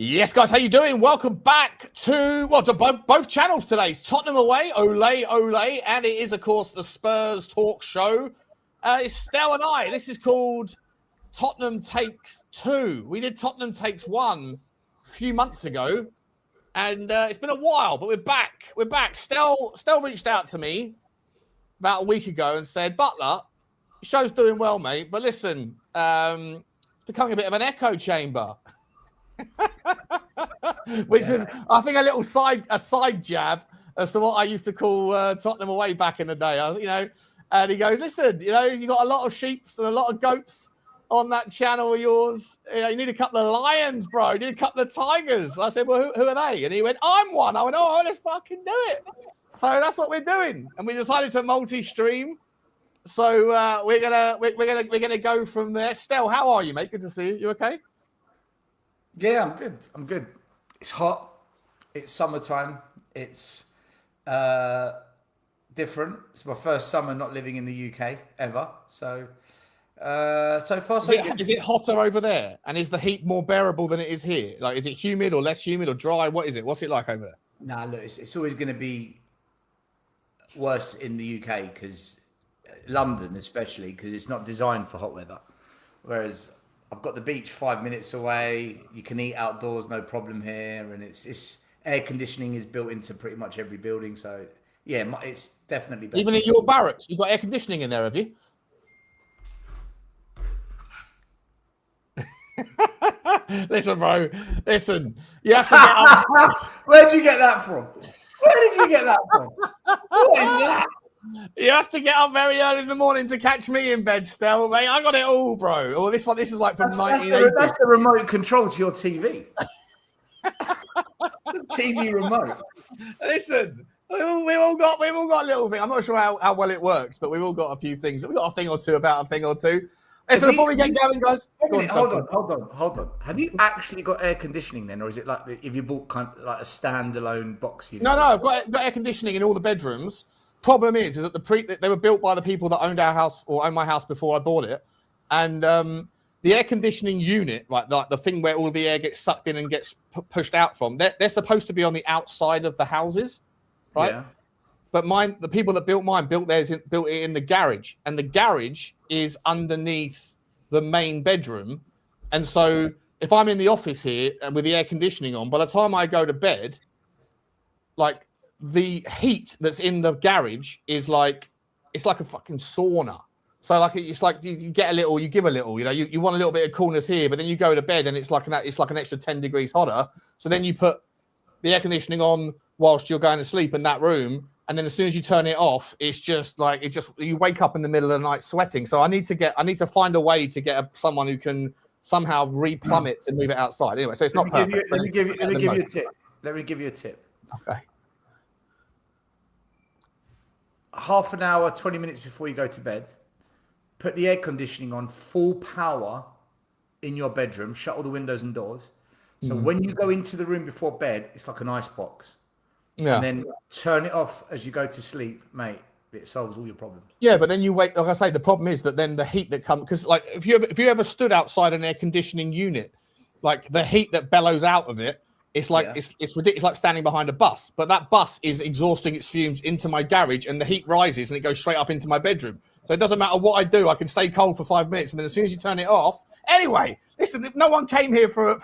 Yes, guys, how you doing? Welcome back to both channels today. It's Tottenham away, ole, and it is, of course, the Spurs Talk Show. It's STEL and I. This is called Tottenham Takes 2. We did Tottenham Takes 1 a few months ago, and it's been a while, but we're back. We're back. STEL reached out to me about a week ago and said, Butler, the show's doing well, mate, but listen, it's becoming a bit of an echo chamber. Which was, I think, a little side jab as to what I used to call Tottenham away back in the day. And he goes, listen, you got a lot of sheeps and a lot of goats on that channel of yours. You need a couple of lions, bro. You need a couple of tigers. I said, well, who are they? And he went, I'm one. I went, oh, let's fucking do it. So that's what we're doing, and we decided to multi-stream. So we're gonna go from there. Stel, how are you, mate? Good to see you. You okay? Yeah, I'm good. It's hot. It's summertime. It's different. It's my first summer not living in the UK ever. So so far, so good. Is it hotter over there? And is the heat more bearable than it is here? Like, is it humid or less humid or dry? What is it? What's it like over there? Nah, look, it's always going to be worse in the UK because London, especially, because it's not designed for hot weather. Whereas I've got the beach 5 minutes away. You can eat outdoors, no problem here, and it's air conditioning is built into pretty much every building. So yeah, it's definitely better. Even in your barracks, you've got air conditioning in there, have you? Listen, bro. Listen, you have to get up. Where'd you get that from? Where did you get that from? What is that? You have to get up very early in the morning to catch me in bed, Stel, mate. I got it all, bro. Oh, this is like from 1980. That's the remote control to your TV. The TV remote. Listen, we've all got a little thing. I'm not sure how well it works, but we've all got a few things. We've got a thing or two about a thing or two. Listen, before we get going, guys. Hold on. Have you actually got air conditioning then, or is it like if you bought kind of like a standalone box? No, I've got air conditioning in all the bedrooms. Problem is that they were built by the people that owned our house or owned my house before I bought it, and the air conditioning unit, like the thing where all the air gets sucked in and gets pushed out from, they're supposed to be on the outside of the houses, right? Yeah. But the people that built mine built it in the garage, and the garage is underneath the main bedroom, and so if I'm in the office here and with the air conditioning on, by the time I go to bed, like, the heat that's in the garage is like, it's like a fucking sauna. So like, it's like you get a little, you give a little, you want a little bit of coolness here, but then you go to bed and it's like an extra 10 degrees hotter. So then you put the air conditioning on whilst you're going to sleep in that room. And then as soon as you turn it off, it's just like, you wake up in the middle of the night sweating. So I need to find a way to get someone who can somehow replumb it to move it outside. Anyway, so it's not perfect. Let me give you a tip. Let me give you a tip. Okay. Half an hour, 20 minutes before you go to bed, put the air conditioning on full power in your bedroom, shut all the windows and doors. So when you go into the room before bed, it's like an ice box. Yeah. And then turn it off as you go to sleep, mate. It solves all your problems. Yeah, but then you wait. Like I say, the problem is that then the heat that comes, because like if you ever stood outside an air conditioning unit, like the heat that bellows out of it, it's like it's ridiculous. It's like standing behind a bus, but that bus is exhausting its fumes into my garage, and the heat rises and it goes straight up into my bedroom. So it doesn't matter what I do; I can stay cold for 5 minutes, and then as soon as you turn it off, anyway. Listen, no one came here for.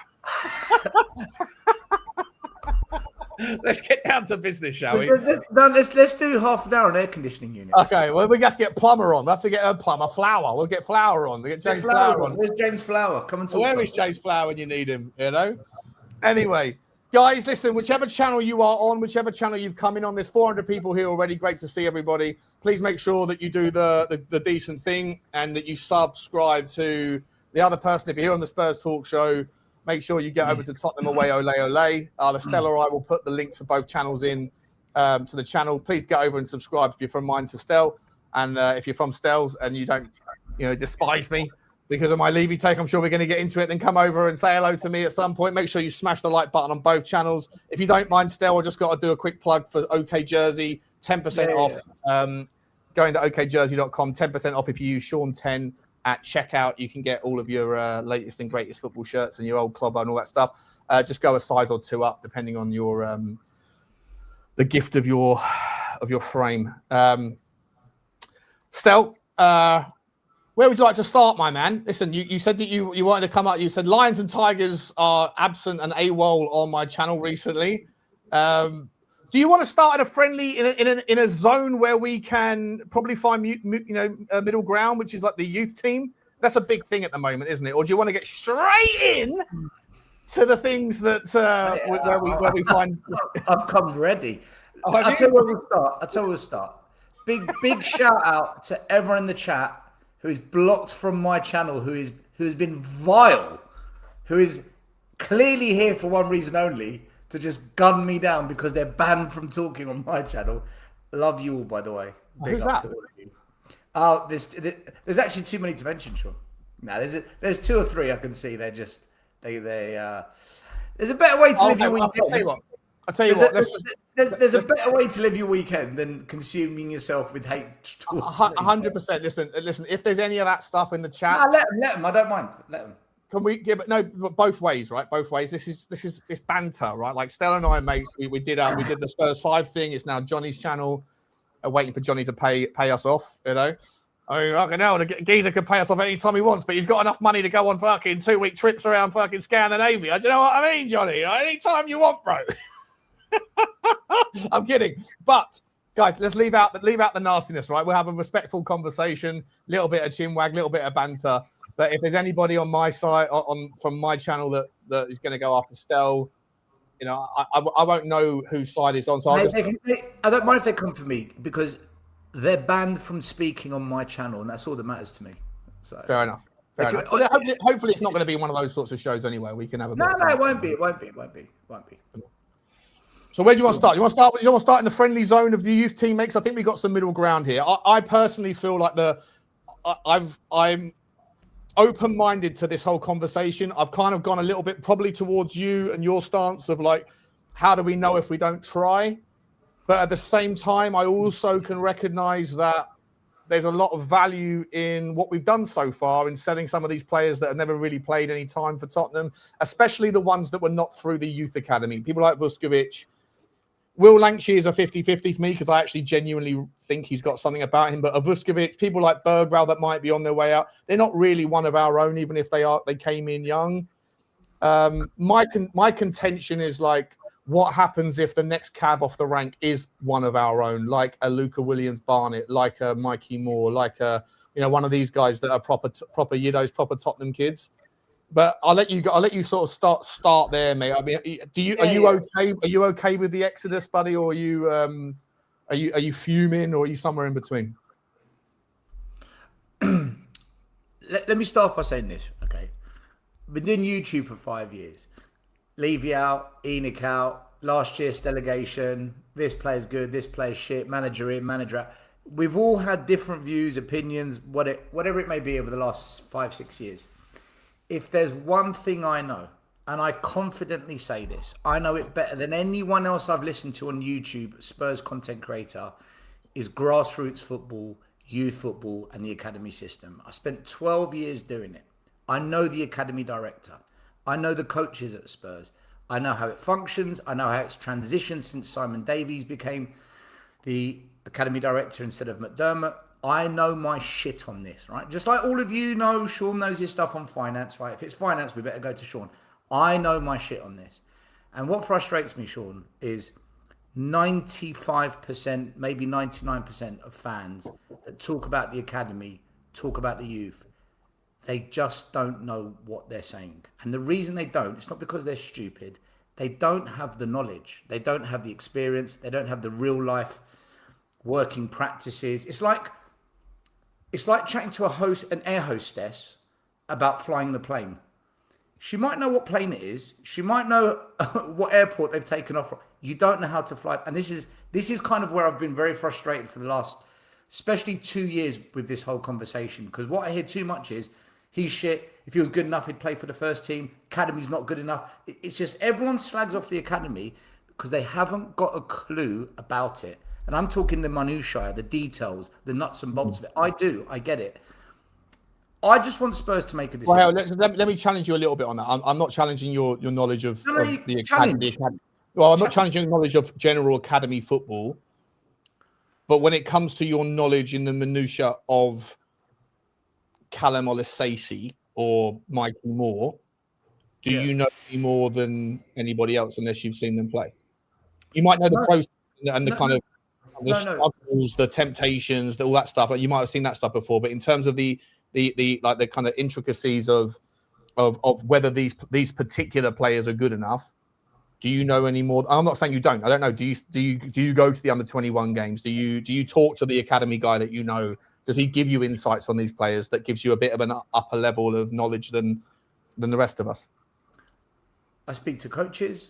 Let's get down to business, shall we? Let's do half an hour on air conditioning unit. Okay, well, we have to get Plumber on. We have to get a plumber, Flower. We'll get Flower on. We'll get James Flower on. Where's James Flower? Come and talk. Where is James Flower when you need him? Anyway, guys, listen, whichever channel you are on, whichever channel you've come in on, there's 400 people here already. Great to see everybody. Please make sure that you do the decent thing and that you subscribe to the other person. If you're here on the Spurs Talk Show, make sure you get over to Tottenham away, ole. The Stella, I will put the links for both channels in to the channel. Please get over and subscribe if you're from mine to Stel. And if you're from Stel's and you don't, despise me because of my Levy take, I'm sure we're going to get into it. Then come over and say hello to me at some point. Make sure you smash the like button on both channels. If you don't mind, Stel, I just got to do a quick plug for OK Jersey, 10% off. Going to okjersey.com, 10% off if you use Sean10 at checkout. You can get all of your latest and greatest football shirts and your old clobber and all that stuff. Just go a size or two up, depending on your the gift of your frame. Stel, where would you like to start, my man? Listen, you said that you wanted to come up. You said lions and tigers are absent and AWOL on my channel recently. Do you want to start at a friendly in a zone where we can probably find a middle ground, which is like the youth team? That's a big thing at the moment, isn't it? Or do you want to get straight in to the things that where we find? I've come ready. I'll tell you where we'll start. Big shout out to everyone in the chat who is blocked from my channel, who has been vile, who is clearly here for one reason only, to just gun me down because they're banned from talking on my channel. Love you all, by the way. Who's that? Oh, there's actually too many to mention, Sean. No, there's two or three I can see. They're just there's a better way to live your weekend. I'll tell you what. There's a better way to live your weekend than consuming yourself with hate. 100%. Listen. If there's any of that stuff in the chat, let them. I don't mind. Let them. Can we give it? No, both ways, right? Both ways. This is it's banter, right? Like Stella and I, mates, we did the Spurs 5 thing. It's now Johnny's channel. Waiting for Johnny to pay us off. You know, I mean, fucking hell, the geezer can pay us off any time he wants, but he's got enough money to go on fucking 2-week trips around fucking Scandinavia. Do you know what I mean, Johnny? Any time you want, bro. I'm kidding, but guys, let's leave out the nastiness, right? We'll have a respectful conversation, little bit of chinwag, little bit of banter. But if there's anybody on my side, from my channel that is going to go after Stel, you know, I won't know whose side is on. So I don't mind if they come for me because they're banned from speaking on my channel, and that's all that matters to me. So. Fair enough. Well, hopefully, it's not going to be one of those sorts of shows anyway. We can have a no, it won't be. It won't be. So where do you want to start? You want to start in the friendly zone of the youth teammates? I think we got some middle ground here. I personally feel like I'm open-minded to this whole conversation. I've kind of gone a little bit probably towards you and your stance of like, how do we know if we don't try? But at the same time, I also can recognize that there's a lot of value in what we've done so far in selling some of these players that have never really played any time for Tottenham, especially the ones that were not through the youth academy. People like Vuskovic. Will Lanchy is a 50-50 for me because I actually genuinely think he's got something about him. But Vuskovic, people like Berghvall that might be on their way out, they're not really one of our own, even if they came in young. My contention is like, what happens if the next cab off the rank is one of our own, like a Luca Williams-Barnett, like a Mikey Moore, like one of these guys that are proper Yidos, proper Tottenham kids. But I'll let you sort of start there, mate. I mean, are you okay? Are you okay with the exodus, buddy, or are you fuming, or are you somewhere in between? Let me start by saying this, okay? Been doing YouTube for 5 years. Levy out, Enoch out, last year's delegation. This player's good, this player's shit. Manager in, manager out. We've all had different views, opinions, whatever it may be over the last 5-6 years. If there's one thing I know, and I confidently say this, I know it better than anyone else I've listened to on YouTube, Spurs content creator, is grassroots football, youth football, and the academy system. I spent 12 years doing it. I know the academy director. I know the coaches at Spurs. I know how it functions. I know how it's transitioned since Simon Davies became the academy director instead of McDermott. I know my shit on this, right? Just like all of you know, Sean knows his stuff on finance, right? If it's finance, we better go to Sean. I know my shit on this. And what frustrates me, Sean, is 95%, maybe 99% of fans that talk about the academy, talk about the youth, they just don't know what they're saying. And the reason they don't, it's not because they're stupid. They don't have the knowledge. They don't have the experience. They don't have the real life working practices. It's like chatting to an air hostess about flying the plane. She might know what plane it is. She might know what airport they've taken off from. You don't know how to fly. And this is kind of where I've been very frustrated for the last, especially 2 years with this whole conversation. Because what I hear too much is, he's shit. If he was good enough, he'd play for the first team. Academy's not good enough. It's just everyone slags off the academy because they haven't got a clue about it. And I'm talking the minutiae, the details, the nuts and bolts of it. I get it. I just want Spurs to make a decision. Well, let me challenge you a little bit on that. I'm not challenging your knowledge of the academy. Well, I'm not challenging your knowledge of general academy football. But when it comes to your knowledge in the minutiae of Callum Olasasi or Mikey Moore, do you know any more than anybody else unless you've seen them play? You might know the process and the struggles, the temptations, all that stuff. You might have seen that stuff before. But in terms of the kind of intricacies of whether these particular players are good enough, do you know any more? I'm not saying you don't. I don't know. Do you go to the under-21 games? Do you talk to the academy guy that you know? Does he give you insights on these players that gives you a bit of an upper level of knowledge than the rest of us? I speak to coaches.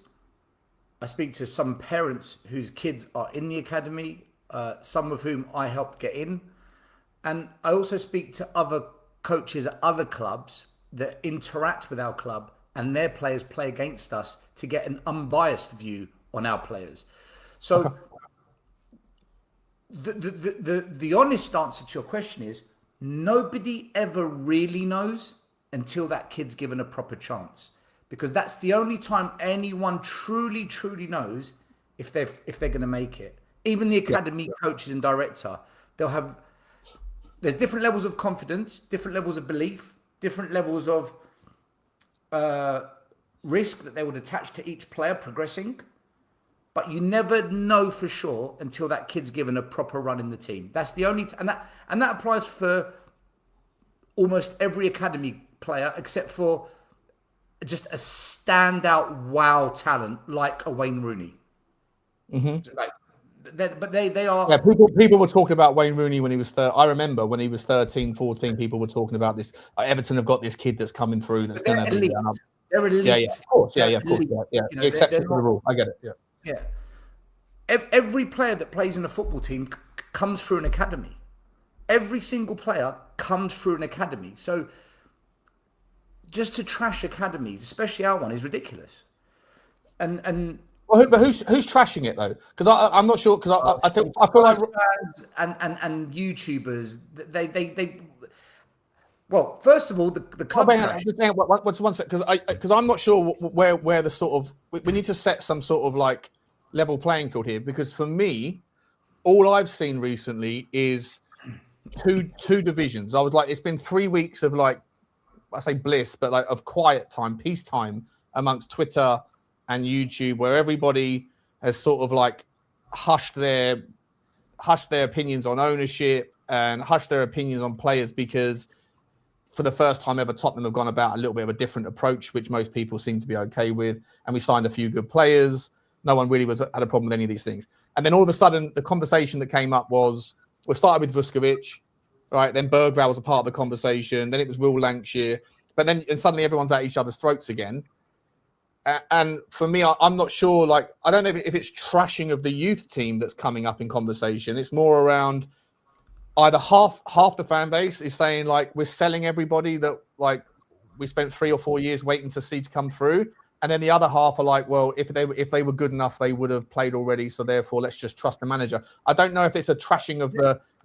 I speak to some parents whose kids are in the academy, some of whom I helped get in. And I also speak to other coaches at other clubs that interact with our club and their players play against us to get an unbiased view on our players. So the honest answer to your question is nobody ever really knows until that kid's given a proper chance, because that's the only time anyone truly knows if they're going to make it. Even the academy coaches and director, there's different levels of confidence, different levels of belief, different levels of risk that they would attach to each player progressing, but you never know for sure until that kid's given a proper run in the team. That's the only and that applies for almost every academy player except for just a standout wow talent like a Wayne Rooney. Mm-hmm. But they are. Yeah, people were talking about Wayne Rooney when he was. I remember when he was 13, 14. People were talking about this. Everton have got this kid that's coming through. That's going to be. They're elite. Yeah, of course. Yeah, of course. Yeah. You know, exception to the rule. I get it. Yeah. Every player that plays in a football team comes through an academy. Every single player comes through an academy. So just to trash academies, especially our one, is ridiculous. And well, but who's trashing it though? Because I'm not sure. Because I feel like and YouTubers they. Well, first of all, the club. What's one sec? Because I'm not sure where the sort of we need to set some sort of like level playing field here. Because for me, all I've seen recently is two divisions. I was like, it's been 3 weeks of like, I say bliss, but like of quiet time, peace time amongst Twitter and YouTube, where everybody has sort of like hushed their opinions on ownership and hushed their opinions on players, because for the first time ever, Tottenham have gone about a little bit of a different approach, which most people seem to be okay with. And we signed a few good players. No one really had a problem with any of these things. And then all of a sudden, the conversation that came up was, we started with Vuskovic, right? Then Berghvall was a part of the conversation. Then it was Will Lancashire. But then and suddenly everyone's at each other's throats again. And for me, I'm not sure, like, I don't know if it's trashing of the youth team that's coming up in conversation. It's more around either half the fan base is saying, like, we're selling everybody that, like, we spent 3 or 4 years waiting to see to come through. And then the other half are like, well, if they were good enough, they would have played already. So therefore, let's just trust the manager. I don't know if it's a trashing of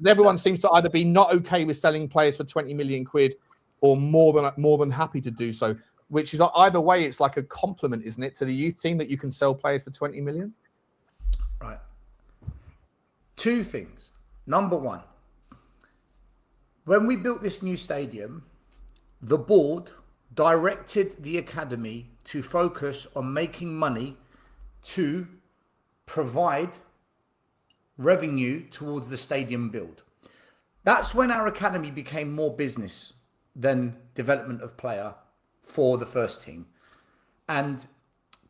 everyone seems to either be not okay with selling players for 20 million quid or more than happy to do so. Which is either way, it's like a compliment, isn't it, to the youth team that you can sell players for 20 million? Right. 2 things. Number 1, when we built this new stadium, the board directed the academy to focus on making money to provide revenue towards the stadium build. That's when our academy became more business than development of player for the first team. And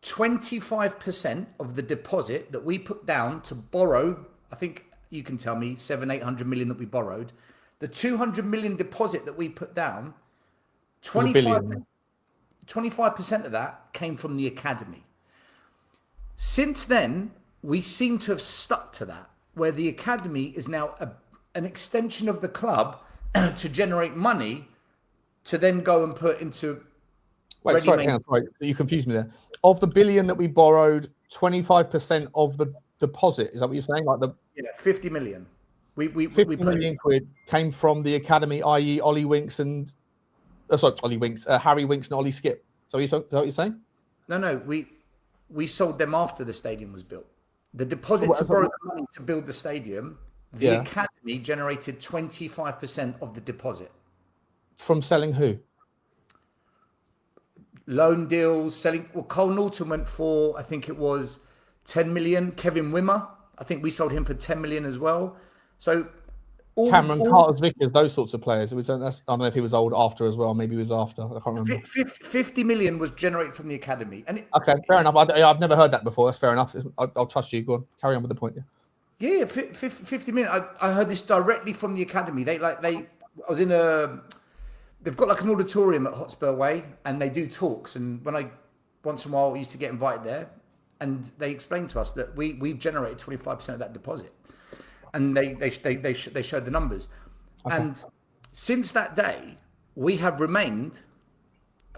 25% of the deposit that we put down to borrow, I think you can tell me 700-800 million that we borrowed, the 200 million deposit that we put down, 25% of that came from the academy. Since then, we seem to have stuck to that, where the academy is now an extension of the club to generate money to then go and put into... Wait, sorry, you confused me there. Of the billion that we borrowed, 25% of the deposit, is that what you're saying? Like 50 million. We 50 million quid came from the academy, i.e. Ollie Winks and Sorry, Ollie Winks, Harry Winks and Ollie Skip. So is that what you're saying? No, we sold them after the stadium was built. The deposit to borrow the money to build the stadium, the academy generated 25% of the deposit. From selling who? Loan deals, selling. Well, Cole Norton went for, I think it was 10 million. Kevin Wimmer, I think we sold him for 10 million as well. So Cameron Carter's Vickers, those sorts of players. I don't know if he was old after as well. Maybe he was after. I can't remember. 50 million was generated from the academy. Okay, fair enough. I've never heard that before. That's fair enough. I'll trust you. Go on, carry on with the point. Yeah, 50 million. I heard this directly from the academy. They've got like an auditorium at Hotspur Way, and they do talks. And once in a while, we used to get invited there, and they explained to us that we've generated 25% of that deposit. And they showed the numbers. Okay. And since that day, we have remained,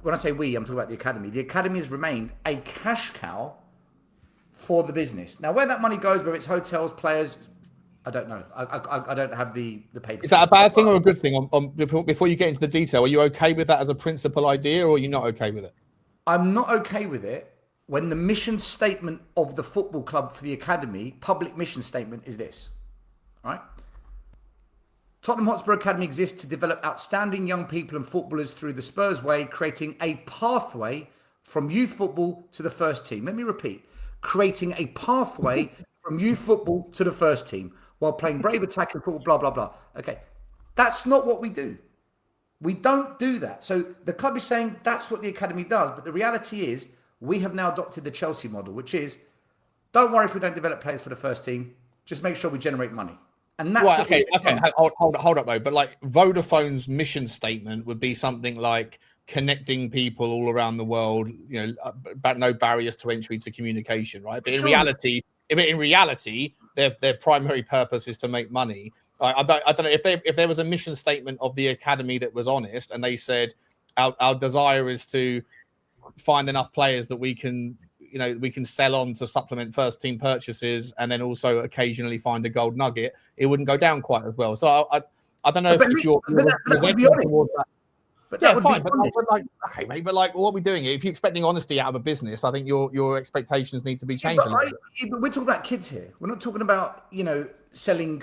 when I say we, I'm talking about the academy has remained a cash cow for the business. Now, where that money goes, whether it's hotels, players, I don't know. I don't have the paper. Is that a bad thing or a good thing? Before you get into the detail, are you okay with that as a principal idea, or are you not okay with it? I'm not okay with it when the mission statement of the football club for the academy, public mission statement, is this. Right? Tottenham Hotspur Academy exists to develop outstanding young people and footballers through the Spurs way, creating a pathway from youth football to the first team. Let me repeat. Creating a pathway from youth football to the first team while playing brave attacking football, blah, blah, blah. Okay. That's not what we do. We don't do that. So the club is saying that's what the academy does. But the reality is we have now adopted the Chelsea model, which is don't worry if we don't develop players for the first team. Just make sure we generate money. And that's right. Okay. Hold up though. But like Vodafone's mission statement would be something like connecting people all around the world. But no barriers to entry to communication, right? But in reality, their primary purpose is to make money. I don't know if there was a mission statement of the academy that was honest, and they said our desire is to find enough players that we can sell on to supplement first team purchases, and then also occasionally find a gold nugget, it wouldn't go down quite as well. So I don't know if it's your resentment towards that. But yeah, fine. But okay, mate. But like, what are we doing here? If you're expecting honesty out of a business, I think your expectations need to be changed. But we're talking about kids here. We're not talking about selling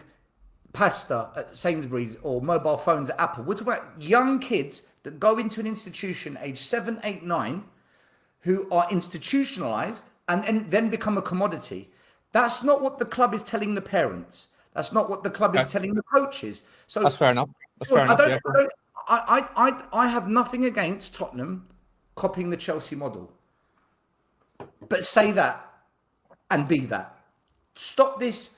pasta at Sainsbury's or mobile phones at Apple. We're talking about young kids that go into an institution aged 7, 8, 9, who are institutionalized and then become a commodity. That's not what the club is telling the parents. That's not what the club is telling the coaches. So that's fair enough. I have nothing against Tottenham copying the Chelsea model. But say that and be that. Stop this.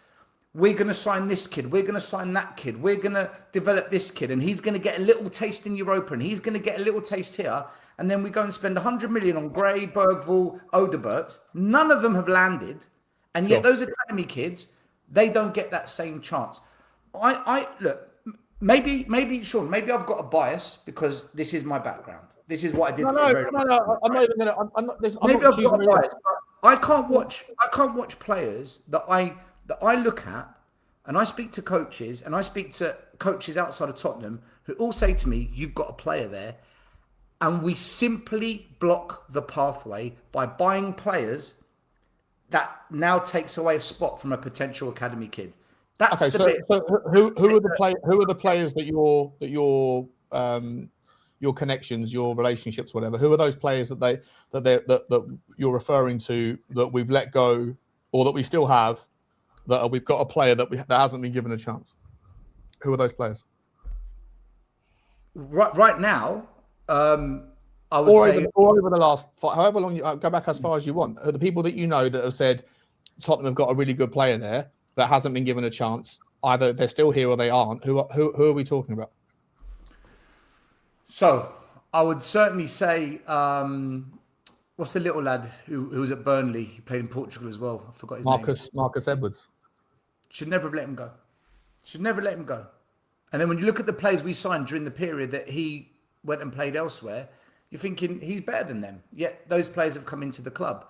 We're going to sign this kid. We're going to sign that kid. We're going to develop this kid. And he's going to get a little taste in Europa. And he's going to get a little taste here. And then we go and spend 100 million on Gray, Berghvall, Odeberts. None of them have landed. And yet those academy kids, they don't get that same chance. Look, maybe, Sean, maybe I've got a bias because this is my background. This is what I did. No, I'm not even going to. Maybe I've got a bias. I can't watch players that I look at, and I speak to coaches, and I speak to coaches outside of Tottenham who all say to me, you've got a player there. And we simply block the pathway by buying players that now takes away a spot from a potential academy kid. That's okay. So who are the players that your connections, your relationships, whatever? Who are those players that you're referring to that we've let go or that we still have? That we've got a player that hasn't been given a chance. Who are those players? Right now, I would say, over the last, however long you go back as far as you want. The people that you know that have said Tottenham have got a really good player there that hasn't been given a chance. Either they're still here or they aren't. Who are we talking about? So I would certainly say, what's the little lad who was at Burnley? He played in Portugal as well. I forgot his name. Marcus Edwards. Should never have let him go. And then when you look at the players we signed during the period that he went and played elsewhere, you're thinking he's better than them. Yet those players have come into the club.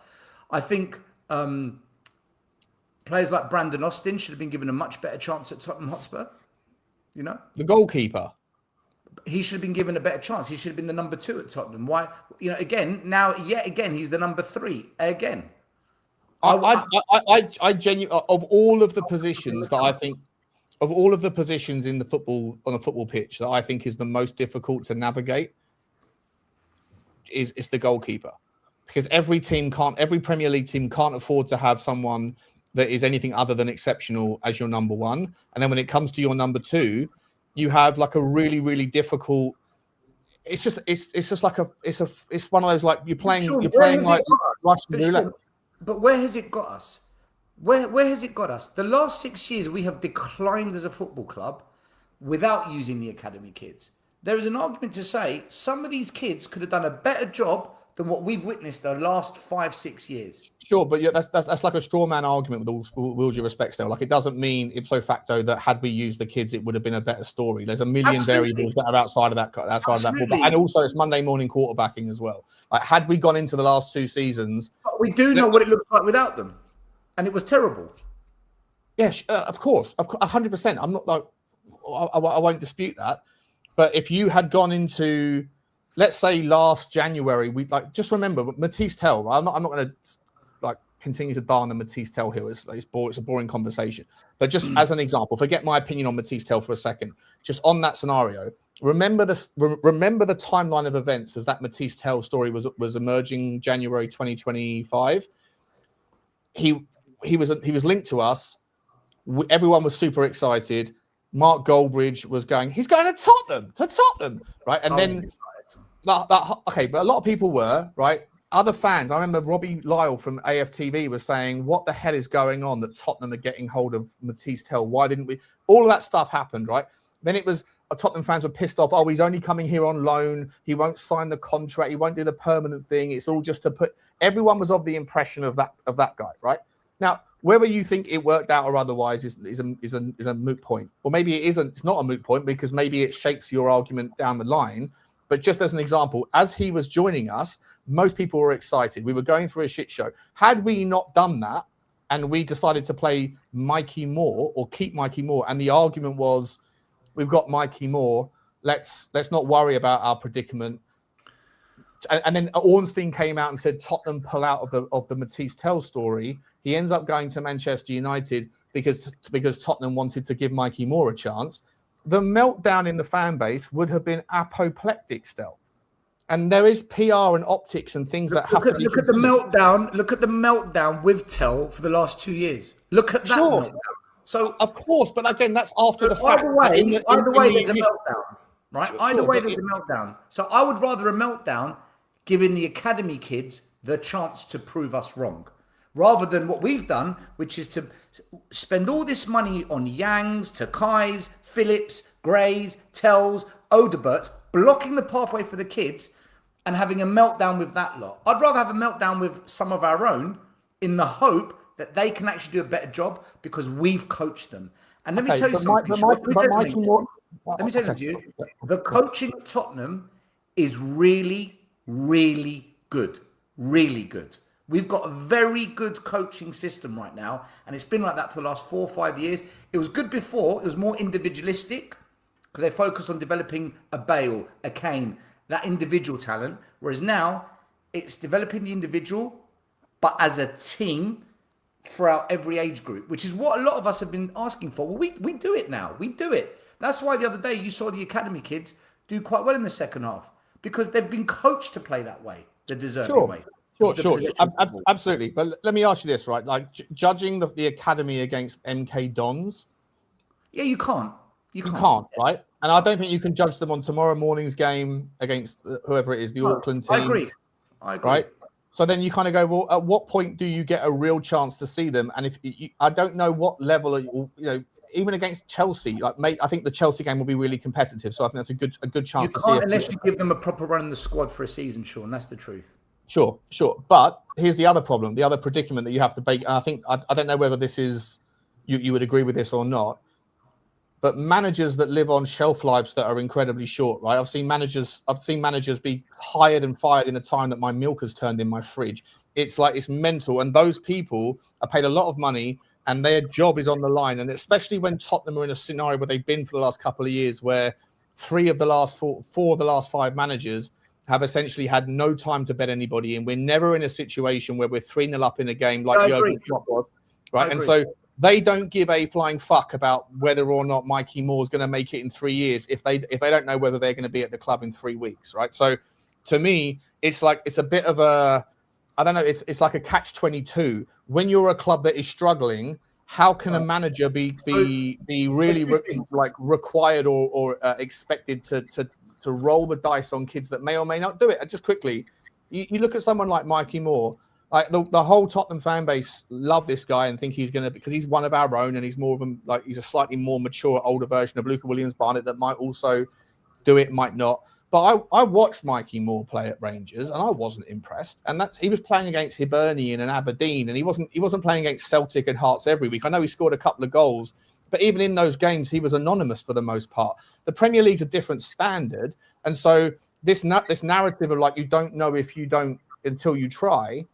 I think players like Brandon Austin should have been given a much better chance at Tottenham Hotspur. The goalkeeper. he should have been given a better chance. He should have been the number 2 at Tottenham. Why? Yet again, he's the number 3 again. I genuinely, of all of the positions that I think, of all of the positions in the football, on a football pitch that I think is the most difficult to navigate, is the goalkeeper. Because every Premier League team can't afford to have someone that is anything other than exceptional as your number 1. And then when it comes to your number 2, you have like a really, really difficult. It's one of those, like you're playing like Russian roulette. But where has it got us? Where has it got us? The last 6 years we have declined as a football club without using the academy kids. There is an argument to say some of these kids could have done a better job than what we've witnessed the last 5-6 years. Sure, but that's like a straw man argument with all due respect still. Like, it doesn't mean ipso facto that had we used the kids, it would have been a better story. There's a million variables that are outside of that ball. And also it's Monday morning quarterbacking as well. Like, had we gone into the last 2 seasons... But we do know what it looks like without them. And it was terrible. Yeah, of course, 100%. I'm not like... I won't dispute that. But if you had gone into... Let's say last January, we just remember Mathys Tel. Right? I'm not going to continue to bar on the Mathys Tel hill. It's a boring conversation. But just as an example, forget my opinion on Mathys Tel for a second. Just on that scenario, remember the timeline of events as that Mathys Tel story was emerging January 2025. He was linked to us. Everyone was super excited. Mark Goldbridge was going. He's going to Tottenham, right? And then. Okay, but a lot of people were, right? Other fans, I remember Robbie Lyle from AFTV was saying, what the hell is going on that Tottenham are getting hold of Mathys Tel? Why didn't we? All of that stuff happened, right? Then it was, Tottenham fans were pissed off. Oh, he's only coming here on loan. He won't sign the contract. He won't do the permanent thing. It's all just to put... Everyone was of the impression of that guy, right? Now, whether you think it worked out or otherwise is a moot point. Or maybe it isn't. It's not a moot point because maybe it shapes your argument down the line. But just as an example, as he was joining us, most people were excited. We were going through a shit show. Had we not done that and we decided to play Mikey Moore or keep Mikey Moore, and the argument was, we've got Mikey Moore, let's not worry about our predicament. And then Ornstein came out and said Tottenham pull out of the Mathys Tel story. He ends up going to Manchester United because Tottenham wanted to give Mikey Moore a chance. The meltdown in the fan base would have been apoplectic still. And there is PR and optics and things that have to be considered. Look at the meltdown with Tel for the last 2 years. Look at that meltdown. So, of course, but again, that's after the fact. Either way, there's a meltdown, right? Either way, there's a meltdown. So I would rather a meltdown giving the academy kids the chance to prove us wrong, rather than what we've done, which is to spend all this money on Yangs, Takais, Phillips, Grays, Tells, Odeberts, blocking the pathway for the kids and having a meltdown with that lot. I'd rather have a meltdown with some of our own in the hope that they can actually do a better job because we've coached them. And let me tell you something. Let me say something to you. The coaching at Tottenham is really, really good. Really good. We've got a very good coaching system right now, and it's been like that for the last 4 or 5 years. It was good before. It was more individualistic because they focused on developing a Bale, a Kane, that individual talent, whereas now it's developing the individual, but as a team throughout every age group, which is what a lot of us have been asking for. Well, we do it now. We do it. That's why the other day you saw the academy kids do quite well in the second half because they've been coached to play that way, the deserving way. Sure. Absolutely. But let me ask you this, right? Like judging the academy against MK Dons. Yeah, you can't. You can't, right? And I don't think you can judge them on tomorrow morning's game against whoever it is, the Auckland team. I agree. Right? So then you kind of go, well, at what point do you get a real chance to see them? And if I don't know what level, even against Chelsea, I think the Chelsea game will be really competitive. So I think that's a good chance to see. Unless you give them a proper run in the squad for a season, Sean. That's the truth. Sure. But here's the other problem, the other predicament that you have to bake. I think I don't know whether this is you would agree with this or not. But managers that live on shelf lives that are incredibly short, right? I've seen managers be hired and fired in the time that my milk has turned in my fridge. It's mental. And those people are paid a lot of money and their job is on the line. And especially when Tottenham are in a scenario where they've been for the last couple of years where four of the last five managers have essentially had no time to bet anybody in. We're never in a situation where we're 3-0 up in a game like Jurgen Klopp was, right? And so they don't give a flying fuck about whether or not Micky Moore's going to make it in 3 years if they don't know whether they're going to be at the club in 3 weeks, right? So to me, it's a bit of a, I don't know, it's like a catch-22. When you're a club that is struggling, how can a manager be really required or expected to roll the dice on kids that may or may not do it? And just quickly, you look at someone like Micky Moore, like the whole Tottenham fan base love this guy and think he's going to, because he's one of our own and he's more of a, he's a slightly more mature, older version of Luca Williams-Barnett that might also do it, might not. But I watched Micky Moore play at Rangers and I wasn't impressed. And he was playing against Hibernian and Aberdeen, and he wasn't playing against Celtic and Hearts every week. I know he scored a couple of goals, but even in those games, he was anonymous for the most part. The Premier League's a different standard. And so this narrative of like, you don't know if you don't until you try,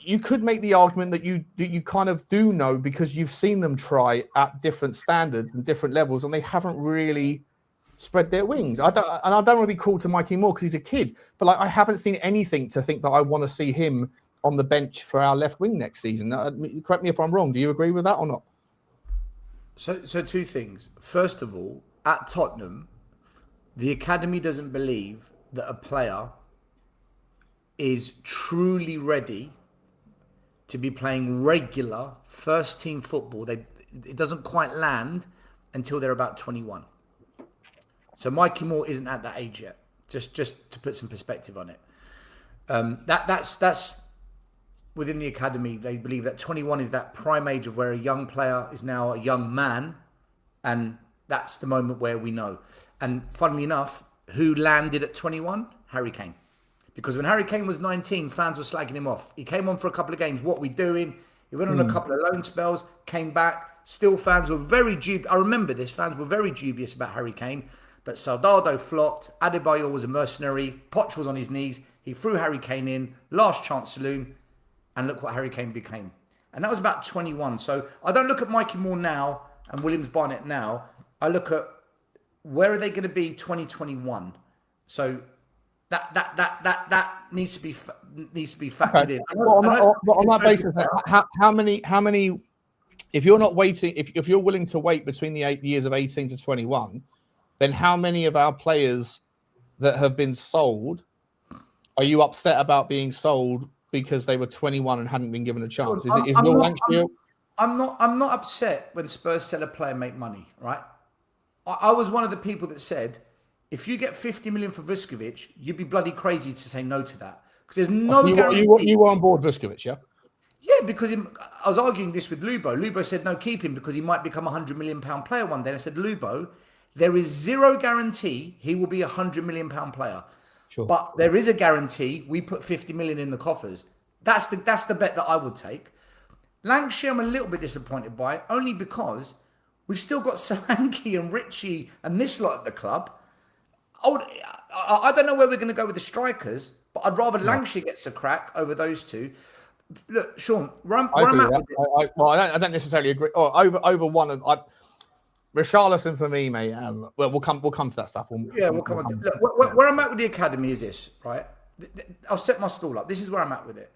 you could make the argument that you kind of do know because you've seen them try at different standards and different levels, and they haven't really spread their wings. I don't want to be cruel to Micky Moore because he's a kid, but like I haven't seen anything to think that I want to see him on the bench for our left wing next season. Correct me if I'm wrong. Do you agree with that or not? So two things. First of all, at Tottenham, the academy doesn't believe that a player is truly ready to be playing regular first team football. It doesn't quite land until they're about 21. So Micky Moore isn't at that age yet. Just to put some perspective on it. That's within the academy. They believe that 21 is that prime age of where a young player is now a young man, and that's the moment where we know. And funnily enough, who landed at 21? Harry Kane. Because when Harry Kane was 19, fans were slagging him off. He came on for a couple of games. What we doing? He went on a couple of loan spells, came back. Still, fans were very dubious. I remember this. Fans were very dubious about Harry Kane. But Soldado flopped. Adebayor was a mercenary. Poch was on his knees. He threw Harry Kane in. Last chance saloon. And look what Harry Kane became. And that was about 21. So I don't look at Micky Moore now and Williams-Barnett now. I look at where are they going to be 2021. So that needs to be factored in. On that basis, how many? If you're not waiting, if you're willing to wait between the 8 years of 18 to 21, then how many of our players that have been sold are you upset about being sold because they were 21 and hadn't been given a chance? I'm not upset when Spurs sell a player and make money, right? I was one of the people that said, if you get 50 million for Vuskovic, you'd be bloody crazy to say no to that. Because there's no guarantee. You were on board Vuskovic, yeah? Yeah, because I was arguing this with Lubo. Lubo said, no, keep him because he might become a £100 million player one day. And I said, Lubo, there is zero guarantee he will be a £100 million player. Sure. But there is a guarantee we put 50 million in the coffers. That's the bet that I would take. Lancashire, I'm a little bit disappointed by, only because we've still got Solanke and Richie and this lot at the club. I don't know where we're going to go with the strikers, but I'd rather Lancashire gets a crack over those two. Look, Sean, where I'm at with it. I don't necessarily agree. Over one of Richalison for me, mate. Well, we'll come to that stuff. We'll come on to it. Look, where I'm at with the academy is this, right? I'll set my stall up. This is where I'm at with it.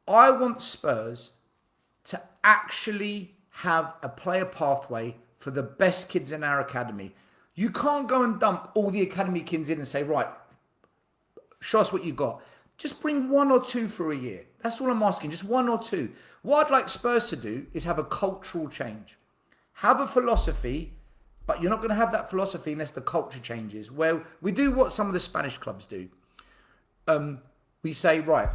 I want Spurs to actually have a player pathway for the best kids in our academy. You can't go and dump all the academy kids in and say, right, show us what you got. Just bring one or two for a year. That's all I'm asking, just one or two. What I'd like Spurs to do is have a cultural change. Have a philosophy, but you're not going to have that philosophy unless the culture changes. Well, we do what some of the Spanish clubs do. We say, right,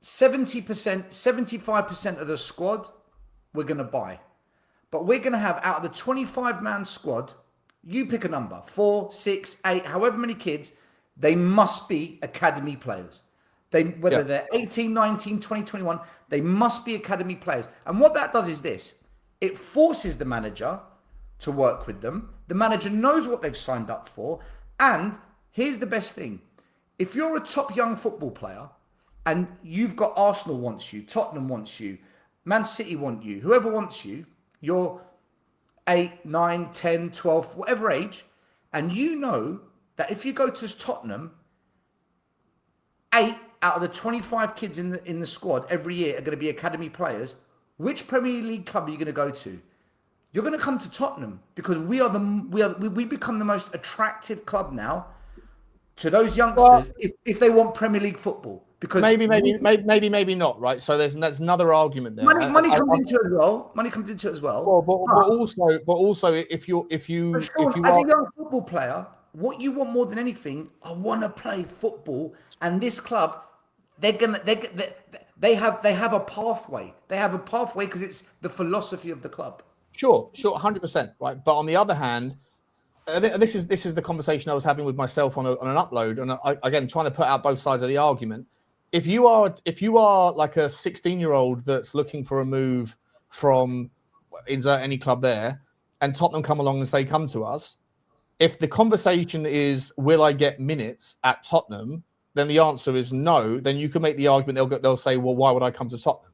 70%, 75% of the squad we're going to buy. But we're going to have, out of the 25-man squad, you pick a number, 4, 6, 8, however many kids, they must be academy players. Whether they're 18, 19, 20, 21, they must be academy players. And what that does is this. It forces the manager to work with them. The manager knows what they've signed up for. And here's the best thing. If you're a top young football player and you've got Arsenal wants you, Tottenham wants you, Man City want you, whoever wants you, you're 8, 9, 10, 12, whatever age, and you know that if you go to Tottenham, 8 out of the 25 kids in the squad every year are going to be academy players. Which Premier League club are you going to go to? You're going to come to Tottenham because we become the most attractive club now to those youngsters if they want Premier League football. Because maybe not, right? So there's another argument there. Money comes into it as well. Money comes into it as well. But also, if you as a young football player, what you want more than anything, I want to play football, and this club, they have a pathway. They have a pathway because it's the philosophy of the club. Sure, 100%, right? But on the other hand, and this is the conversation I was having with myself on an upload, and again trying to put out both sides of the argument. If you are like a 16-year-old that's looking for a move from insert any club there, and Tottenham come along and say, come to us, if the conversation is, will I get minutes at Tottenham, then the answer is no. Then you can make the argument, they'll say, well, why would I come to Tottenham?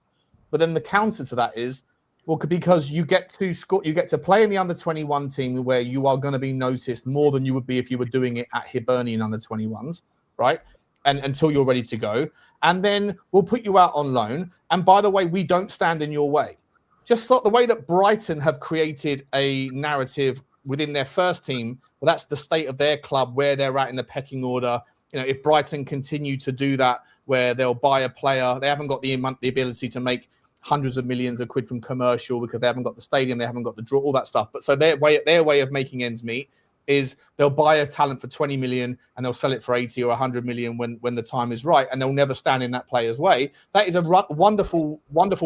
But then the counter to that is, well, because you get to play in the under-21 team where you are going to be noticed more than you would be if you were doing it at Hibernian under-21s, right? And until you're ready to go. And then we'll put you out on loan. And by the way, we don't stand in your way. Just thought the way that Brighton have created a narrative within their first team, well, that's the state of their club, where they're at in the pecking order. You know, if Brighton continue to do that, where they'll buy a player, they haven't got the ability to make hundreds of millions of quid from commercial because they haven't got the stadium, they haven't got the draw, all that stuff. But so their way of making ends meet is they'll buy a talent for 20 million and they'll sell it for 80 or 100 million when the time is right, and they'll never stand in that player's way. That is a wonderful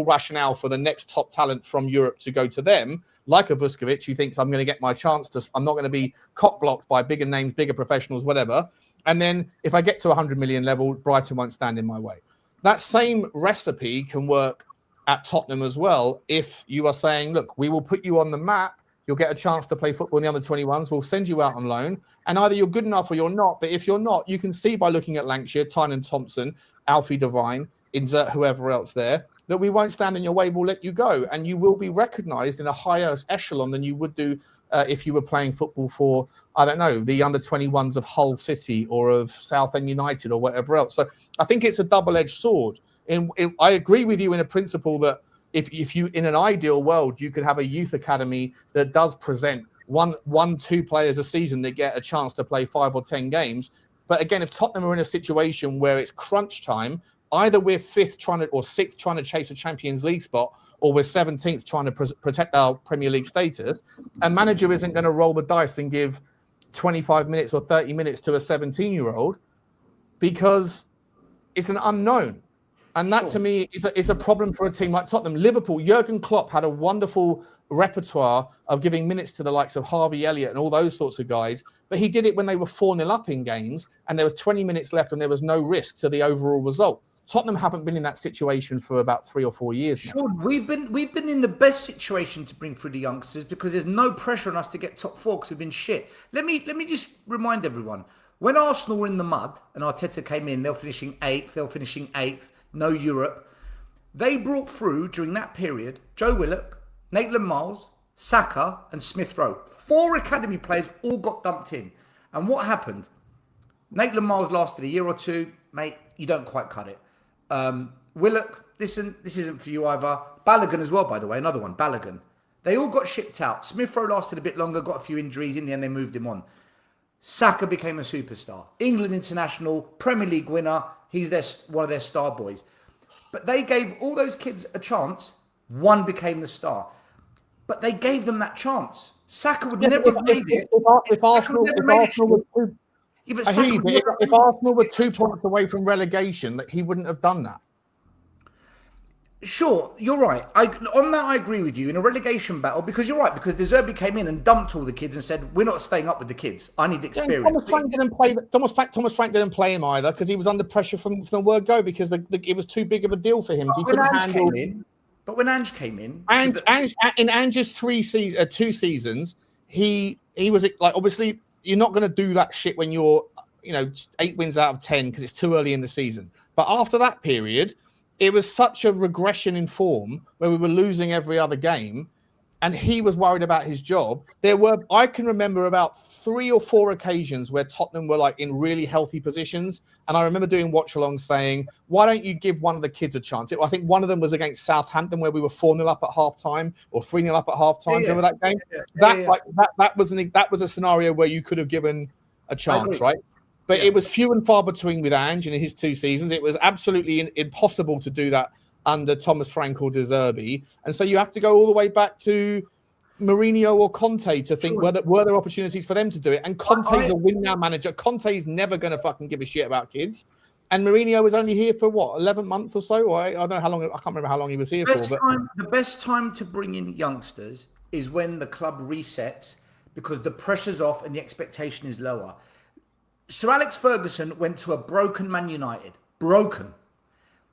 rationale for the next top talent from Europe to go to them, like a Vuskovic, who thinks I'm going to get my chance I'm not going to be cock-blocked by bigger names, bigger professionals, whatever. And then if I get to 100 million level, Brighton won't stand in my way. That same recipe can work at Tottenham as well. If you are saying, look, we will put you on the map, you'll get a chance to play football in the under-21s. We'll send you out on loan. And either you're good enough or you're not. But if you're not, you can see by looking at Lancashire, Tynan Thompson, Alfie Devine, insert whoever else there, that we won't stand in your way. We'll let you go. And you will be recognised in a higher echelon than you would do if you were playing football for, I don't know, the under-21s of Hull City or of Southend United or whatever else. So I think it's a double-edged sword. I agree with you in a principle that if you, in an ideal world, you could have a youth academy that does present two players a season that get a chance to play 5 or 10 games. But again, if Tottenham are in a situation where it's crunch time, either we're 6th trying to chase a Champions League spot, or we're 17th trying to protect our Premier League status, a manager isn't going to roll the dice and give 25 minutes or 30 minutes to a 17-year-old because it's an unknown. And that, to me, is a problem for a team like Tottenham. Liverpool, Jurgen Klopp had a wonderful repertoire of giving minutes to the likes of Harvey Elliott and all those sorts of guys. But he did it when they were 4-0 up in games and there was 20 minutes left and there was no risk to the overall result. Tottenham haven't been in that situation for about 3 or 4 years now. Sure, we've been in the best situation to bring through the youngsters because there's no pressure on us to get top 4 because we've been shit. Let me just remind everyone, when Arsenal were in the mud and Arteta came in, they were finishing 8th, no Europe. They brought through, during that period, Joe Willock, Maitland Miles, Saka and Smith Rowe. 4 academy players all got dumped in. And what happened? Maitland Miles lasted a year or two. Mate, you don't quite cut it. Willock, this isn't for you either. Balogun as well, by the way, another one, Balogun. They all got shipped out. Smith Rowe lasted a bit longer, got a few injuries. In the end, they moved him on. Saka became a superstar. England international, Premier League winner. He's one of their star boys. But they gave all those kids a chance. One became the star. But they gave them that chance. Saka would never have made it. If Arsenal were 2 points away from relegation, that he wouldn't have done that. Sure, you're right. On that, I agree with you. In a relegation battle, because you're right, because De Zerbi came in and dumped all the kids and said, we're not staying up with the kids. I need experience. Thomas Frank didn't play him either because he was under pressure from the word go because it was too big of a deal for him. He couldn't handle it. But when Ange came in... in Ange's 2 seasons, he was like, obviously, you're not going to do that shit when you're 8 wins out of 10 because it's too early in the season. But after that period... it was such a regression in form where we were losing every other game. and he was worried about his job. I can remember about 3 or 4 occasions where Tottenham were like in really healthy positions. And I remember doing watch-alongs saying, why don't you give one of the kids a chance? I think one of them was against Southampton where we were 4-0 up at half-time or 3-0 up at half-time. Do you remember that game? That was a scenario where you could have given a chance, right? But it was few and far between with Ange in his 2 seasons. It was absolutely impossible to do that under Thomas Frank or De Zerbi. And so you have to go all the way back to Mourinho or Conte to think, were there opportunities for them to do it? And Conte's a win-now manager. Conte's never going to fucking give a shit about kids. And Mourinho was only here for, 11 months or so? Or I don't know how long. I can't remember how long he was here for. The best time to bring in youngsters is when the club resets because the pressure's off and the expectation is lower. Sir Alex Ferguson went to a broken Man United. Broken.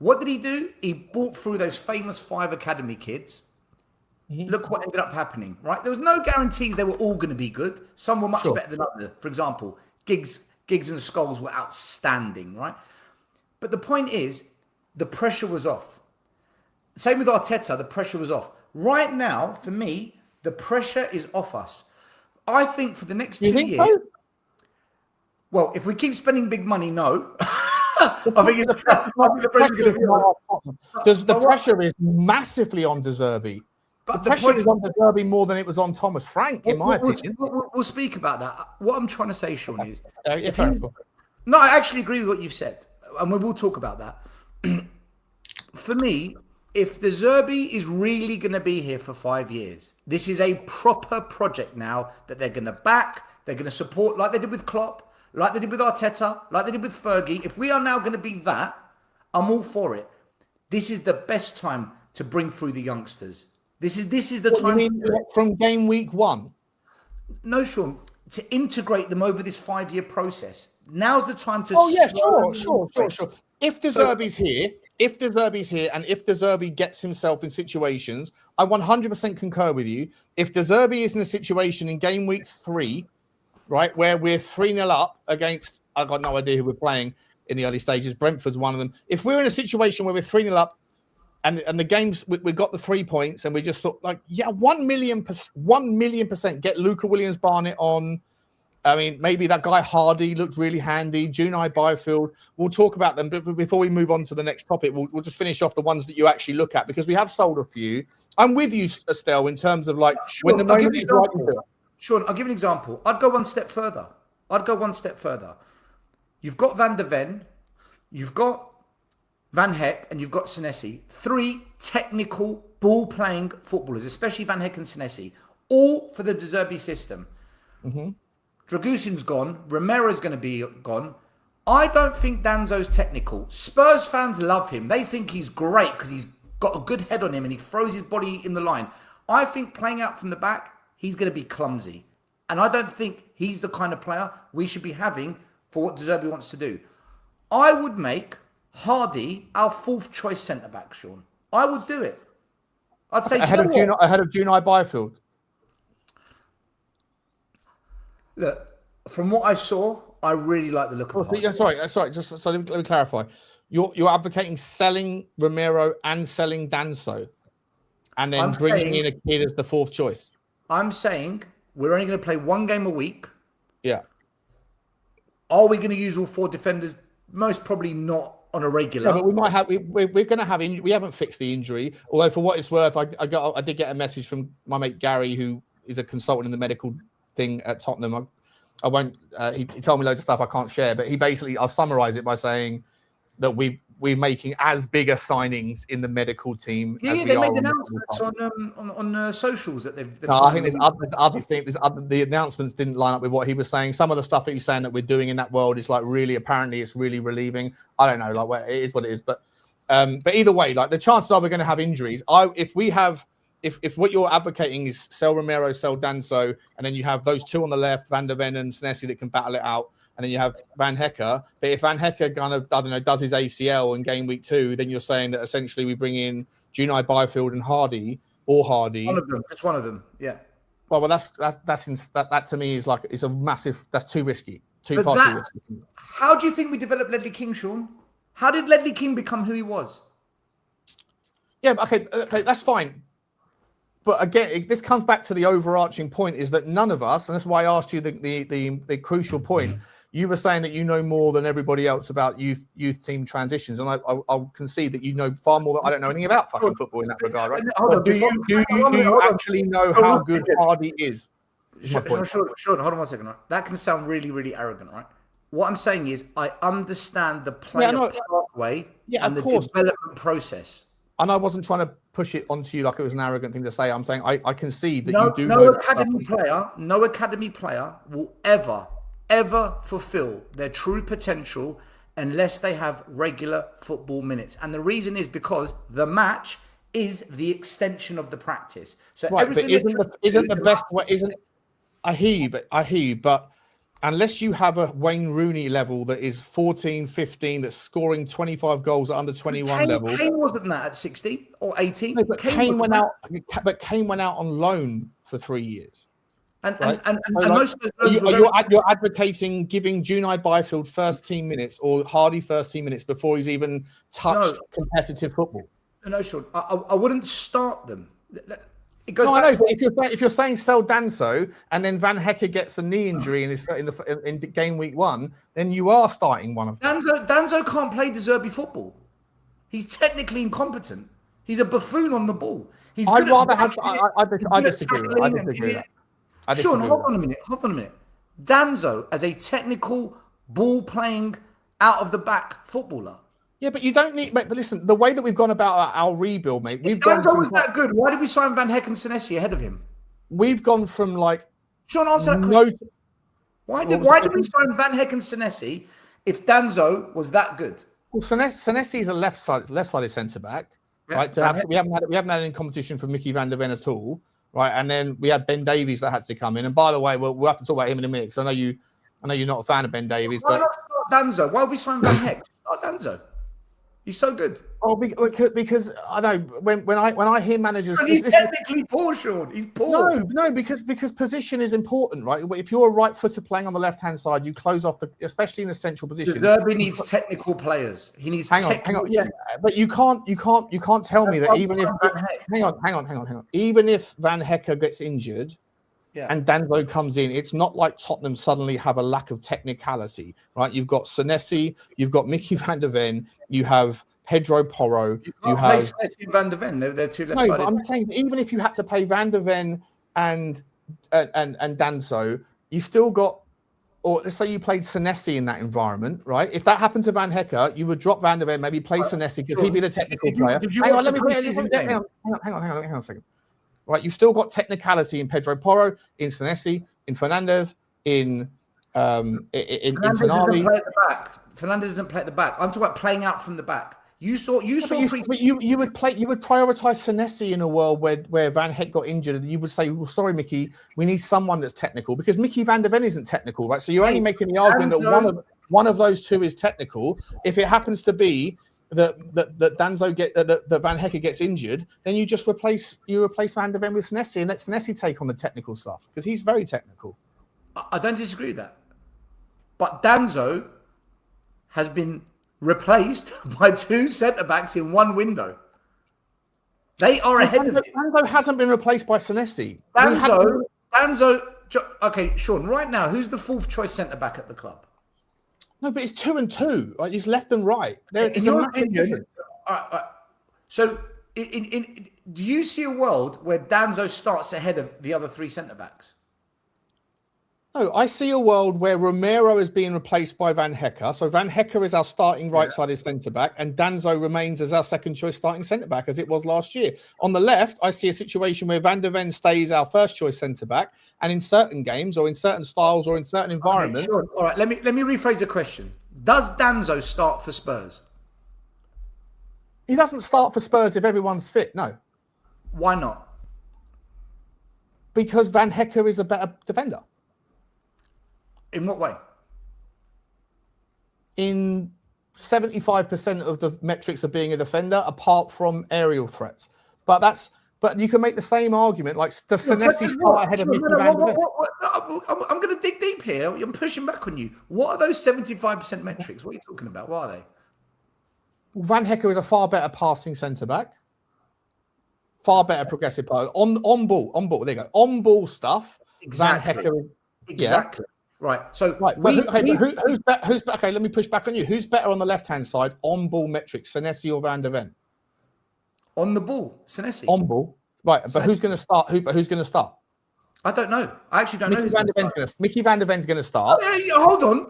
What did he do? He brought through those famous 5 academy kids. Mm-hmm. Look what ended up happening, right? There was no guarantees they were all going to be good. Some were much better than others. For example, Giggs and Scholes were outstanding, right? But the point is, the pressure was off. Same with Arteta, the pressure was off. Right now, for me, the pressure is off us. I think for the next 2 years... So? Well, if we keep spending big money, no. The pressure is massively on De Zerbi. But the pressure is on De Zerbi more than it was on Thomas Frank, in my opinion. We'll speak about that. What I'm trying to say, Sean, is... No, I actually agree with what you've said. And we will talk about that. For me, if De Zerbi is really going to be here for 5 years, this is a proper project now that they're going to back, they're going to support, like they did with Klopp, like they did with Arteta, like they did with Fergie. If we are now going to be that, I'm all for it. This is the best time to bring through the youngsters. This is the time. You mean from game week 1? No, Sean. To integrate them over this 5-year process. Now's the time to. Oh yeah, sure. If De Zerbi's here, and if De Zerbi gets himself in situations, I 100% concur with you. If De Zerbi is in a situation in game week 3. Right, where we're 3-0 up against, I've got no idea who we're playing in the early stages. Brentford's one of them. If we're in a situation where we're 3-0 up and the games, we've got the 3 points and we just thought 1 million % get Luca Williams-Barnett on. I mean, maybe that guy Hardy looked really handy. Junai Byfield. We'll talk about them. But before we move on to the next topic, we'll just finish off the ones that you actually look at because we have sold a few. I'm with you, Estelle, in terms of when the moment is right to do it. Sean, I'll give you an example. I'd go one step further. You've got Van der Ven, you've got Van Heck, and you've got Senesi. 3 technical ball-playing footballers, especially Van Heck and Senesi, all for the De Zerbi system. Mm-hmm. Dragusin's gone. Romero's going to be gone. I don't think Danzo's technical. Spurs fans love him. They think he's great because he's got a good head on him and he throws his body in the line. I think playing out from the back, he's going to be clumsy. And I don't think he's the kind of player we should be having for what De Zerbi wants to do. I would make Hardy our 4th choice centre-back, Sean. I would do it. I'd say... Ahead of Junai Byfield. Look, from what I saw, I really like the look of Hardy. Sorry. Just so let me clarify. You're advocating selling Romero and selling Danso and then bringing in a kid as the 4th choice. I'm saying we're only going to play 1 game a week. Yeah. Are we going to use all 4 defenders? Most probably not on a regular. Yeah, but we might have. We're going to have. We haven't fixed the injury. Although for what it's worth, I did get a message from my mate Gary, who is a consultant in the medical thing at Tottenham. I won't. He told me loads of stuff I can't share, but he basically, I'll summarize it by saying that we're making as big a signings in the medical team. Yeah, they made announcements on socials that they've no, I think there's other things. The announcements didn't line up with what he was saying. Some of the stuff that he's saying that we're doing in that world is really apparently it's really relieving. I don't know, it is what it is, but either way, the chances are we're going to have injuries. If what you're advocating is sell Romero, sell Danso, and then you have those 2 on the left, Van der Ven and Senesi that can battle it out. And then you have Van Hecker. But if Van Hecker does his ACL in game week 2, then you're saying that essentially we bring in Junai Byfield and Hardy. One of them. Just one of them. Yeah. Well, that to me is it's a massive. That's too risky. Too risky. How do you think we developed Ledley King, Sean? How did Ledley King become who he was? Yeah. Okay. That's fine. But again, this comes back to the overarching point: is that none of us, and that's why I asked you the crucial point. You were saying that you know more than everybody else about youth team transitions, and I'll concede that you know far more. I don't know anything about fucking football in that regard, right? Do you actually know how good Hardy is? Sean, hold on 1 second. Right? That can sound really, really arrogant, right? What I'm saying is, I understand the player pathway and the development process. And I wasn't trying to push it onto you like it was an arrogant thing to say. I'm saying I concede that you do know no academy player will ever fulfill their true potential unless they have regular football minutes. And the reason is because the match is the extension of the practice. So right, but isn't the best way? I hear you, but unless you have a Wayne Rooney level that is 14, 15, that's scoring 25 goals at under 21 level. Kane wasn't that at 16 or 18. No, but Kane went out. But Kane went out on loan for 3 years. And most of those you're advocating giving Junai Byfield first team minutes or Hardy first team minutes before he's even touched competitive football. No, Sean, I wouldn't start them. It goes I know, but if you're saying sell Danso and then Van Hecke gets a knee injury in game week 1, then you are starting one of them. Danso can't play De Zerbi football. He's technically incompetent. He's a buffoon on the ball. I disagree with that. Sean, hold on a minute. Danso as a technical ball-playing, out-of-the-back footballer. Yeah, but you don't need... But listen, the way that we've gone about our rebuild, mate... If Danso was that good, why did we sign Van Hecke and Senesi ahead of him? We've gone from, like... Sean, answer that question. Why did we sign Van Hecke and Senesi if Danso was that good? Well, Senesi is a left-sided centre-back, right? We haven't had any competition for Micky van der Ven at all. Right, and then we had Ben Davies that had to come in. And by the way, we'll have to talk about him in a minute because I know you're not a fan of Ben Davies. Why not start Danso? Why are we signing Van Hecke? Start Danso. He's so good. Oh, because I know when I hear managers, he's technically poor, Sean. He's poor. No, because position is important, right? If you're a right footer playing on the left hand side, you close off especially in the central position. Derby needs technical players. He needs. Hang on. Yeah, but you can't tell me that even if hang on. Even if Van Hecke gets injured. Yeah. And Danso comes in. It's not like Tottenham suddenly have a lack of technicality, right? You've got Senesi, you've got Micky van der Ven, you have Pedro Porro, you have Senesi and Van der Ven. They're two left-sided. No, but I'm saying even if you had to play Van der Ven and Danso, you've still got, or let's say you played Senesi in that environment, right? If that happened to Van Hecke, you would drop Van der Ven, maybe play Senesi because he'd be the technical player. Hang on a second. Right, you've still got technicality in Pedro Porro, in Senesi, in Fernandez, in Tonali. Fernandez doesn't play at the back. I'm talking about playing out from the back. You would prioritize Senesi in a world where Van Hecke got injured, and you would say, "Well, sorry, Micky, we need someone that's technical because Micky van der Ven isn't technical, right?" So you're only making the argument that one of those two is technical. If it happens to be that Van Hecke gets injured, then you just replace Van der Ven with Senesi and let Senesi take on the technical stuff because he's very technical. I don't disagree with that, but Danso has been replaced by two centre backs in one window. They are ahead of it. Danso hasn't been replaced by Senesi. Danso. Okay, Sean. Right now, who's the fourth choice centre back at the club? No, but it's 2 and 2. Like, it's left and right. There is a massive difference. So, do you see a world where Danso starts ahead of the other three centre backs? No, I see a world where Romero is being replaced by Van Hecke. So Van Hecke is our starting right-sided centre-back, and Danso remains as our second-choice starting centre-back, as it was last year. On the left, I see a situation where Van der Ven stays our first-choice centre-back, and in certain games, or in certain styles, or in certain environments... Okay, sure. All right, let me rephrase the question. Does Danso start for Spurs? He doesn't start for Spurs if everyone's fit, no. Why not? Because Van Hecke is a better defender. In what way? In 75% of the metrics of being a defender, apart from aerial threats. But you can make the same argument. Like, does Senesi start ahead of Micky van der Ven? I'm going to dig deep here. I'm pushing back on you. What are those 75% metrics? What are you talking about? What are they? Van Hecke is a far better passing centre back. far better progressive player on ball. There you go. On ball stuff. Exactly. Van Hecker. Exactly. Yeah. Right. So right. Who's better? Okay, let me push back on you. Who's better on the left-hand side on ball metrics, Senesi or Van der Ven? On the ball, Senesi. On ball. Right, but who's going to start? Who's going to start? I don't know. I actually don't know. Micky Van der Ven's going to start. Hold on.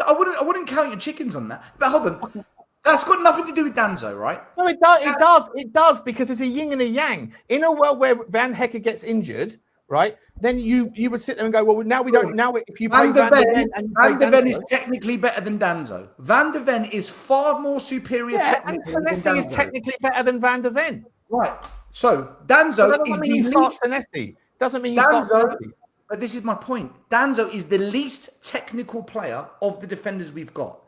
I wouldn't count your chickens on that. But hold on. That's got nothing to do with Danzo, right? No, it does. It does because it's a yin and a yang. In a world where Van Hecker gets injured, right? Then you would sit there and go, well, now we don't. Now if you play Van der Ven, Van der Ven is technically better than Danzo. Van der Ven is far more superior technically. And Senesi is technically better than Van der Ven. Right. So Danzo is the least. Senesi. Doesn't mean you start Senesi. But this is my point. Danzo is the least technical player of the defenders we've got.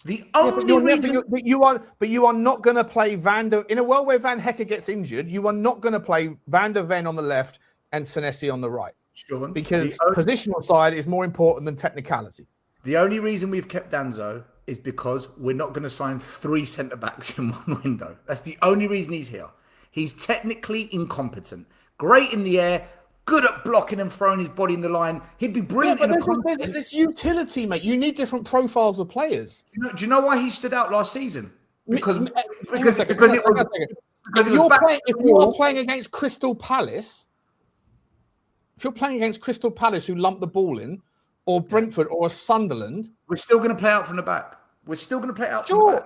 The only reason you are not going to play in a world where Van Hecker gets injured, you are not going to play Van der Ven on the left and Senesi on the right. Sure. Because positional side is more important than technicality. The only reason we've kept Danzo is because we're not going to sign 3 centre-backs in one window. That's the only reason he's here. He's technically incompetent. Great in the air, good at blocking and throwing his body in the line. He'd be brilliant. There's this utility, mate. You need different profiles of players. Do you know why he stood out last season? Because if you're playing against Crystal Palace, who lump the ball in, or Brentford or Sunderland, we're still going to play out from the back.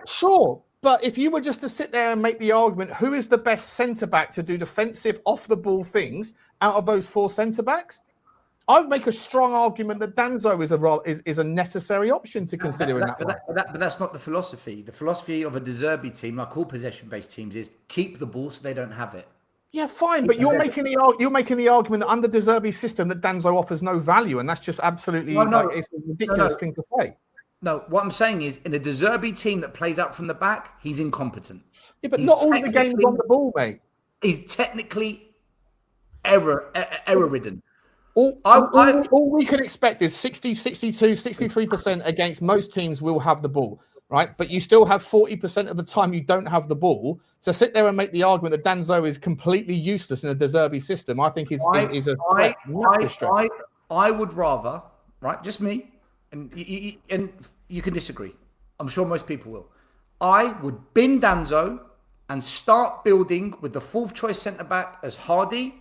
Sure. But if you were just to sit there and make the argument, who is the best centre-back to do defensive, off-the-ball things out of those 4 centre-backs? I'd make a strong argument that Danzo is a necessary option to consider in that way. But that's not the philosophy. The philosophy of a De Zerbi team, like all possession-based teams, is keep the ball so they don't have it. Yeah, fine, but you're making the argument that under De Zerbi's system that Danzo offers no value, and that's just absolutely it's a ridiculous thing to say. No, what I'm saying is, in a De Zerbi team that plays out from the back, he's incompetent. Yeah, but not all of the game's on the ball, mate. He's technically error-ridden. All we can expect is 60, 62, 63% against most teams will have the ball, right? But you still have 40% of the time you don't have the ball. To sit there and make the argument that Danzo is completely useless in a De Zerbi system, I think is a stretch. I would rather, right, just me, and you can disagree. I'm sure most people will. I would bin Danzo and start building with the 4th choice centre-back as Hardy.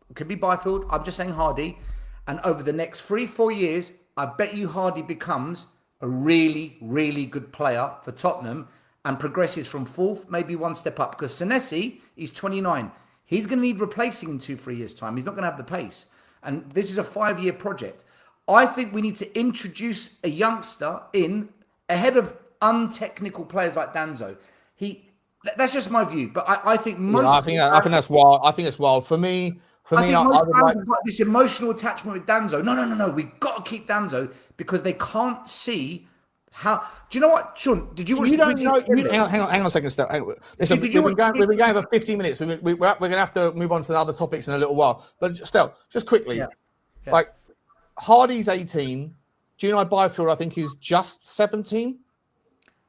It could be Byfield. I'm just saying Hardy. And over the next 3-4 years, I bet you Hardy becomes a really, really good player for Tottenham and progresses from 4th, maybe 1 step up. Because Senesi, he's 29. He's going to need replacing in 2-3 years' time. He's not going to have the pace. And this is a 5-year project. I think we need to introduce a youngster in ahead of untechnical players like Danzo. That's just my view, but I think most. I think that's wild. I think it's wild for me. I think most fans have got this emotional attachment with Danzo. No. We've got to keep Danzo because they can't see how. Do you know what, Sean? Did you watch? You don't know. Hang on a second, Stel. Listen, we've been going for 15 minutes. We're going to have to move on to the other topics in a little while. But Stel, just quickly, like Hardy's 18. Gino Byfield, I think, is just 17.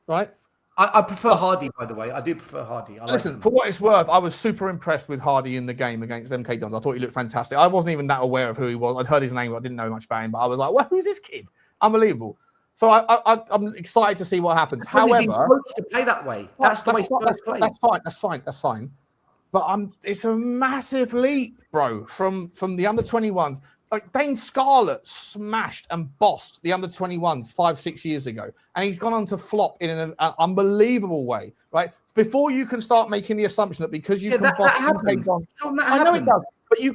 Right. I prefer Hardy, by the way. I do prefer Hardy. Listen, for what it's worth, I was super impressed with Hardy in the game against MK Dons. I thought he looked fantastic. I wasn't even that aware of who he was. I'd heard his name, but I didn't know much about him. But I was like, well, who's this kid? Unbelievable. So I'm excited to see what happens. However, to play that way. That's the way Spurs play. That's fine. But it's a massive leap, bro, from the under-21s. Like Dane Scarlett smashed and bossed the under-21s 5-6 years ago, and he's gone on to flop in an unbelievable way, right? Before you can start making the assumption that because you can boss, I know it does, but you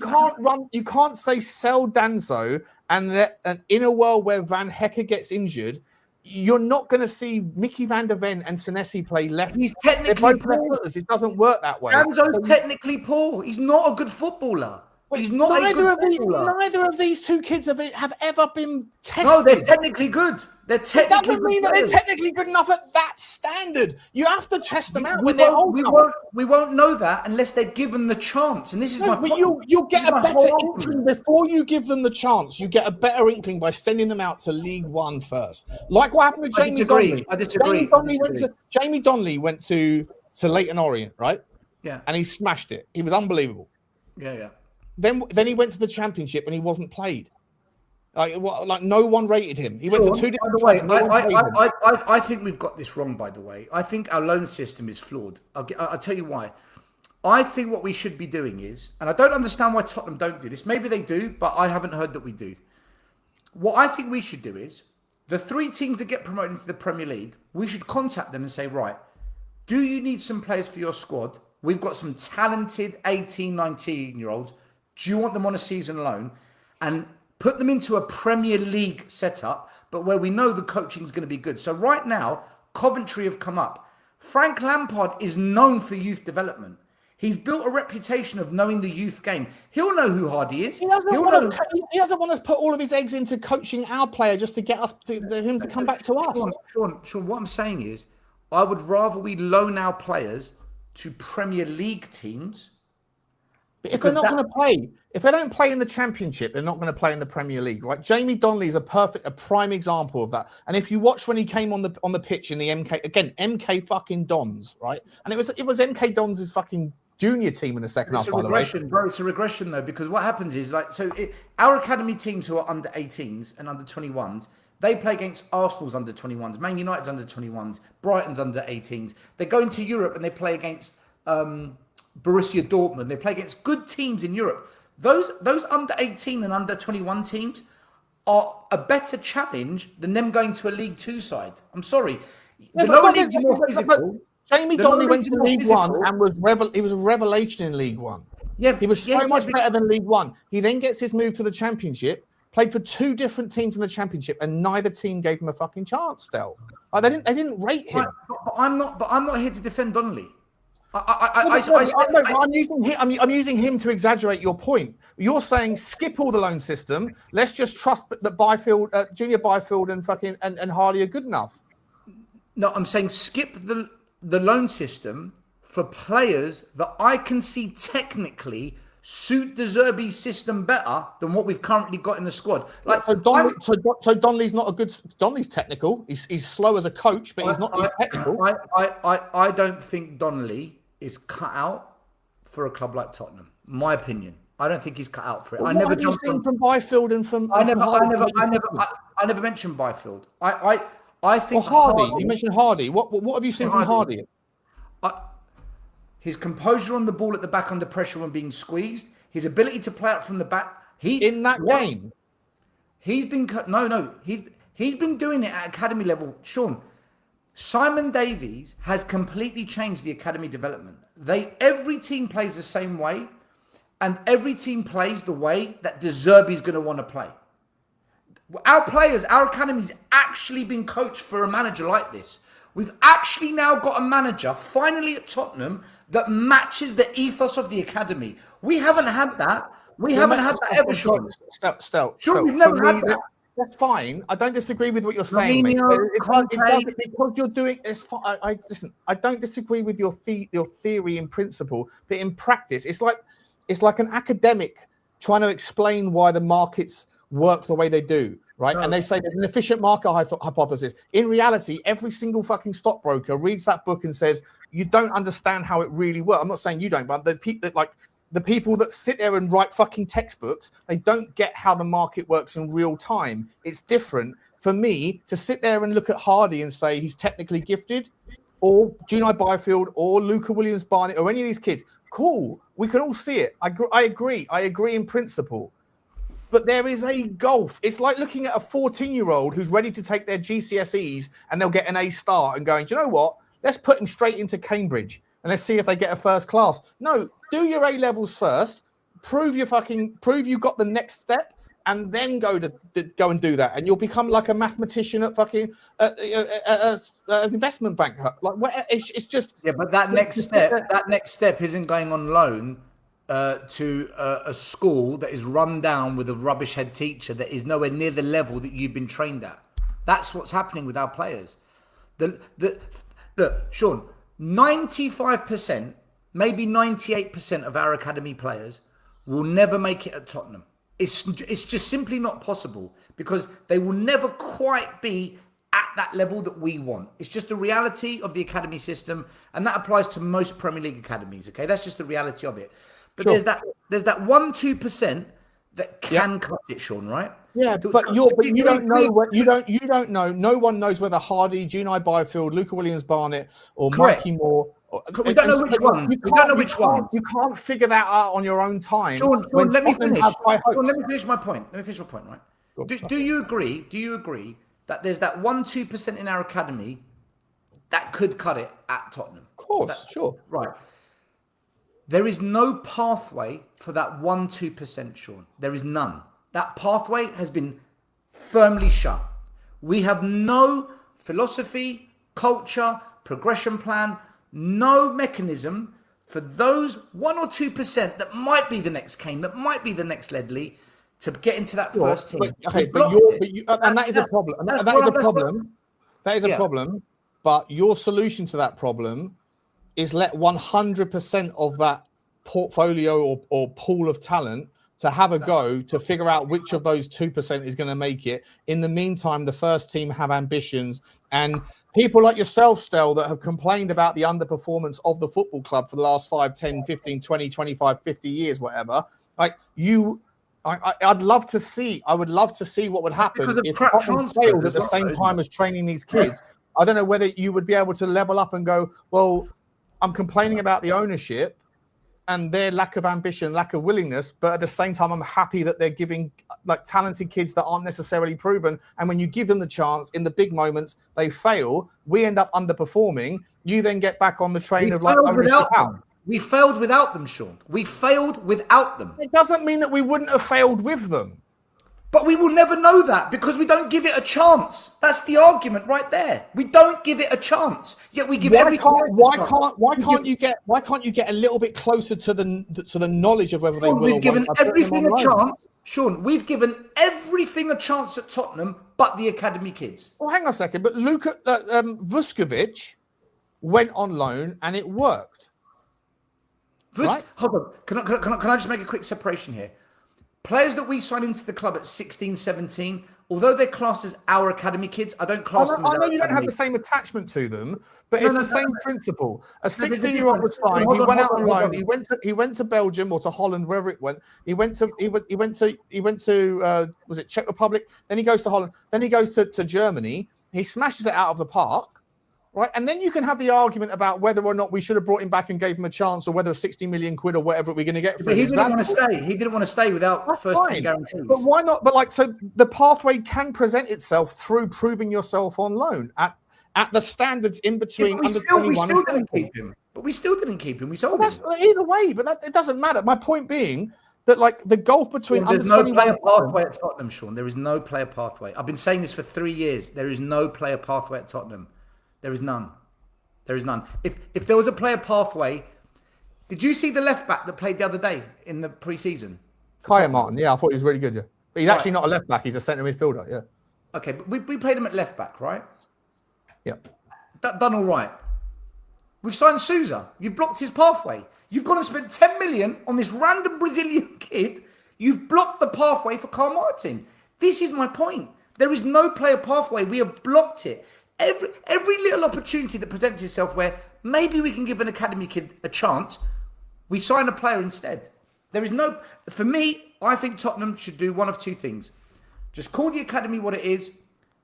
can't say sell Danzo and in a world where Van Hecker gets injured, you're not going to see Micky Van der Ven and Senesi play left. He's technically poor. It doesn't work that way. Danzo's technically poor. He's not a good footballer. He's not neither of these 2 kids have ever been tested. No, they're technically good. That doesn't mean that they're technically good enough at that standard. You have to test them out when they're older. We won't know that unless they're given the chance. And this is my point. You'll get a better inkling before you give them the chance. You get a better inkling by sending them out to League One first. Like what happened with Jamie Donnelly. I disagree. Jamie Donnelly went to Leyton Orient, right? Yeah. And he smashed it. He was unbelievable. Yeah. Then he went to the Championship and he wasn't played. Like no one rated him. He went to two different. By the way, I think we've got this wrong. By the way, I think our loan system is flawed. I'll tell you why. I think what we should be doing is, and I don't understand why Tottenham don't do this. Maybe they do, but I haven't heard that we do. What I think we should do is, the 3 teams that get promoted into the Premier League, we should contact them and say, right, do you need some players for your squad? We've got some talented 18, 19-year-olds. Do you want them on a season loan? And put them into a Premier League setup, but where we know the coaching is going to be good. So right now, Coventry have come up. Frank Lampard is known for youth development. He's built a reputation of knowing the youth game. He'll know who Hardy is. He doesn't want to put all of his eggs into coaching our player just to get us him to come back to us. Sean, what I'm saying is, I would rather we loan our players to Premier League teams. But if they're not going to play, if they don't play in the Championship, they're not going to play in the Premier League, right? Jamie Donnelly is a prime example of that. And if you watch when he came on the pitch in the MK fucking Dons, right? And it was MK Dons' fucking junior team in the second half, by the way. Bro, it's a regression though, because what happens is our academy teams who are under 18s and under 21s, they play against Arsenal's under 21s, Man United's under 21s, Brighton's under 18s. They go into Europe and they play against Borussia Dortmund. They play against good teams in Europe. Those under 18 and under 21 teams are a better challenge than them going to a League 2 side. I'm sorry. The lower leagues are more physical. Jamie Donnelly went to League One and he was a revelation in League One. Yeah, he was much better than League One. He then gets his move to the Championship, played for 2 different teams in the Championship, and neither team gave him a fucking chance. Still, they didn't rate him. But I'm not here to defend Donnelly. I'm using him to exaggerate your point. You're saying skip all the loan system. Let's just trust that Byfield, Junior Byfield, and Hardy are good enough. No, I'm saying skip the loan system for players that I can see technically suit De Zerbi's system better than what we've currently got in the squad. So Donnelly's not a good. Donnelly's technical. He's slow as a coach, but he's not. He's technical. I don't think Donnelly is cut out for a club like Tottenham. My opinion. I don't think he's cut out for it. Well, I never jumped from Byfield and from. I never mentioned Byfield. I think Hardy. You mentioned Hardy. What have you seen from Hardy? His composure on the ball at the back under pressure when being squeezed, his ability to play out from the back. In that game, he's been he's been doing it at academy level. Sean, Simon Davies has completely changed the academy development. Every team plays the same way, and every team plays the way that De Zerbi's going to want to play. Our players, our academy's actually been coached for a manager like this. We've actually now got a manager, finally at Tottenham, that matches the ethos of the academy. We haven't had that. We haven't had that ever, Sean. Sure, we've never had that. That's fine. I don't disagree with what you're saying, mate. Because you're doing this. Listen, I don't disagree with your theory in principle, but in practice, it's like an academic trying to explain why the markets work the way they do, right? No. And they say there's an efficient market hypothesis. In reality, every single fucking stockbroker reads that book and says, you don't understand how it really works. I'm not saying you don't, but the people that sit there and write fucking textbooks, they don't get how the market works in real time. It's different for me to sit there and look at Hardy and say he's technically gifted, or Junior Byfield, or Luca Williams-Barnett, or any of these kids. Cool. We can all see it. I agree. I agree in principle. But there is a gulf. It's like looking at a 14-year-old who's ready to take their GCSEs and they'll get an A star and going, do you know what? Let's put him straight into Cambridge and let's see if they get a first class. No, do your A levels first. Prove you got the next step, and then go and do that, and you'll become like a mathematician at fucking investment bank. Like it's just But that next step isn't going on loan to a school that is run down with a rubbish head teacher that is nowhere near the level that you've been trained at. That's what's happening with our players. Look, Sean, 95%, maybe 98% of our academy players will never make it at Tottenham. It's just simply not possible, because they will never quite be at that level that we want. It's just the reality of the academy system, and that applies to most Premier League academies. Okay, that's just the reality of it. But there's that 1-2% that can cut it, Sean. Right? Yeah, but you don't know what you don't know. No one knows whether Hardy, Junai Byfield, Luca Williams-Barnett, or Mikey Moore. We don't know which one. We don't know which one. You can't figure that out on your own time. Sean, let me finish. Let me finish my point. Right? Do you agree? Do you agree that there's that 1-2% in our academy that could cut it at Tottenham? Of course, sure. Right. There is no pathway for that 1-2%, Sean. There is none. That pathway has been firmly shut. We have no philosophy, culture, progression plan, no mechanism for those 1 or 2% that might be the next Kane, that might be the next Ledley, to get into that first team. That is a problem. That is a problem. That is a problem. But your solution to that problem is let 100% of that portfolio or pool of talent to have a go to figure out which of those 2% is going to make it. In the meantime, the first team have ambitions, and people like yourself, Stel, that have complained about the underperformance of the football club for the last 5, 10, 15, 20, 25, 50 years, whatever. Like I would love to see what would happen if Tottenham failed at the same time as training these kids. I don't know whether you would be able to level up and go, well, I'm complaining about the ownership and their lack of ambition, lack of willingness, but at the same time, I'm happy that they're giving like talented kids that aren't necessarily proven. And when you give them the chance in the big moments, they fail. We end up underperforming. You then get back on the train of like ownership out. We failed without them, Sean. We failed without them. It doesn't mean that we wouldn't have failed with them. But we will never know that because we don't give it a chance. That's the argument right there. We don't give it a chance. Yet we give everything. Why can't you get a little bit closer to the knowledge of whether they will? We've given everything a chance. Sean, we've given everything a chance at Tottenham, but the academy kids. Well, hang on a second. But Luka Vuskovic went on loan and it worked. Right? Hold on. Can I just make a quick separation here? Players that we sign into the club at 16, 17, although they're classed as our academy kids, I don't class them as I know you don't have the same attachment to them, but it's the same principle. A 16-year-old was signed. He went out on loan. He went to Belgium or to Holland, wherever it went. He went to was it Czech Republic? Then he goes to Holland. Then he goes to Germany. He smashes it out of the park. Right, and then you can have the argument about whether or not we should have brought him back and gave him a chance, or whether 60 million quid or whatever we're going to get for him. But he didn't want to stay. He didn't want to stay without first-team guarantees. But why not? But like, so the pathway can present itself through proving yourself on loan at the standards in between. Yeah, we still didn't keep him. But we still didn't keep him. We sold him. Either way, but it doesn't matter. My point being that like the gulf between there's no player pathway at Tottenham, Sean. There is no player pathway. I've been saying this for 3 years. There is no player pathway at Tottenham. There is none. There is none. If there was a player pathway, did you see the left back that played the other day in the pre-season? Kaya Martin, yeah, I thought he was really good, yeah. But he's actually not a left back, he's a centre midfielder, yeah. Okay, but we played him at left back, right? Yeah. That done all right. We've signed Sousa. You've blocked his pathway. You've gone and spent 10 million on this random Brazilian kid. You've blocked the pathway for Carl Martin. This is my point. There is no player pathway. We have blocked it. Every little opportunity that presents itself where maybe we can give an academy kid a chance, we sign a player instead. There is no... For me, I think Tottenham should do one of two things. Just call the academy what it is,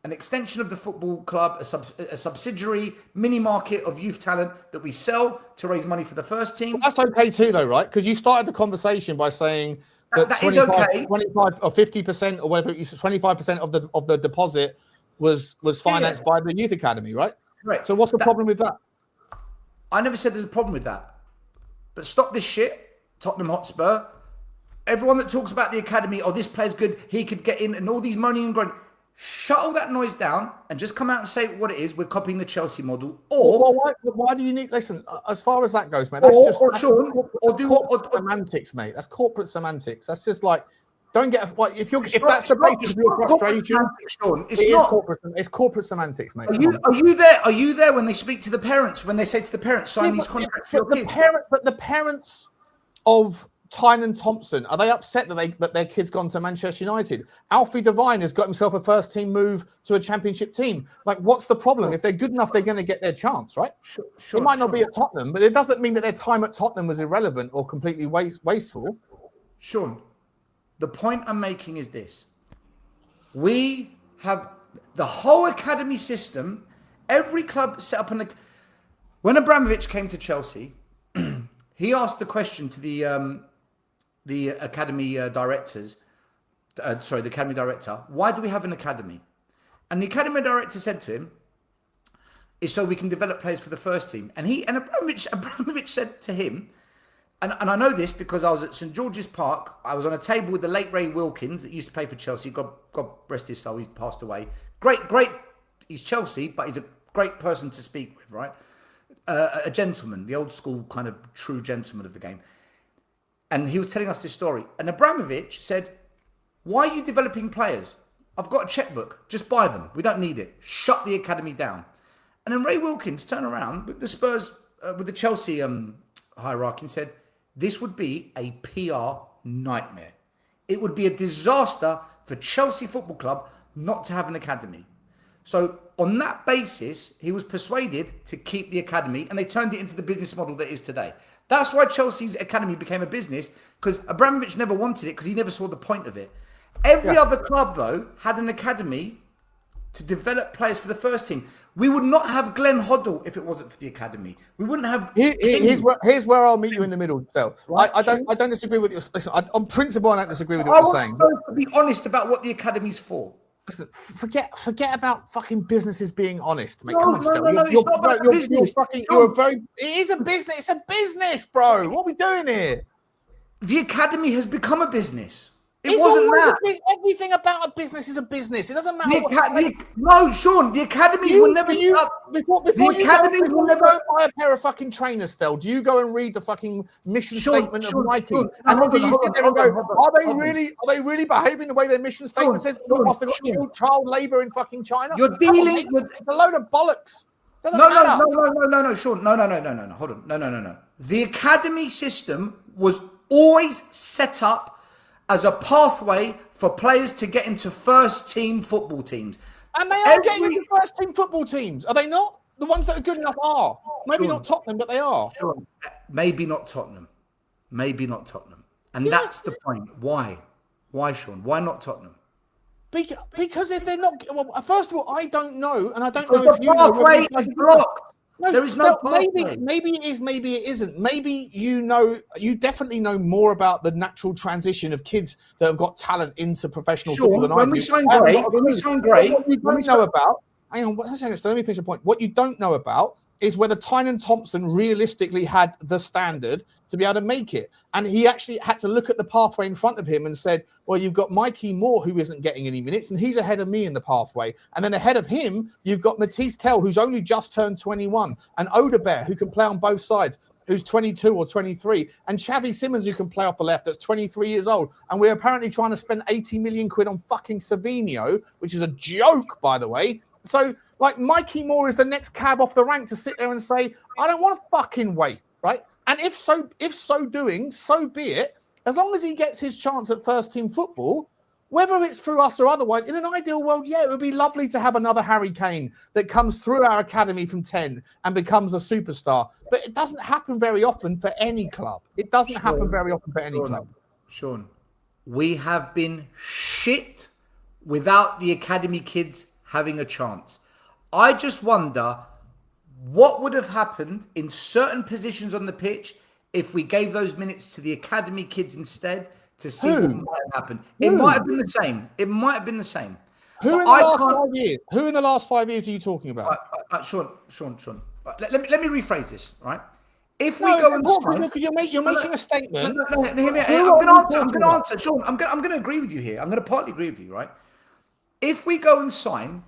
an extension of the football club, a subsidiary mini market of youth talent that we sell to raise money for the first team. Well, that's okay too, though, right? Because you started the conversation by saying that 25 or 50% or whatever, 25% of the deposit was financed by the youth academy, right? Right. So what's the problem with that? I never said there's a problem with that. But stop this shit, Tottenham Hotspur. Everyone that talks about the academy, oh, this player's good, he could get in, and all these moaning and groaning. Shut all that noise down and just come out and say what it is. We're copying the Chelsea model. Or why do you need? Listen, as far as that goes, mate, that's corporate semantics, mate. That's corporate semantics. That's just like. Don't get if that's the basis of your frustration. It's corporate semantics, mate. Are you there when they speak to the parents? When they say to the parents, sign these contracts for your kids? But the parents of Tyne and Thompson, are they upset that their kid's gone to Manchester United? Alfie Devine has got himself a first team move to a championship team. Like, what's the problem? If they're good enough, they're going to get their chance, right? It might not be at Tottenham, but it doesn't mean that their time at Tottenham was irrelevant or completely wasteful. Sean, the point I'm making is this. We have the whole academy system. Every club set up when Abramovich came to Chelsea, he asked the question to the academy directors. The academy director. Why do we have an academy? And the academy director said to him, "It's so we can develop players for the first team." And Abramovich said to him, and I know this because I was at St George's Park. I was on a table with the late Ray Wilkins that used to play for Chelsea. God rest his soul. He's passed away. Great. He's Chelsea, but he's a great person to speak with, right? A gentleman, the old school kind of true gentleman of the game. And he was telling us this story. And Abramovich said, "Why are you developing players? I've got a checkbook. Just buy them. We don't need it. Shut the academy down." And then Ray Wilkins turned around with the Spurs, with the Chelsea hierarchy and said, "This would be a PR nightmare. It would be a disaster for Chelsea Football Club not to have an academy." So on that basis, he was persuaded to keep the academy, and they turned it into the business model that it is today. That's why Chelsea's academy became a business, because Abramovich never wanted it, because he never saw the point of it. Every other club, though, had an academy to develop players for the first team. We would not have Glenn Hoddle if it wasn't for the academy. We wouldn't have. Here's where I'll meet you in the middle, Stel. Right? I don't disagree with you. Listen, on principle, I don't disagree with what you're saying. I want to be honest about what the academy's for. Listen, forget about fucking businesses being honest, mate. No, Come on, Stel. It is a business. It's a business, bro. What are we doing here? The academy has become a business. It wasn't that. Everything about a business is a business. It doesn't matter. No, Sean, the academies will never stop. Before you go buy a pair of fucking trainers, Stel, do you go and read the fucking mission statement of Micky? And then do you sit there and go, are they really behaving the way their mission statement says? They've got child labour in fucking China? You're dealing with a load of bollocks. No, Sean. No. Hold on. No. The academy system was always set up as a pathway for players to get into first team football teams. And they are getting into first team football teams, are they not? The ones that are good enough are. Maybe not Tottenham, but they are. Maybe not Tottenham. And that's the point. Why? Why, Sean? Why not Tottenham? Because if they're not... Well, first of all, I don't know, and I don't know if you know... The pathway is blocked. No, there is no maybe it is, maybe it isn't. Maybe you definitely know more about the natural transition of kids that have got talent into professional football than I do. When we sign Gray, what you don't know about, hang on, one second, so let me finish the point. What you don't know about is whether Tyne and Thompson realistically had the standard to be able to make it. And he actually had to look at the pathway in front of him and said, well, you've got Micky Moore, who isn't getting any minutes, and he's ahead of me in the pathway. And then ahead of him, you've got Mathys Tel, who's only just turned 21, and Udogie, who can play on both sides, who's 22 or 23, and Xavi Simons, who can play off the left, that's 23 years old. And we're apparently trying to spend 80 million quid on fucking Savinho, which is a joke, by the way. So, like, Micky Moore is the next cab off the rank to sit there and say, I don't want to fucking wait, right? And if so doing, so be it. As long as he gets his chance at first team football, whether it's through us or otherwise, in an ideal world, yeah, it would be lovely to have another Harry Kane that comes through our academy from 10 and becomes a superstar. But it doesn't happen very often for any club. It doesn't happen very often for any club. Sean, we have been shit without the academy kids having a chance. I just wonder what would have happened in certain positions on the pitch if we gave those minutes to the academy kids instead to see what might have happened. It might have been the same. Who in the last 5 years are you talking about? Sean. Let me rephrase this, right? If we go and sign, because you're making a statement. I'm going to answer, Sean. I'm going to agree with you here. I'm going to partly agree with you, right? If we go and sign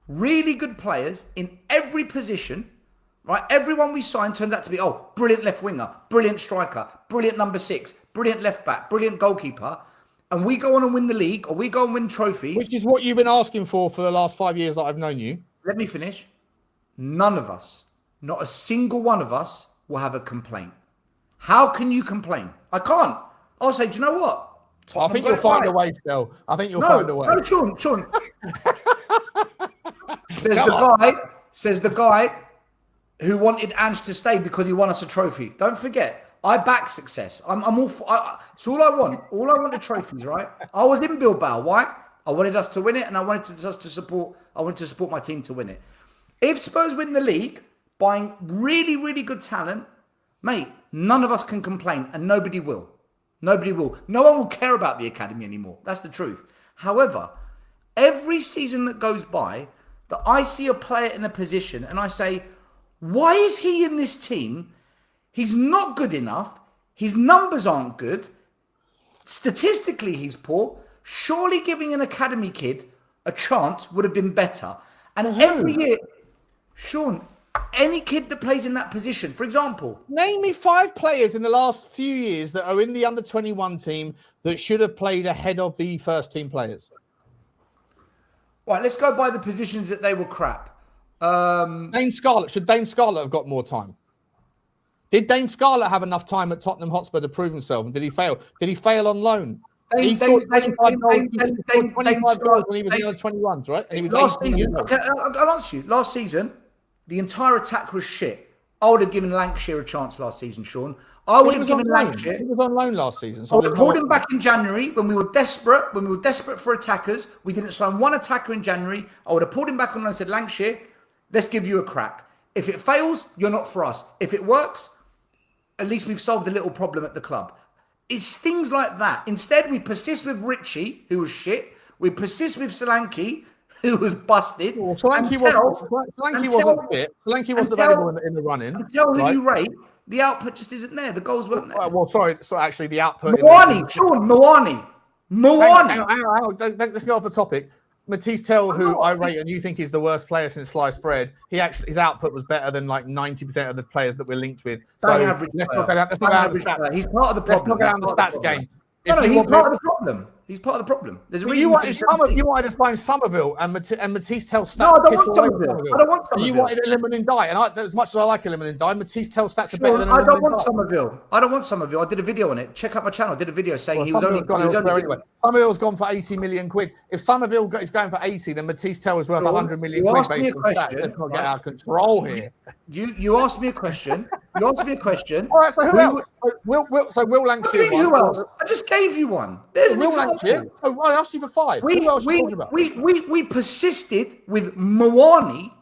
really good players in every position, right? Everyone we sign turns out to be, brilliant left winger, brilliant striker, brilliant number 6, brilliant left back, brilliant goalkeeper. And we go on and win the league, or we go and win trophies. Which is what you've been asking for the last 5 years that I've known you. Let me finish. None of us, not a single one of us, will have a complaint. How can you complain? I can't. I'll say, do you know what? I think you'll find a way, Stel. I think you'll find a way. No, Sean. says the guy who wanted Ange to stay because he won us a trophy. Don't forget, I back success. I'm all for, it's all I want. All I want are trophies, right? I was in Bilbao. Why? I wanted us to win it, and I wanted to support my team to win it. If Spurs win the league, buying really, really good talent, mate, none of us can complain, and nobody will. Nobody will. No one will care about the academy anymore. That's the truth. However, every season that goes by, that I see a player in a position and I say, why is he in this team? He's not good enough. His numbers aren't good. Statistically, he's poor. Surely giving an academy kid a chance would have been better. And every year, Sean, any kid that plays in that position, for example. Name me 5 players in the last few years that are in the under-21 team that should have played ahead of the first team players. Right, let's go by the positions that they were crap. Dane Scarlett. Should Dane Scarlett have got more time? Did Dane Scarlett have enough time at Tottenham Hotspur to prove himself? And did he fail? Did he fail on loan? He scored 25 goals when he was in the under-21s, right? And he was last season. Okay, I'll answer you. Last season, the entire attack was shit. I would have given Lancashire a chance last season, Sean. I would have given Lancashire. He was on loan last season. So I would have pulled him back in January when we were desperate. When we were desperate for attackers, we didn't sign one attacker in January. I would have pulled him back on loan and said, Lancashire, let's give you a crack. If it fails, you're not for us. If it works, at least we've solved a little problem at the club. It's things like that. Instead, we persist with Richie, who was shit. We persist with Solanke, who was busted. Well, Solanke wasn't fit. Solanke wasn't available in the run-in. Until who you rate, the output just isn't there. The goals weren't there. Well, sorry. So actually, the output. Moani, Sean, Moani. Hang on. Let's get off the topic. Mathys Tel, who I rate and you think is the worst player since sliced bread, his output was better than like 90% of the players that we're linked with. So let's not go down the stats. He's part of the problem. Let's not go down the stats game. No, he's part of the problem. He's part of the problem. There's a reason. You wanted to sign Somerville and Mathys Tel stats. No, I don't want Somerville. I don't want Somerville. You wanted Iliman and Dye, and as much as I like Iliman and Dye, Mathys Tel stats are better than I don't want Somerville. I don't want Somerville. I did a video on it. Check out my channel. I did a video saying he was only anyway. Somerville's gone for 80 million quid. If Somerville is going for 80, then Mathys Tel is worth 100 million quid based on that. Let's not get out of control here. You asked me a question. All right, so who else? Will Lancashire. Who else? I just gave you one. There's Will Lancashire. Oh, I asked you for 5. Who else are you talking about? We persisted with Moani.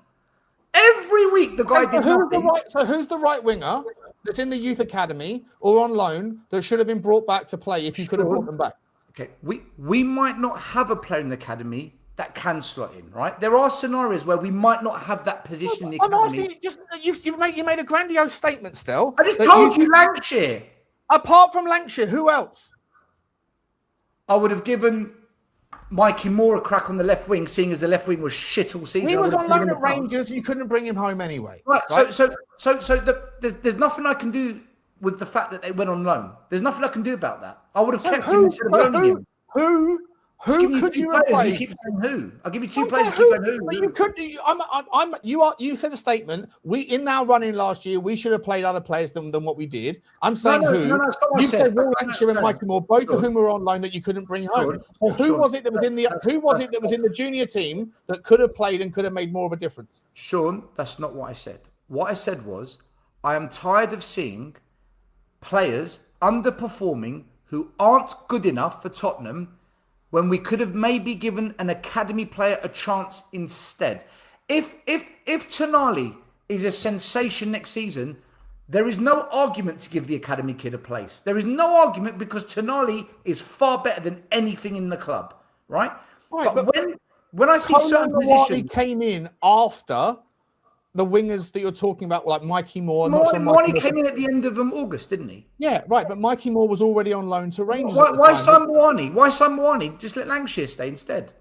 Every week the guy did nothing. So who's the right winger that's in the youth academy or on loan that should have been brought back to play if you could have brought them back? Okay, we might not have a player in the academy that can slot in, right? There are scenarios where we might not have that position in the academy. You made a grandiose statement, Stel. I just told you Lancashire. Apart from Lancashire, who else? I would have given Micky Moore a crack on the left wing, seeing as the left wing was shit all season. He was on loan at Rangers. You couldn't bring him home anyway. Right. So there's nothing I can do with the fact that they went on loan. There's nothing I can do about that. I would have kept him instead of loaning him. Who could you replace? You keep saying who? I'll give you 2 players. You keep saying who? You could. You said a statement. In our running last year, we should have played other players than what we did. I'm saying who. No, you said Will Lancashire and Micky Moore, both of whom were on loan that you couldn't bring home. So who was it that was in the junior team that could have played and could have made more of a difference? Sean, that's not what I said. What I said was, I am tired of seeing players underperforming who aren't good enough for Tottenham, when we could have maybe given an academy player a chance instead. If Tonali is a sensation next season, there is no argument to give the academy kid a place. There is no argument because Tonali is far better than anything in the club, right? But when I see certain positions, came in after the wingers that you're talking about, like Micky Moore. Moani came in at the end of August, didn't he? Yeah, right. But Micky Moore was already on loan to Rangers. Why sign Moani? Why sign Moani? Just let Lancashire stay instead.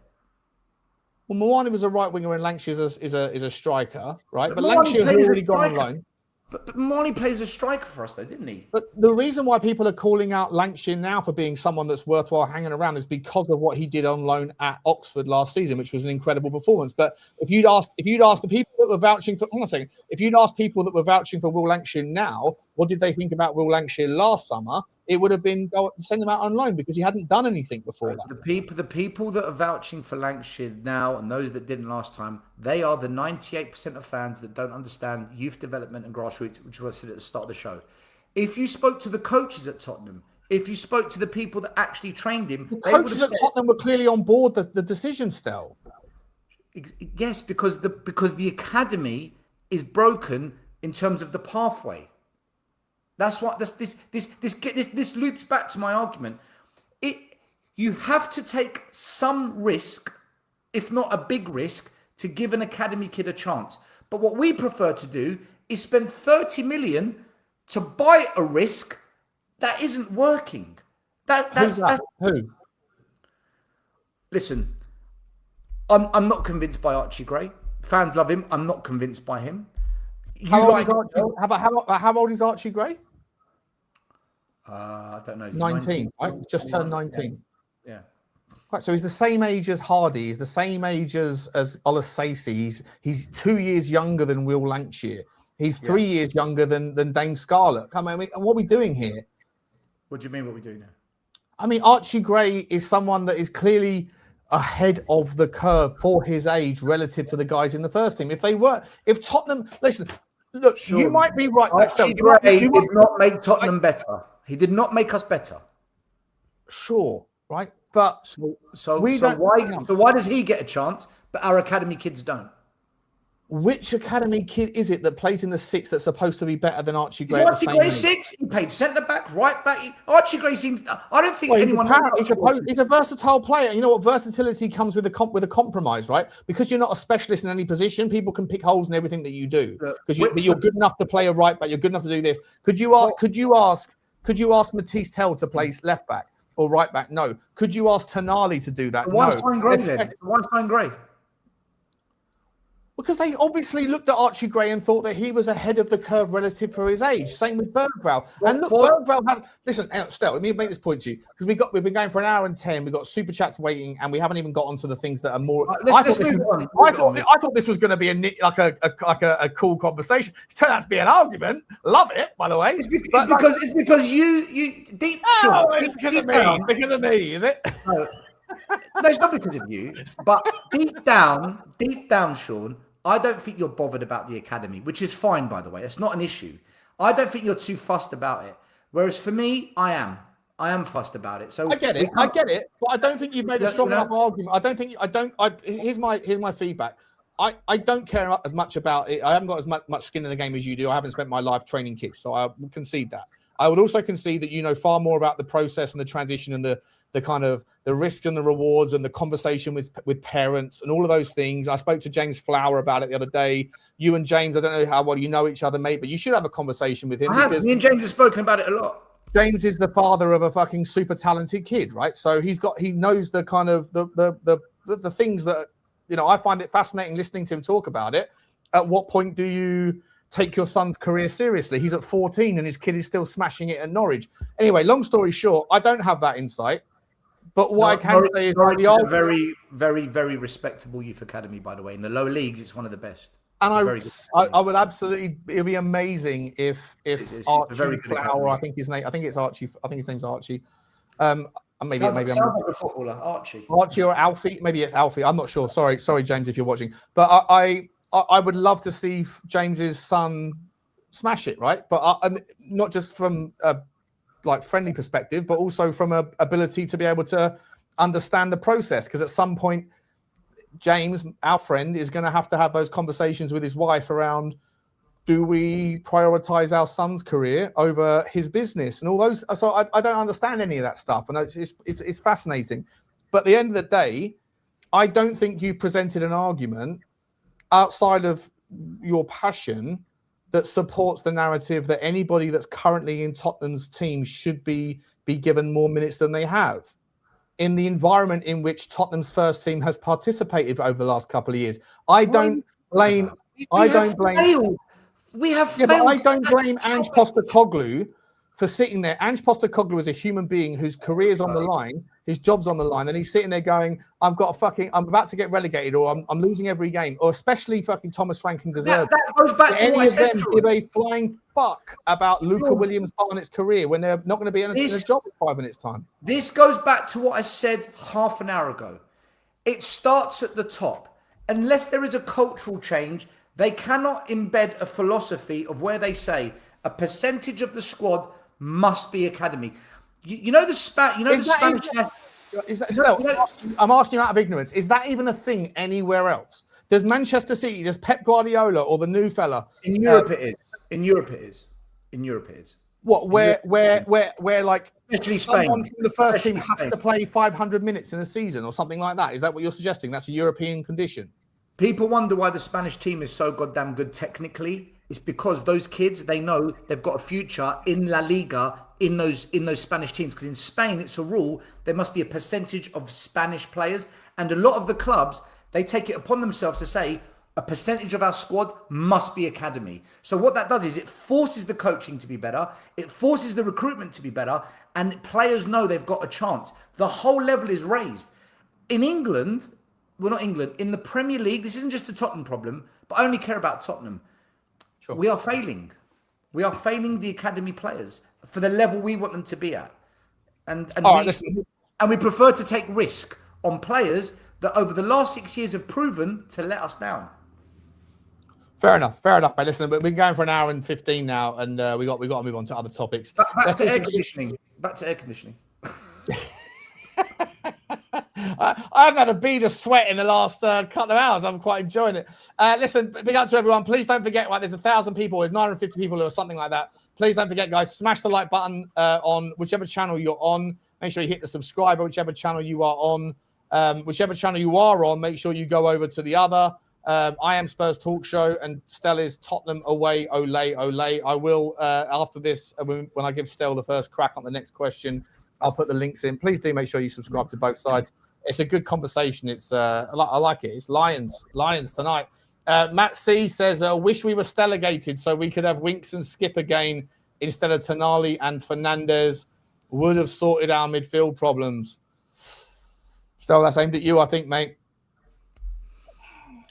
Well, Moani was a right winger and Lancashire is a striker, right? But Lancashire had already gone on loan. But Moani plays a striker for us, though, didn't he? But the reason why people are calling out Lancashire now for being someone that's worthwhile hanging around is because of what he did on loan at Oxford last season, which was an incredible performance. But if you'd asked the people that were vouching for, hold on a second, if you'd asked people that were vouching for Will Lancashire now, what did they think about Will Lancashire last summer? it would have been send him out on loan because he hadn't done anything before that. The people that are vouching for Lancashire now and those that didn't last time, they are the 98% of fans that don't understand youth development and grassroots, which was said at the start of the show. If you spoke to the coaches at Tottenham, if you spoke to the people that actually trained him, the coaches at Tottenham were clearly on board the decision still. Yes, because the academy is broken in terms of the pathway. That's what this loops back to my argument. You have to take some risk, if not a big risk, to give an academy kid a chance. But what we prefer to do is spend 30 million to buy a risk that isn't working. That's who? Listen, I'm not convinced by Archie Gray. Fans love him. I'm not convinced by him. How old is Archie Gray? I don't know. 19, right? Just turned 19. Yeah. Right, so he's the same age as Hardy. He's the same age as Ola Stacey. He's 2 years younger than Will Lancashire. He's 3 years younger than Dane Scarlett. Come on, what are we doing here? What do you mean what we do now? I mean, Archie Gray is someone that is clearly ahead of the curve for his age relative to the guys in the first team. If Tottenham, listen, look, sure. You might be right. Archie Gray did not make Tottenham better. He did not make us better. Sure, right? But so why does he get a chance, but our academy kids don't? Which academy kid is it that plays in the six that's supposed to be better than Archie Gray? Archie Gray 6. He played centre back, right back. Archie Gray seems. I don't think anyone. He's a versatile player. You know what? Versatility comes with a compromise, right? Because you're not a specialist in any position, people can pick holes in everything that you do. Because you're good enough to play a right back. You're good enough to do this. Could you ask Mathys Tel to play left back or right back? No. Could you ask Tonali to do that? Why sign Gray then? Why sign Gray? Because they obviously looked at Archie Gray and thought that he was ahead of the curve relative for his age. Same with Berghvall. And look, Berghvall has... Listen, Stel, let me make this point to you. Because we've been going for an hour and 10. We've got super chats waiting, and we haven't even got onto the things that are more... I thought this was going to be a cool conversation. It turned out to be an argument. Love it, by the way. It's because you deep... It's because of me, is it? No, it's not because of you. But deep down, Sean, I don't think you're bothered about the academy, which is fine, by the way. That's not an issue. I don't think you're too fussed about it. Whereas for me, I am. I am fussed about it. So I get it, but I don't think you've made a strong enough argument. Here's my feedback. I don't care as much about it. I haven't got as much skin in the game as you do. I haven't spent my life training kids, so I will concede that. I would also concede that you know far more about the process and the transition and the kind of the risks and the rewards and the conversation with parents and all of those things. I spoke to James Flower about it the other day. You and James, I don't know how well you know each other, mate, but you should have a conversation with him. Me and James have spoken about it a lot. James is the father of a fucking super talented kid, right? So he knows the kind of the things that, you know, I find it fascinating listening to him talk about it. At what point do you take your son's career seriously? He's at 14 and his kid is still smashing it at Norwich. Anyway, long story short, I don't have that insight. But what I can say is a very, very, very respectable youth academy, by the way. In the lower leagues, it's one of the best. And I would absolutely, it'd be amazing if Archie Flower, I think his name's Archie. Maybe sounds like a footballer, Archie or Alfie. Maybe it's Alfie. I'm not sure. Sorry, James, if you're watching. But I would love to see James's son smash it, right? But not just from like friendly perspective, but also from a ability to be able to understand the process. Because at some point, James, our friend, is going to have those conversations with his wife around: do we prioritize our son's career over his business and all those? So I don't understand any of that stuff, and it's fascinating. But at the end of the day, I don't think you presented an argument outside of your passion that supports the narrative that anybody that's currently in Tottenham's team should be given more minutes than they have. In the environment in which Tottenham's first team has participated over the last couple of years, I don't blame Ange Postecoglou for sitting there. Ange Postecoglou is a human being whose career's on the line, his job's on the line, and he's sitting there going, I'm about to get relegated, or I'm losing every game, or especially fucking Thomas Frank and Deserve. That goes back to what I said. Any of them give a flying fuck about Luca Williams-Barnett's career when they're not going to be in a job in 5 minutes' time. This goes back to what I said half an hour ago. It starts at the top. Unless there is a cultural change, they cannot embed a philosophy of where they say a percentage of the squad must be academy. You know the Spanish. I'm asking you out of ignorance. Is that even a thing anywhere else? Does Manchester City, does Pep Guardiola or the new fella? In Europe, it is. In Europe, it is. What? Where like especially someone Spain from the first team has to play 500 minutes in a season or something like that? Is that what you're suggesting? That's a European condition. People wonder why the Spanish team is so goddamn good technically. It's because those kids, they know they've got a future in La Liga in those Spanish teams. Because in Spain, it's a rule. There must be a percentage of Spanish players. And a lot of the clubs, they take it upon themselves to say a percentage of our squad must be academy. So what that does is it forces the coaching to be better. It forces the recruitment to be better. And players know they've got a chance. The whole level is raised. In England, well, not England, in the Premier League, this isn't just a Tottenham problem, but I only care about Tottenham. Sure. We are failing. We are failing the academy players for the level we want them to be at. And we prefer to take risk on players that over the last 6 years have proven to let us down. Fair enough, mate. Listen, but we're going for an hour and 15 now, and we got to move on to other topics. Back to air conditioning. I haven't had a bead of sweat in the last couple of hours. I'm quite enjoying it. Listen, big up to everyone. Please don't forget, there's 1,000 people, there's 950 people or something like that. Please don't forget, guys, smash the like button on whichever channel you're on. Make sure you hit the subscribe on whichever channel you are on. Whichever channel you are on, make sure you go over to the other. I am Spurs Talk Show, and Stel is Tottenham away, ole. I will, after this, when I give Stel the first crack on the next question, I'll put the links in. Please do make sure you subscribe to both sides. It's a good conversation. It's I like it. It's Lions tonight. Matt C says, wish we were delegated so we could have Winks and Skip again instead of Tonali and Fernandez. Would have sorted our midfield problems. Still, that's aimed at you, I think, mate.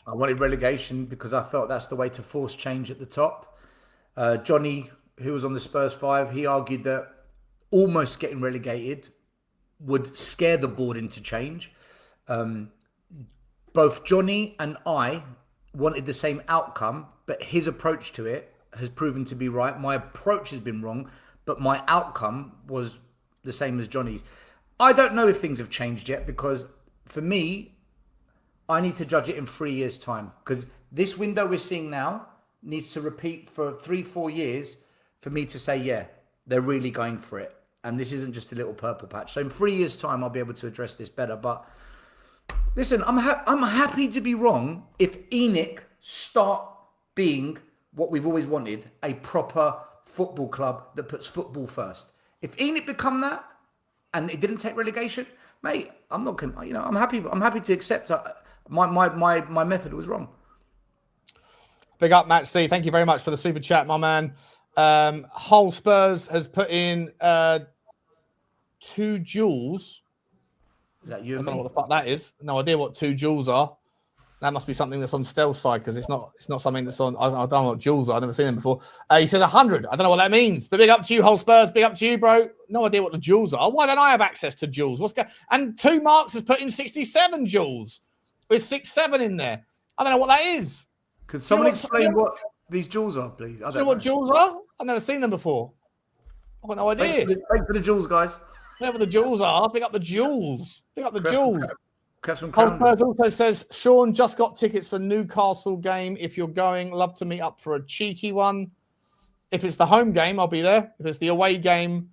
I wanted relegation because I felt that's the way to force change at the top. Johnny, who was on the Spurs 5, he argued that almost getting relegated would scare the board into change. Both Johnny and I wanted the same outcome, but his approach to it has proven to be right. My approach has been wrong, but my outcome was the same as Johnny's. I don't know if things have changed yet because for me, I need to judge it in 3 years' time because this window we're seeing now needs to repeat for 3-4 years for me to say, yeah, they're really going for it. And this isn't just a little purple patch. So in 3 years' time, I'll be able to address this better. But listen, I'm happy to be wrong if ENIC start being what we've always wanted, a proper football club that puts football first. If ENIC become that and it didn't take relegation, mate, I'm not going. I'm happy. I'm happy to accept my method was wrong. Big up, Matt C. Thank you very much for the super chat, my man. Hull Spurs has put in 2 joules. Is that you? I don't know what the fuck that is. No idea what 2 joules are. That must be something that's on Stel's side because it's not something that's on. I don't know what joules are. I've never seen them before. He says 100. I don't know what that means. But big up to you, Hull Spurs. Big up to you, bro. No idea what the joules are. Why don't I have access to joules? And 2 Marks has put in 67 joules with 6-7 in there. I don't know what that is. Could someone explain what these joules are, please? Do you know what joules are? I've never seen them before. I've got no idea. Thanks for the joules, guys. Whatever the joules are, pick up the joules. Pick up the joules. Spurs also says, Sean just got tickets for Newcastle game. If you're going, love to meet up for a cheeky one. If it's the home game, I'll be there. If it's the away game,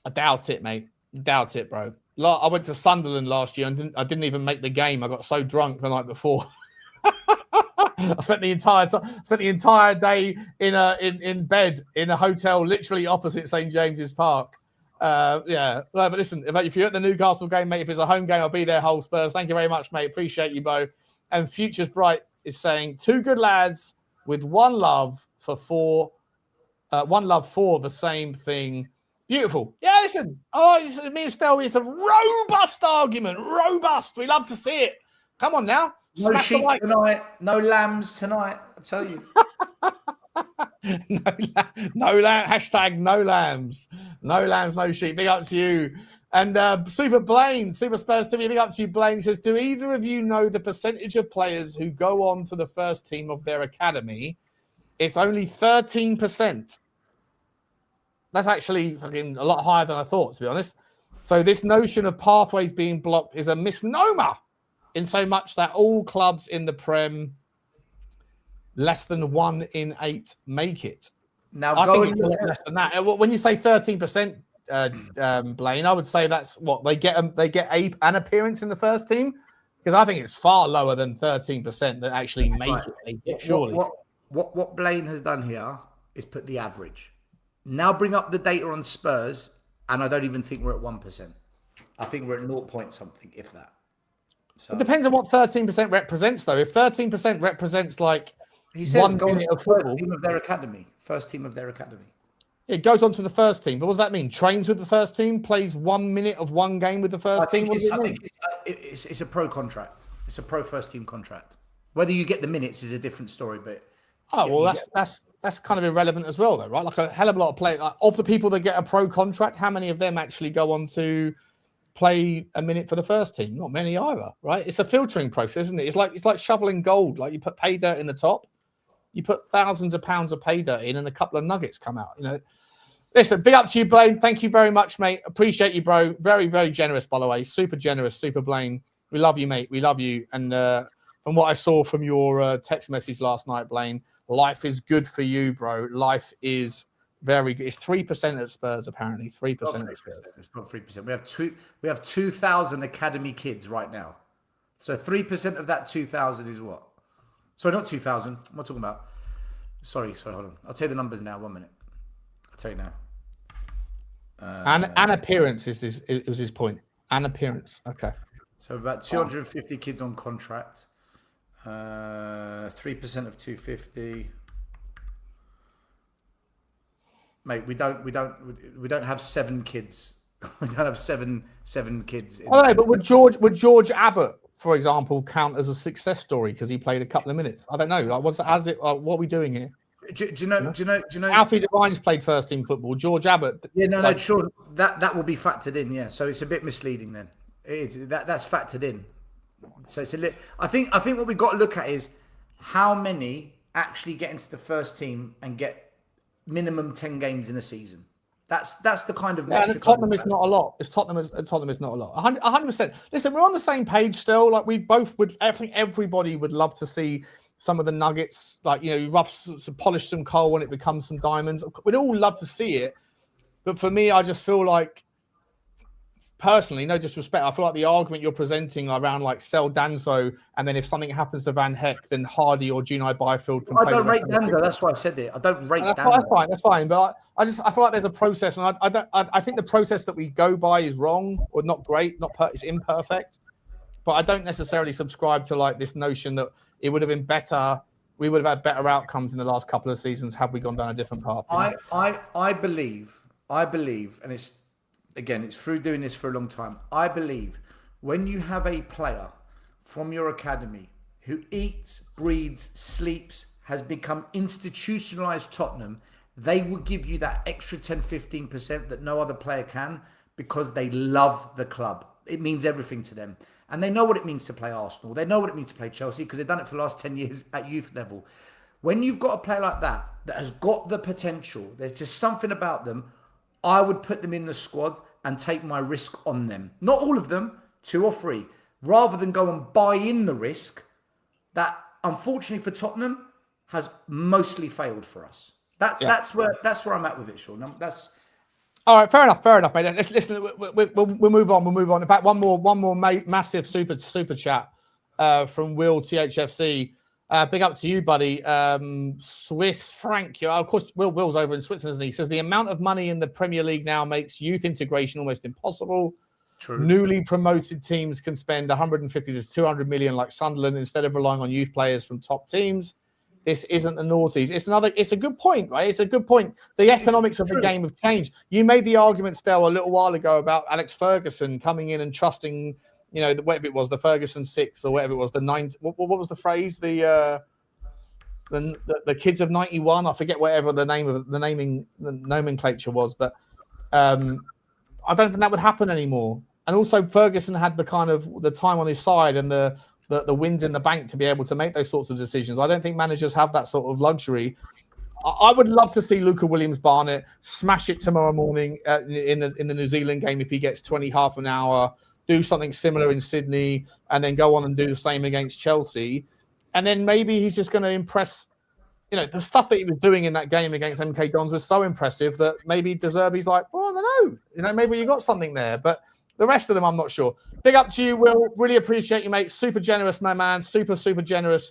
I doubt it, mate. Doubt it, bro. I went to Sunderland last year and I didn't even make the game. I got so drunk the night before. I spent the entire day in bed in a hotel literally opposite St James's Park. Yeah, but listen, if you're at the Newcastle game, mate, if it's a home game, I'll be there. Hull Spurs, thank you very much, mate. Appreciate you, Bo. And Futures Bright is saying 2 good lads with 1 love for 4 One Love for the same thing. Beautiful. Yeah, listen. Me and STEL, it's a robust argument. Robust. We love to see it. Come on now. No Smash the sheep like. tonight. No lambs tonight. I tell you. no lamb. Hashtag no lambs. No lambs, no sheep. Big up to you. And Super Blaine, Super Spurs TV, big up to you, Blaine. Says, do either of you know the percentage of players who go on to the first team of their academy? It's only 13%. That's actually fucking a lot higher than I thought, to be honest. So this notion of pathways being blocked is a misnomer, in so much that all clubs in the Prem, less than 1 in 8 make it. Now I go think and it's a look lot less than that. When you say 13%, Blaine, I would say that's what they get. An appearance in the first team, because I think it's far lower than 13% that actually make it. Surely, what Blaine has done here is put the average. Now bring up the data on Spurs, and I don't even think we're at 1%. I think we're at 0 point something, if that. So it depends on what 13% represents, though. If 13% represents like he says 1 minute of football, first team of their academy. First team of their academy. It goes on to the first team. But what does that mean? Trains with the first team, plays 1 minute of one game with the first team. What does it mean? It's a pro contract. It's a pro first team contract. Whether you get the minutes is a different story, but that's kind of irrelevant as well, though, right? Like a hell of a lot of players of the people that get a pro contract. How many of them actually go on to play a minute for the first team? Not many either, right? It's a filtering process, isn't it? It's like shoveling gold. Like you put pay dirt in the top, you put thousands of pounds of pay dirt in, and a couple of nuggets come out. You know. Listen, big up to you, Blaine. Thank you very much, mate. Appreciate you, bro. Very, very generous, by the way. Super generous, Super Blaine. We love you, mate. We love you. And from what I saw from your text message last night, Blaine, life is good for you, bro. Life is very good. It's 3% at Spurs, apparently. 3% at Spurs. It's not 3%. We have 2,000 academy kids right now. So 3% of that 2,000 is what? Sorry, not 2,000. What am I talking about? Sorry, hold on. I'll tell you the numbers now. 1 minute. I'll tell you now. An appearance was his point. An appearance. Okay. So about 250 kids on contract. 3% of 250. Mate, we don't have 7 kids. We don't have seven kids. I don't know, but would George Abbott, for example, count as a success story because he played a couple of minutes? I don't know. Like, what are we doing here? Do you know? Alfie Devine's played first team football. George Abbott. Yeah, sure. That will be factored in. Yeah, so it's a bit misleading then. It is that's factored in. So it's I think what we've got to look at is how many actually get into the first team and get minimum 10 games in a season. That's the kind of metric. Tottenham is not a lot. Tottenham is not a lot. 100%. Listen, we're on the same page still. Like we both would. I think everybody would love to see some of the nuggets, like, you know, polish some coal when it becomes some diamonds. We'd all love to see it. But for me, I just feel like, personally, no disrespect, I feel like the argument you're presenting around like sell Danso, and then if something happens to Van Heck, then Hardy or Junai Byfield can play. I don't rate Danso. That's why I said it. I don't rate Danso. That's fine. But I feel like there's a process, and I think the process that we go by is wrong or not great, it's imperfect. But I don't necessarily subscribe to like this notion that it would have been better. We would have had better outcomes in the last couple of seasons had we gone down a different path. I believe, and it's through doing this for a long time. I believe when you have a player from your academy who eats, breathes, sleeps, has become institutionalized Tottenham, they will give you that extra 10, 15% that no other player can because they love the club. It means everything to them. And they know what it means to play Arsenal. They know what it means to play Chelsea because they've done it for the last 10 years at youth level. When you've got a player like that has got the potential, there's just something about them, I would put them in the squad and take my risk on them. Not all of them, 2 or 3. Rather than go and buy in the risk that, unfortunately for Tottenham, has mostly failed for us. That's where I'm at with it, Sean. That's... All right, fair enough, mate. Let's listen. We'll move on. In fact, one more massive super chat from Will THFC. Big up to you, buddy. Swiss Frank. Of course, Will's over in Switzerland, isn't he? He says the amount of money in the Premier League now makes youth integration almost impossible. True. Newly promoted teams can spend 150 to 200 million like Sunderland instead of relying on youth players from top teams. this isn't the noughties. It's a good point, right? It's a good point. The economics of the game have changed. You made the argument, Stel, a little while ago about Alex Ferguson coming in and trusting, whatever it was, the Ferguson 6 or whatever it was, the 9. What was the phrase? The kids of 91. I forget whatever the nomenclature was, but I don't think that would happen anymore. And also, Ferguson had the kind of the time on his side and the wind in the bank to be able to make those sorts of decisions. I don't think managers have that sort of luxury. I would love to see Luca Williams-Barnett smash it tomorrow morning in the New Zealand game if he gets 20 half an hour, do something similar in Sydney, and then go on and do the same against Chelsea. And then maybe he's just going to impress. The stuff that he was doing in that game against MK Dons was so impressive that maybe De Zerbi's like, well, I don't know. maybe you got something there. But the rest of them, I'm not sure. Big up to you, Will. Really appreciate you, mate. Super generous, my man. Super, super generous.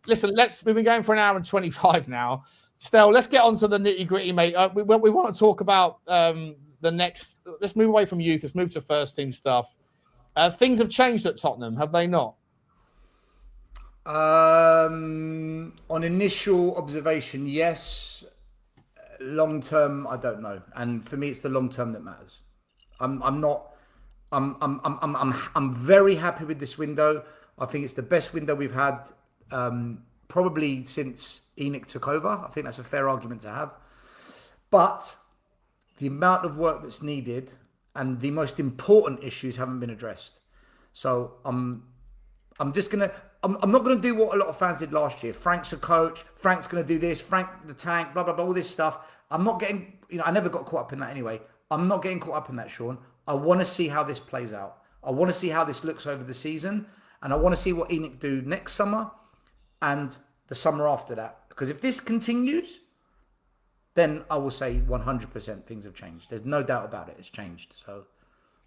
Listen, we've been going for an hour and 25 now. Stel, let's get on to the nitty-gritty, mate. We want to talk about the next... Let's move away from youth. Let's move to first team stuff. Things have changed at Tottenham, have they not? On initial observation, yes. Long term, I don't know. And for me, it's the long term that matters. I'm very happy with this window. I think it's the best window we've had probably since ENIC took over. I think that's a fair argument to have. But the amount of work that's needed and the most important issues haven't been addressed. So I'm not going to do what a lot of fans did last year. Frank's a coach. Frank's going to do this. Frank the tank. Blah blah blah. All this stuff. I'm not getting. I never got caught up in that anyway. I'm not getting caught up in that, Sean. I want to see how this plays out. I want to see how this looks over the season, and I want to see what ENIC do next summer and the summer after that. Because if this continues, then I will say 100% things have changed. There's no doubt about it. It's changed. So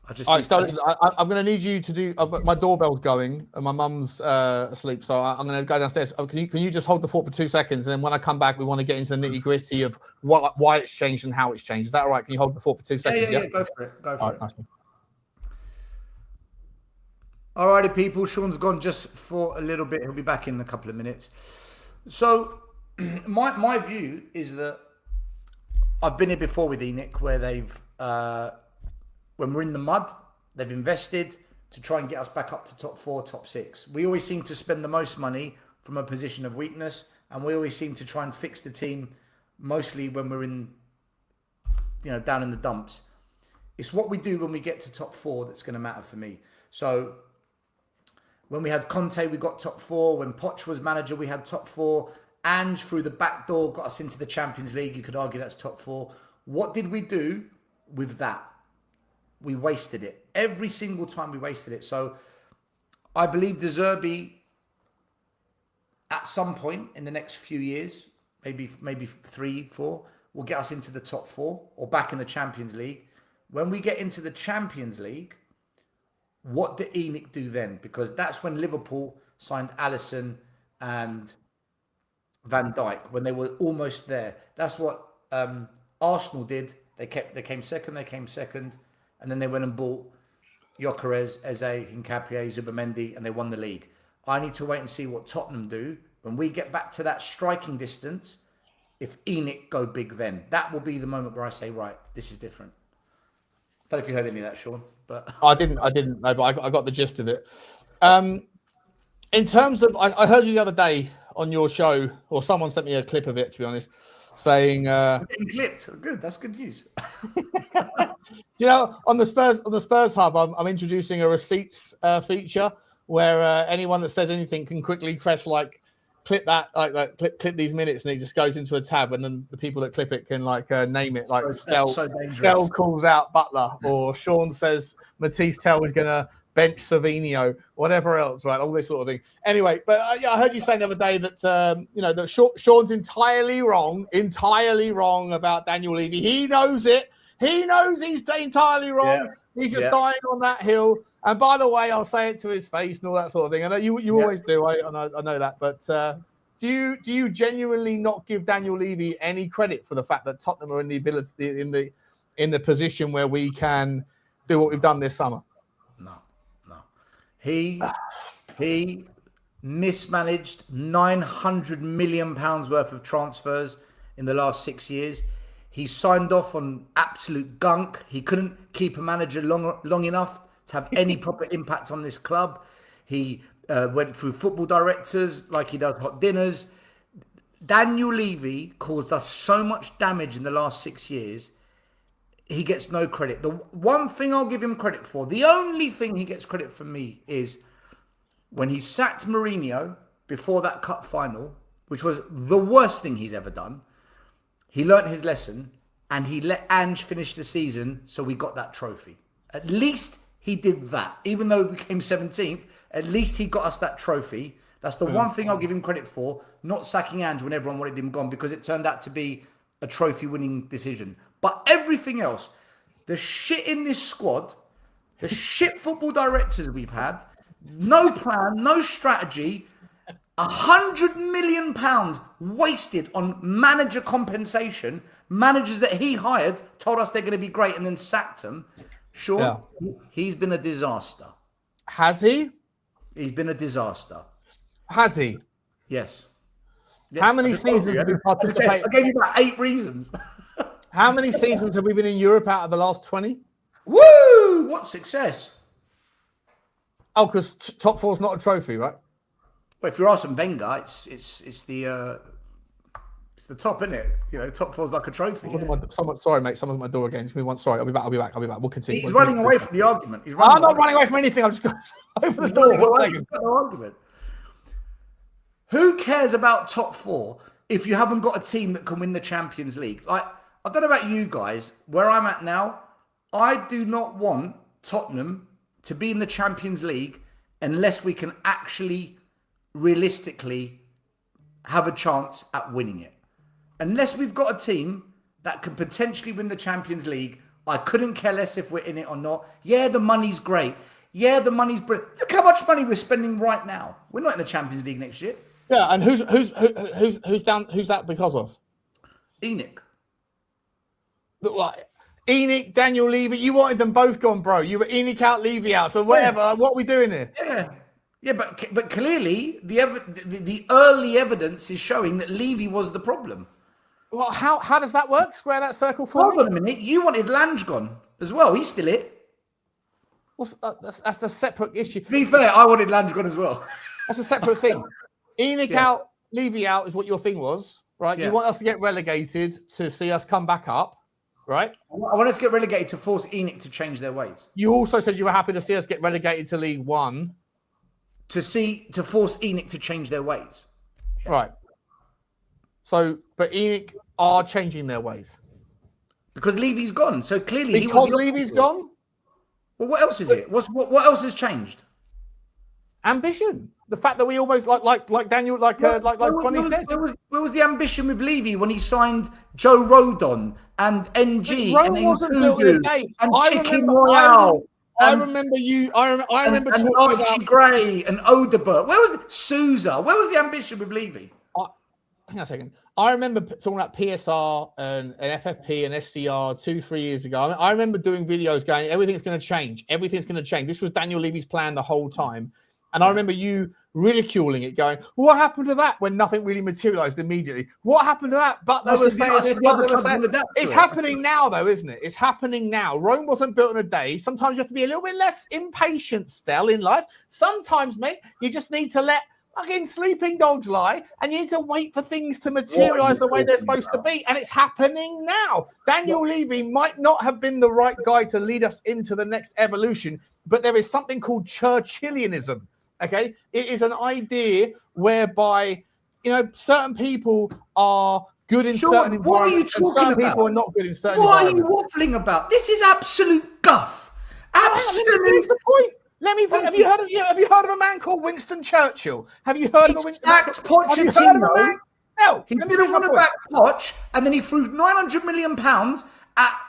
I just. All right, so listen, I'm going to need you to do. My doorbell's going, and my mum's asleep, so I'm going to go downstairs. Can you just hold the fort for 2 seconds, and then when I come back, we want to get into the nitty gritty of why it's changed and how it's changed. Is that all right? Can you hold the fort for 2 seconds? Yeah. Go for it. Go for it. Nice. All righty, people. Sean's gone just for a little bit. He'll be back in a couple of minutes. So, my view is that I've been here before with ENIC, where they've. When we're in the mud, they've invested to try and get us back up to top 4, top 6. We always seem to spend the most money from a position of weakness, and we always seem to try and fix the team mostly when we're in, down in the dumps. It's what we do when we get to top 4 that's going to matter for me. So when we had Conte, we got top 4. When Poch was manager, we had top 4. Ange, through the back door, got us into the Champions League. You could argue that's top 4. What did we do with that? We wasted it. Every single time we wasted it. So I believe De Zerbi, at some point in the next few years, maybe 3, 4, will get us into the top 4 or back in the Champions League. When we get into the Champions League, what did ENIC do then? Because that's when Liverpool signed Alisson and Van Dijk, when they were almost there. That's what Arsenal did. They came second. And then they went and bought Gyökeres, Eze, Hincapié, Zubimendi, and they won the league. I need to wait and see what Tottenham do. When we get back to that striking distance, if ENIC go big then, that will be the moment where I say, right, this is different. I don't know if you heard any of that, Sean. But I didn't know, but I got the gist of it. In terms of, I heard you the other day on your show, or someone sent me a clip of it, to be honest, saying we're getting clipped. Good, that's good news. On the Spurs Hub, I'm introducing a receipts feature where anyone that says anything can quickly press clip that, clip these minutes, and it just goes into a tab, and then the people that clip it can name it. Stel calls out Butler, or Sean says Mathys Tel is going to bench Savinho, whatever else, right? All this sort of thing. Anyway, but I heard you say the other day that that Sean's entirely wrong about Daniel Levy. He knows it. He knows he's entirely wrong. Yeah. He's just dying on that hill. And by the way, I'll say it to his face and all that sort of thing. I know you always do. I know that. But do you genuinely not give Daniel Levy any credit for the fact that Tottenham are in the position where we can do what we've done this summer? No. He mismanaged, £900 million worth of transfers in the last 6 years. He signed off on absolute gunk. He couldn't keep a manager long enough to have any proper impact on this club. He went through football directors like he does hot dinners. Daniel Levy caused us so much damage in the last 6 years. He gets no credit. The one thing I'll give him credit for, the only thing he gets credit from me, is when he sacked Mourinho before that cup final, which was the worst thing he's ever done. He learnt his lesson and he let Ange finish the season, so we got that trophy. At least he did that. Even though we came 17th, at least he got us that trophy. That's the one thing I'll give him credit for, not sacking Ange when everyone wanted him gone, because it turned out to be a trophy-winning decision. But everything else, the shit in this squad, the shit football directors we've had, no plan, no strategy, £100 million wasted on manager compensation. Managers that he hired told us they're going to be great and then sacked them. Sean, he's been a disaster. Has he? He's been a disaster. Has he? Yes. How many seasons have we participated? I gave you about 8 reasons. How many seasons have we been in Europe out of the last 20? Woo! What success. Oh, because top four's not a trophy, right? Well, if you're asking Wenger, it's the top, isn't it? You know, top four's like a trophy. Sorry, mate. Someone's at my door again. Give me one. Sorry, I'll be back. We'll continue. He's running away from the argument. I'm not running away from anything. I'm just going to open the door. No argument. Who cares about top 4 if you haven't got a team that can win the Champions League? Like, I don't know about you guys. Where I'm at now, I do not want Tottenham to be in the Champions League unless we can actually, realistically, have a chance at winning it. Unless we've got a team that can potentially win the Champions League, I couldn't care less if we're in it or not. Yeah, the money's great. Yeah, the money's brilliant. Look how much money we're spending right now. We're not in the Champions League next year. Yeah, and who's down? Who's that because of? ENIC. Look, like ENIC, Daniel Levy. You wanted them both gone, bro. You were ENIC out, Levy out. So whatever. Yeah. What are we doing here? Yeah, but clearly the early evidence is showing that Levy was the problem. Well, how does that work? Square that circle for me. Hold on a minute. You wanted Lange gone as well. He's still here. That's a separate issue. To be fair, I wanted Lange gone as well. That's a separate thing. ENIC out, Levy out is what your thing was, right? Yeah. You want us to get relegated to see us come back up, right? I want us to get relegated to force ENIC to change their ways. You also said you were happy to see us get relegated to League One. To force ENIC to change their ways. Yeah. Right. So, but ENIC are changing their ways. Because Levy's gone. So clearly because Levy's gone? Well, what else is it? What else has changed? Ambition. The fact that we almost like Daniel, like Connie said. Where was the ambition with Levy when he signed Joe Rodon and NG Rome wasn't built in a day. And Chicken Royale? I remember you. I remember and talking Archie about Gray and Odegaard. Where was Sousa? Where was the ambition with Levy? Hang on a second. I remember talking about PSR and FFP and SDR 2-3 years ago. I remember doing videos going, everything's going to change. Everything's going to change. This was Daniel Levy's plan the whole time. And I remember you ridiculing it, going, what happened to that when nothing really materialized immediately? What happened to that? But they were saying this, but they were saying it's happening now, though, isn't it? It's happening now. Rome wasn't built in a day. Sometimes you have to be a little bit less impatient, Stel, in life. Sometimes, mate, you just need to let fucking sleeping dogs lie, and you need to wait for things to materialize the way they're supposed to be. And it's happening now. Daniel Levy might not have been the right guy to lead us into the next evolution, but there is something called Churchillianism. Okay, it is an idea whereby, you know, certain people are good in certain environments and certain people are not good in certain environments. What are you waffling about? This is absolute guff. Absolute. The point. Have you heard of a man called Winston Churchill? Have you heard of a Winston? Pochettino. No, he didn't want to back Poch, and then he threw £900 million at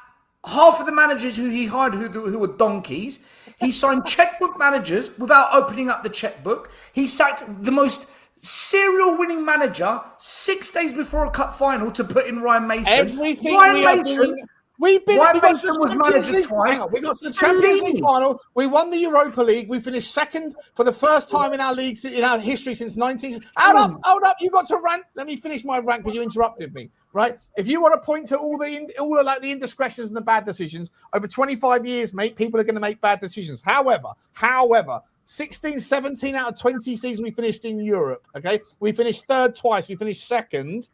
half of the managers who he hired who were donkeys. He signed checkbook managers without opening up the checkbook. He sacked the most serial winning manager 6 days before a cup final to put in Ryan Mason. We got to the Champions League twice. final. We got to the Champions League final. We won the Europa League. We finished second for the first time in our league, in our history since 19. Hold up! You got to rant. Let me finish my rant because you interrupted me. Right? If you want to point to all the indiscretions and the bad decisions over 25 years, mate, people are going to make bad decisions. However, 16, 17 out of 20 seasons we finished in Europe. Okay, we finished third twice. We finished second.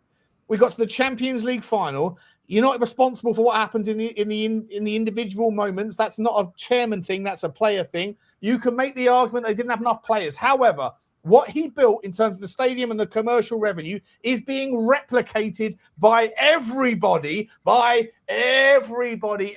We got to the Champions League final. You're not responsible for what happens in the individual moments. That's not a chairman thing. That's a player thing. You can make the argument they didn't have enough players. However, what he built in terms of the stadium and the commercial revenue is being replicated by everybody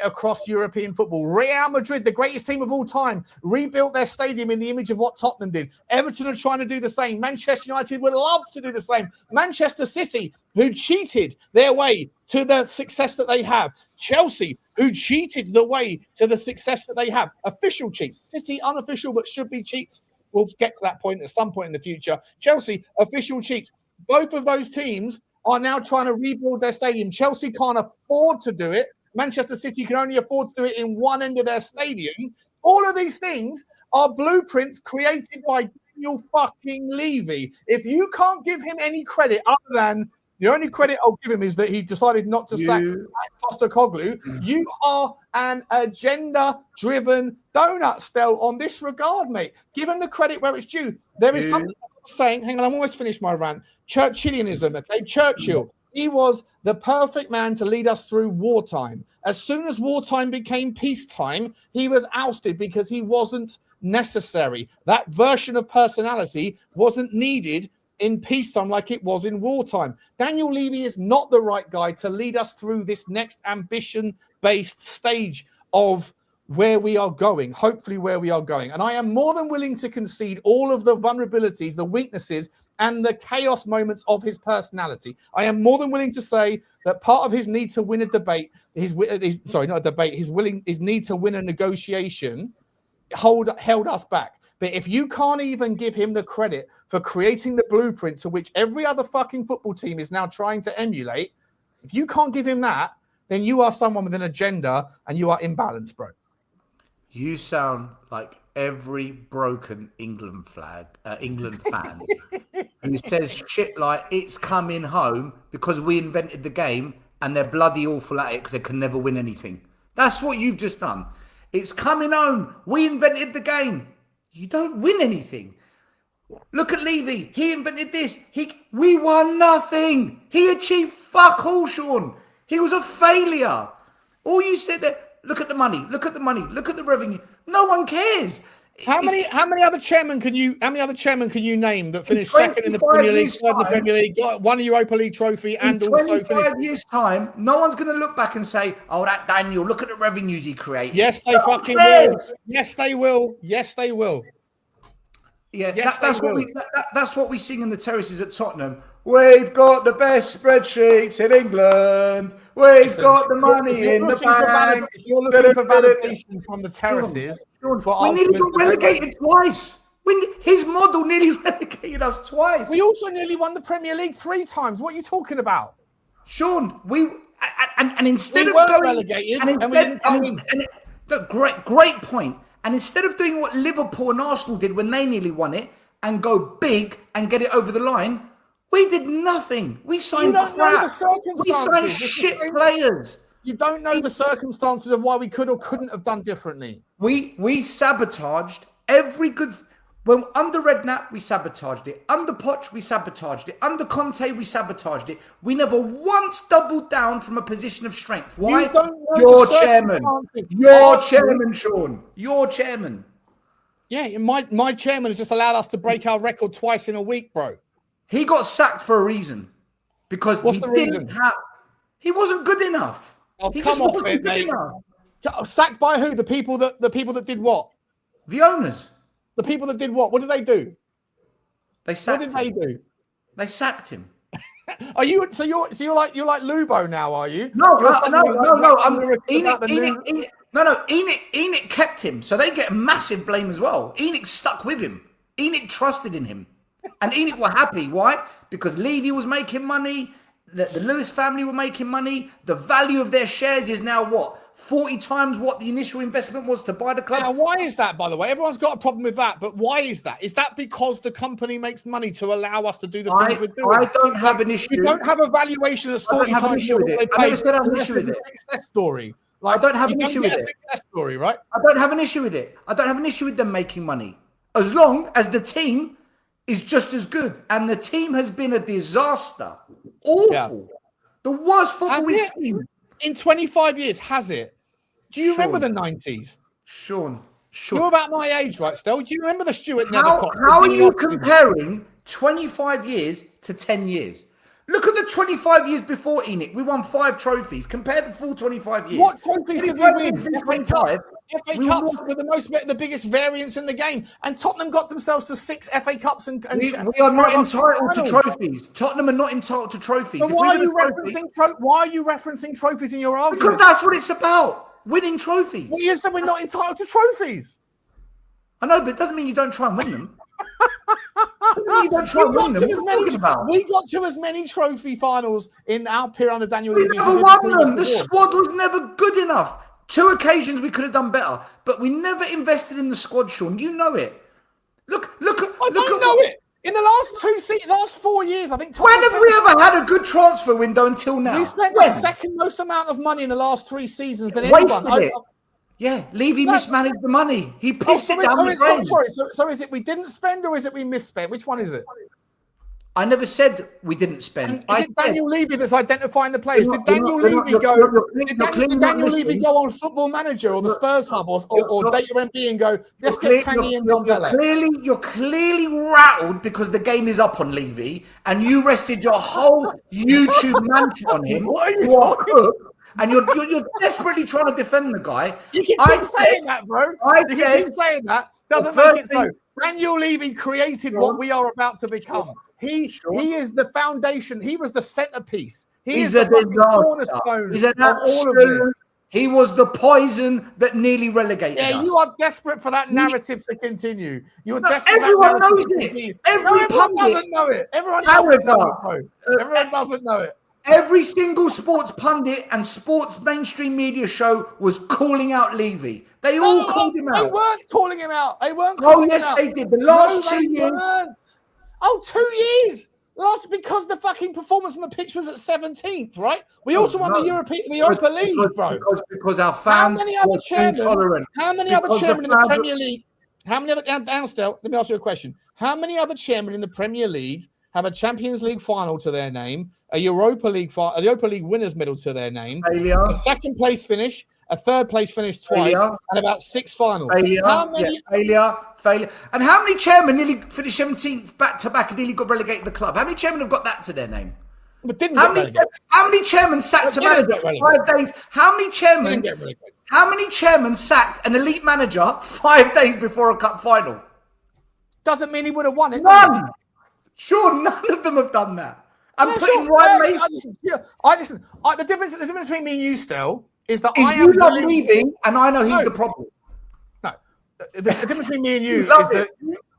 across European football. Real Madrid, the greatest team of all time, rebuilt their stadium in the image of what Tottenham did. Everton are trying to do the same. Manchester United would love to do the same. Manchester City, who cheated their way to the success that they have. Chelsea, who cheated the way to the success that they have. Official cheats. City, unofficial, but should be cheats. We'll get to that point at some point in the future. Chelsea, official cheats. Both of those teams are now trying to rebuild their stadium. Chelsea can't afford to do it. Manchester City can only afford to do it in one end of their stadium. All of these things are blueprints created by Daniel fucking Levy. If you can't give him any credit other than the only credit I'll give him is that he decided not to sack Postecoglou. You are an agenda-driven donut, Stel, on this regard, mate. Give him the credit where it's due. There is something saying, hang on, I'm almost finished my rant. Churchillianism, okay? Churchill, he was the perfect man to lead us through wartime. As soon as wartime became peacetime, he was ousted because he wasn't necessary. That version of personality wasn't needed in peacetime like it was in wartime. Daniel Levy is not the right guy to lead us through this next ambition-based stage of where we are going, hopefully where we are going. And I am more than willing to concede all of the vulnerabilities, the weaknesses, and the chaos moments of his personality. I am more than willing to say that part of his need to win a debate, his need to win a negotiation held us back. But if you can't even give him the credit for creating the blueprint to which every other fucking football team is now trying to emulate, if you can't give him that, then you are someone with an agenda and you are imbalanced, bro. You sound like every broken England fan who says shit like it's coming home because we invented the game and they're bloody awful at it because they can never win anything. That's what you've just done. It's coming home. We invented the game. You don't win anything. Look at Levy. He invented this. We won nothing. He achieved fuck all, Sean. He was a failure. All you said there, look at the money. Look at the money. Look at the revenue. No one cares. How many other chairmen can you name that finished second in the Premier League, third in the Premier League, won a Europa League trophy, and also finished? 25 years' time, no one's going to look back and say, "Oh, that Daniel, look at the revenues he created." Yes, they fucking will. Yes, they will. Yes, they will. Yeah, yes, that's what we sing in the terraces at Tottenham. We've got the best spreadsheets in England. We've got the money in the bank. If you're looking for validation from the terraces, we nearly got relegated twice. His model nearly relegated us twice. We also nearly won the Premier League 3 times. What are you talking about? Sean, and instead we of weren't going relegated, and we didn't come in. Great point. And instead of doing what Liverpool and Arsenal did when they nearly won it and go big and get it over the line, we did nothing. We signed crap. We signed shit players. You don't know the circumstances of why we could or couldn't have done differently. We sabotaged every good... When under Redknapp, we sabotaged it. Under Poch, we sabotaged it. Under Conte, we sabotaged it. We never once doubled down from a position of strength. Why? You're chairman. You're chairman, Sean. You're chairman. Yeah, my chairman has just allowed us to break our record twice in a week, bro. He got sacked for a reason. Because he wasn't good enough. Oh, he come off it, mate. Sacked by who? The people that did what? The owners. The people that did what? What did they do? They sacked him. What did they do? They sacked him. Are you? So you're like Lubo now, are you? No. Enoch kept him, so they get massive blame as well. Enoch stuck with him. Enoch trusted in him, and Enoch were happy. Why? Because Levy was making money. the Lewis family were making money. The value of their shares is now what? 40 times what the initial investment was to buy the club. Now, why is that, by the way? Everyone's got a problem with that, but why is that? Is that because the company makes money to allow us to do the things we're doing? I don't have an issue. You don't have a valuation that's 40 times more than they pay. I never said I have an issue with it. Success story. Like, I don't have an issue with it. Success story, right? I don't have an issue with it. I don't have an issue with them making money. As long as the team is just as good. And the team has been a disaster. Awful. Yeah. The worst football we've seen. In 25 years, has it? Do you remember the 90s? Sean. You're about my age, right, Stel? Do you remember the Stuart Nethercott? How are you comparing 25 years to 10 years? Look at the 25 years before Enoch. We won 5 trophies. Compare the full 25 years. What trophies did we win? 25. FA Cups were the biggest variance in the game. And Tottenham got themselves to 6 FA Cups. And we are not entitled to trophies. Tottenham are not entitled to trophies. So why are you referencing trophies in your argument? Because that's what it's about. Winning trophies. Well, you said we're not entitled to trophies. I know, but it doesn't mean you don't try and win them. We got to as many trophy finals in our period under Daniel Levy. We never won them. The squad was never good enough. 2 occasions we could have done better, but we never invested in the squad, Sean. You know it. Look at. I don't know it. In the last 4 years, I think. When have we ever had a good transfer window until now? We spent the second most amount of money in the last 3 seasons than anyone. Yeah, Levy mismanaged the money. He pissed it down the drain. Sorry, so is it we didn't spend or is it we misspent? Which one is it? I never said we didn't spend. Is it Daniel Levy that's identifying the players? Did Daniel Levy go on Football Manager or the Spurs Hub or Data MB and go, let's get Tangy and Gonzalez? You're clearly rattled because the game is up on Levy and you rested your whole YouTube mantra on him. What are you talking about? And you're desperately trying to defend the guy. You keep saying that, bro. You keep saying that. Doesn't make it so. Daniel Levy created what we are about to become. He is the foundation. He was the centerpiece. He's the cornerstone of all of this. He was the poison that nearly relegated us. Yeah, you are desperate for that narrative to continue. You are desperate. Everyone knows it. Everyone doesn't know it. Everyone doesn't know it, bro. Everyone doesn't know it. Every single sports pundit and sports mainstream media show was calling out Levy. They all called him out. They weren't calling him out. They weren't calling him out. Oh, yes, they did. The last 2 years. Oh, 2 years. Because the fucking performance on the pitch was at 17th, right? We also won the Europa League, bro. Because our fans were intolerant. How many other chairmen in the Premier League? How many other Anstel? Let me ask you a question. How many other chairmen in the Premier League have a Champions League final to their name, a Europa League winners medal to their name, a second place finish, a third place finish twice, and about 6 finals? Failure. And how many chairmen nearly finished 17th back to back and nearly got relegated the club? How many chairmen have got that to their name? But didn't how many chairmen sacked to manager for 5 days? How many chairmen sacked an elite manager 5 days before a cup final? Doesn't mean he would have won it. None. Sure, none of them have done that. I'm putting Ryan Mason. The difference between me and you, Stel, is that you love Levy, and I know he's the problem. No, the difference between me and you is that.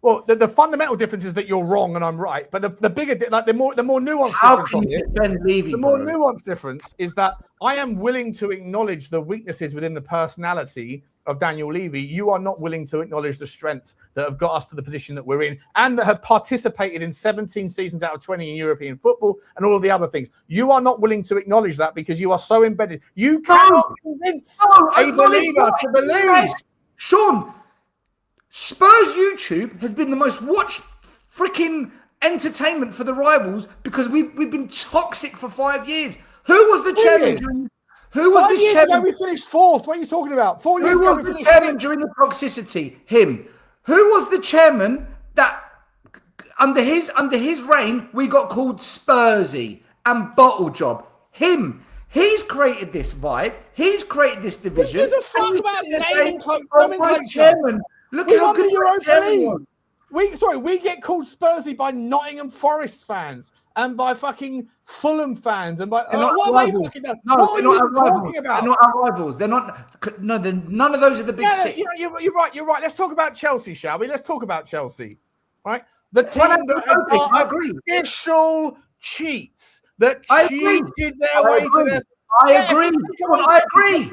Well, the fundamental difference is that you're wrong and I'm right. But the bigger, the more nuanced difference on it, the more nuanced difference is that I am willing to acknowledge the weaknesses within the personality of Daniel Levy. You are not willing to acknowledge the strengths that have got us to the position that we're in and that have participated in 17 seasons out of 20 in European football and all of the other things. You are not willing to acknowledge that because you are so embedded. You cannot convince a believer to believe. Sean, Spurs YouTube has been the most watched freaking entertainment for the rivals because we've been toxic for 5 years. Who was the chairman? Who was the chairman? We finished 4th. What are you talking about? 4 years ago, we finished 6th. Who was the chairman during the toxicity? Him. Who was the chairman that under his reign we got called Spursy and Bottle Job? Him. He's created this vibe. He's created this division. There's a fuck about naming chairman. Look how good Europa League. We get called Spursy by Nottingham Forest fans and by fucking Fulham fans and by what are they fucking done? What are you talking about? They're not our rivals. They're not. No, none of those are the big six. You're right. Let's talk about Chelsea, shall we? Let's talk about Chelsea. Right, the team that are official cheats. that cheated their way to their. I agree.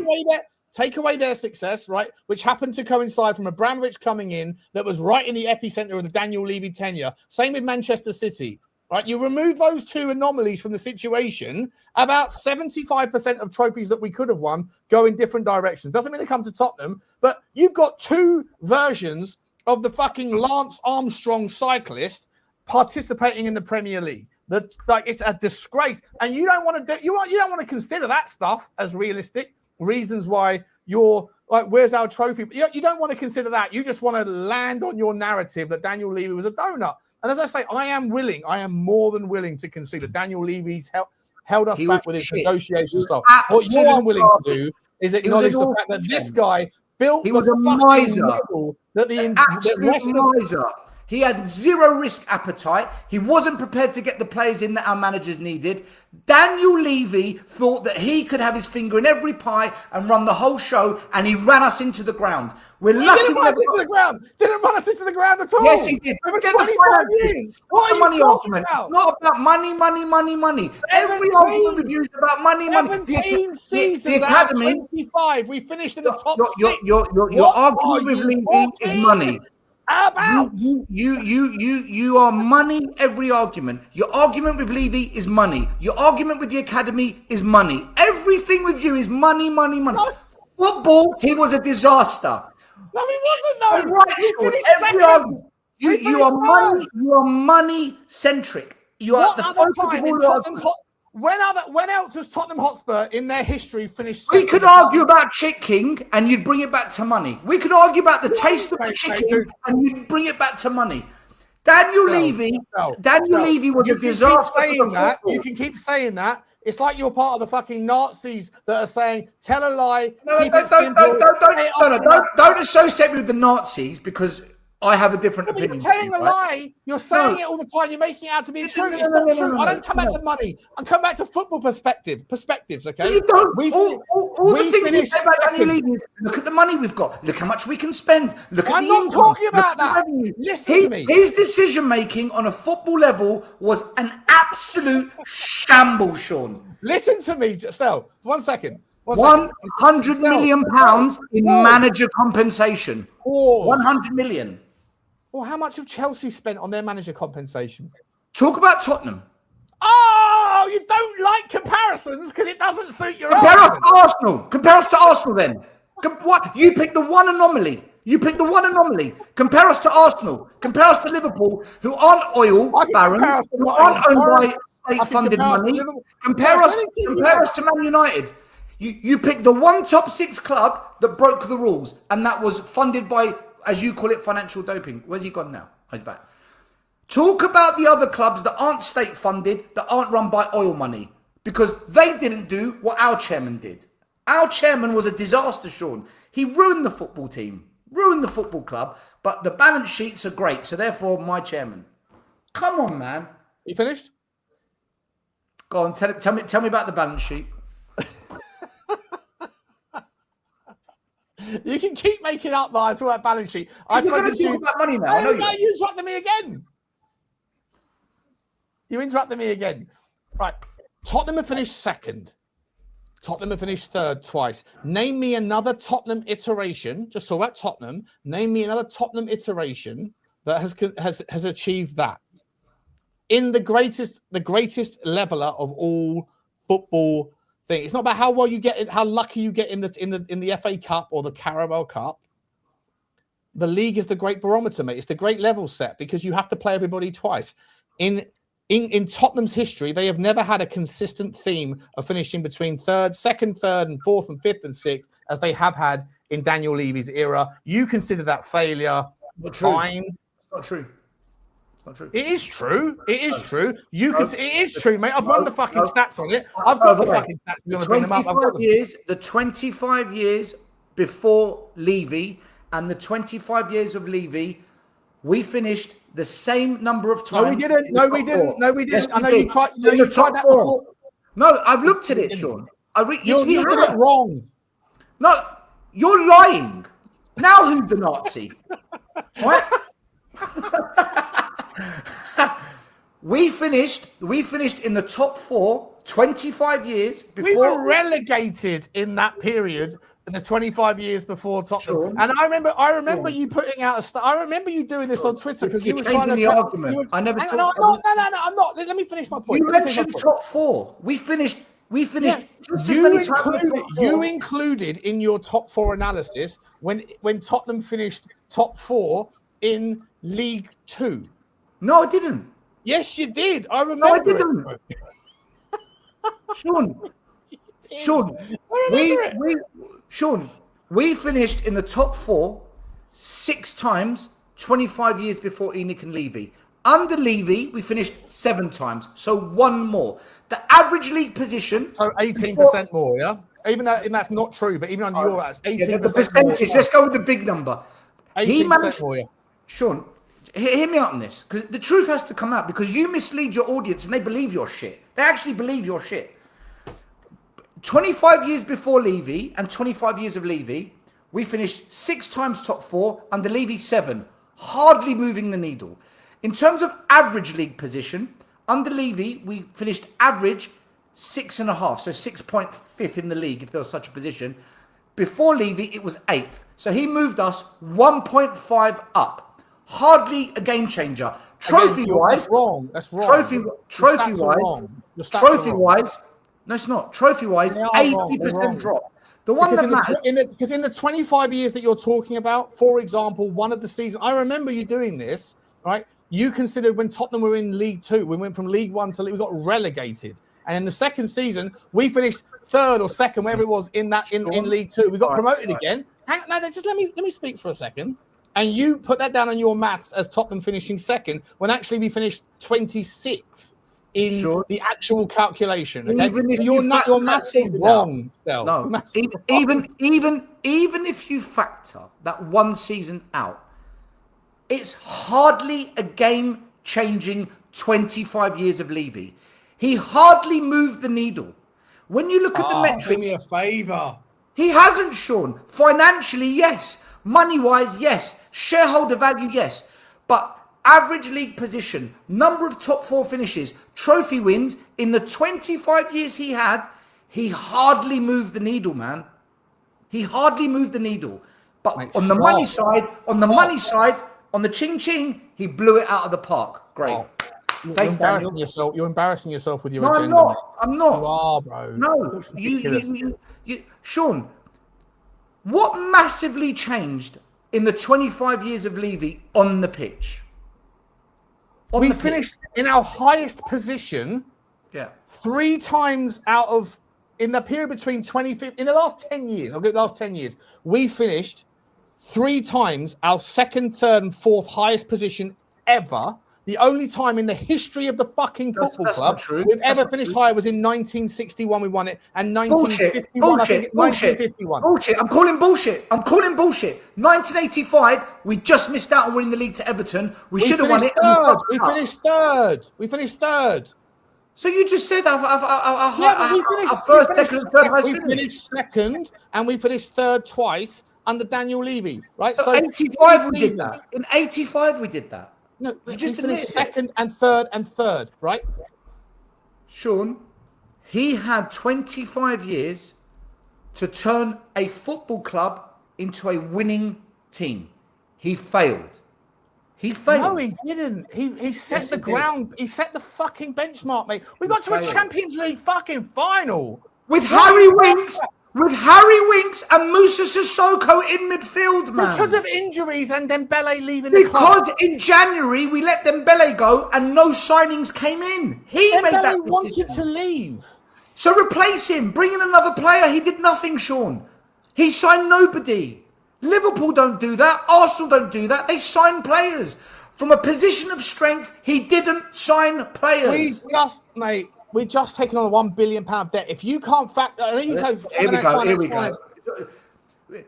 Take away their success, right? Which happened to coincide from Abramovich coming in, that was right in the epicenter of the Daniel Levy tenure. Same with Manchester City, right? You remove those two anomalies from the situation, about 75% of trophies that we could have won go in different directions. Doesn't mean they come to Tottenham, but you've got two versions of the fucking Lance Armstrong cyclist participating in the Premier League. That, like, it's a disgrace, and you don't want to do. You don't want to consider that stuff as realistic reasons why you're like, where's our trophy? You don't want to consider that. You just want to land on your narrative that Daniel Levy was a donut. And as I say, I am more than willing to concede that Daniel Levy's held us back with his negotiation stuff. What you're unwilling to do is acknowledge the fact that this guy built a miser. Miser. He had zero risk appetite. He wasn't prepared to get the players in that our managers needed. Daniel Levy thought that he could have his finger in every pie and run the whole show, and he ran us into the ground. We're lucky. Didn't run us into the ground. Didn't run us into the ground at all. Yes, he did. Over 25 years. What are you talking about? Not about money. Every argument with you is about money. 17 seasons out of 25. We finished in the top six. Your argument with Levy is money. How about you are money every argument. Your argument with Levy is money. Your argument with the academy is money. Everything with you is money. No. Football, he was a disaster. No, he wasn't. No, right, Sean, every argument. You are money centric. You are the focus of all When else has Tottenham Hotspur in their history finished? We could argue about chicken and you'd bring it back to money. We could argue about the taste of the chicken and you'd bring it back to money. Daniel Levy was a disaster. You can keep saying that. It's like you're part of the fucking Nazis that are saying, tell a lie. Don't associate me with the Nazis, because I have a different opinion. You're telling a lie. You're saying it all the time. You're making it out to be true. It's not true. I don't come back to money. I come back to football perspectives, okay? You don't. All the things you say about Daniel Levy, look at the money we've got. Look how much we can spend. Look at I'm not talking about that. Listen to me. His decision-making on a football level was an absolute shambles, Sean. Listen to me, STEL. 1 second. 100 million pounds in manager compensation. 100 million. Well, how much have Chelsea spent on their manager compensation? Talk about Tottenham. Oh, you don't like comparisons because it doesn't suit your Compare us to Arsenal. Compare us to Arsenal then. What? You pick the one anomaly. Compare us to Arsenal. Compare us to Liverpool, who aren't oil barons, who aren't owned by state-funded money. Compare us to Man United. You pick the one top six club that broke the rules, and that was funded by, as you call it, financial doping. Where's he gone now? Oh, he's back. Talk about the other clubs that aren't state funded, that aren't run by oil money, because they didn't do what our chairman did. Our chairman was a disaster, Sean. He ruined the football team, ruined the football club, but the balance sheets are great, so therefore my chairman. Come on, man. You finished? Go on, tell me about the balance sheet. You can keep making up lies about balance sheet. You're going to talk about money now. You interrupted me again. You interrupted me again. Right. Tottenham have finished second. Tottenham have finished third twice. Name me another Tottenham iteration. Just talk about Tottenham. Name me another Tottenham iteration that has achieved that. In the greatest leveler of all football thing. It's not about how well you get it, how lucky you get in the FA Cup or the Carabao Cup. The league is the great barometer, mate. It's the great level set because you have to play everybody twice. In Tottenham's history, they have never had a consistent theme of finishing between second, third, and fourth, and fifth, and sixth, as they have had in Daniel Levy's era. You consider that failure? Fine. It's not true. Not true. It is true. It is true. It is true, mate. I've run the fucking stats on it. I've got the fucking stats. The 25 years before Levy and the 25 years of Levy, we finished the same number of times. No, we didn't. Yes, I know you tried. You tried that before. No, I've looked at it, Sean. You did it wrong. No, you're lying. Now who's the Nazi? Right? We finished in the top 4 25 years before. We were relegated in that period in the 25 years before Tottenham. Sure. And I remember you putting out I remember you doing this on Twitter because you were trying to the argument. I never No, I'm not. Let me finish my point. You mentioned top 4. We finished just as many times. You included in your top 4 analysis when Tottenham finished top 4 in League 2. No, I didn't. Yes, you did. I remember. No, I didn't. Sean, we finished in the top 4 6 times 25 years before Enoch and Levy. Under Levy, we finished 7 times, so 1 more. The average league position. So 18% more, yeah? Even though that's not true, but even on your that's 18%. The percentage, let's go with the big number. 18% more, yeah. Sean, hear me out on this, because the truth has to come out, because you mislead your audience and they believe your shit. They actually believe your shit. 25 years before Levy and 25 years of Levy, we finished 6 times top 4, under Levy 7, hardly moving the needle. In terms of average league position, under Levy, we finished average 6.5, so 6.5 in the league, if there was such a position. Before Levy, it was 8th. So he moved us 1.5 up. Hardly a game changer. Trophy-wise, that's wrong. Trophy-wise, no, it's not. Trophy-wise, 80% drop. The one that matters. Because in the 25 years that you're talking about, for example, one of the seasons, I remember you doing this, right? You considered when Tottenham were in League 2, we went from League 1 to we got relegated. And in the second season, we finished 3rd or 2nd, wherever it was, in League 2. We got promoted again. Just let me speak for a second. And you put that down on your maths as Tottenham finishing 2nd, when actually we finished 26th in the actual calculation. Okay? Your maths is wrong, Stel. No, even if you factor that one season out, it's hardly a game-changing 25 years of Levy. He hardly moved the needle. When you look at the metrics... Do me a favour. He hasn't, Sean. Financially, yes. Money-wise, yes. Shareholder value, yes. But average league position, number of top 4 finishes, trophy wins, in the 25 years he had, he hardly moved the needle, man. He hardly moved the needle. But on the money side, on the ching-ching, he blew it out of the park. Great. Thanks, Daniel. You're embarrassing yourself with your agenda. I'm not. You are, bro. No, you, Sean. What massively changed in the 25 years of Levy on the pitch? We finished in our highest position. 3 times out of in the period between 2015 in the last 10 years. I'll get the last 10 years. We finished 3 times our 2nd, 3rd, and 4th highest position ever. The only time in the history of the fucking football club we've ever finished higher was in 1961. We won it, and 1951. Bullshit. I'm calling bullshit. 1985, we just missed out on winning the league to Everton. We should have won it. We finished third. So you just said our first, second, and third. We finished 2nd, and we finished 3rd twice under Daniel Levy. Right. So 85 we did that. In 85 we did that. No, you just finished 2nd and 3rd, right? Sean, he had 25 years to turn a football club into a winning team. He failed. No, he didn't. He set the ground. He set the fucking benchmark, mate. We got to a Champions League fucking final with Harry Winks. With Harry Winks and Moussa Sissoko in midfield, man. Because of injuries and Dembele leaving the club. Because in January, we let Dembele go and no signings came in. He made that decision. Wanted to leave. So replace him. Bring in another player. He did nothing, Sean. He signed nobody. Liverpool don't do that. Arsenal don't do that. They sign players. From a position of strength, he didn't sign players. We're just taking on a £1 billion debt. If you can't factor, Here we go.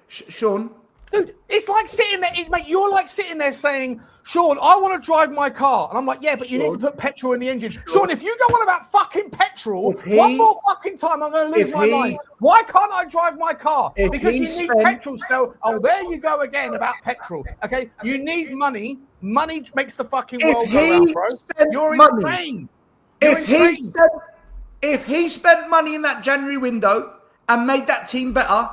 Sean, Dude, it's like sitting there, mate. You're like sitting there saying, Sean, I want to drive my car. And I'm like, yeah, but you need to put petrol in the engine. Sean, if you go on about fucking petrol, one more fucking time, I'm going to lose my mind. Why can't I drive my car? Because you need petrol still. Oh, there you go again about petrol. Okay, you need money. Money makes the fucking world go round, bro. You're insane. If he spent money in that January window and made that team better,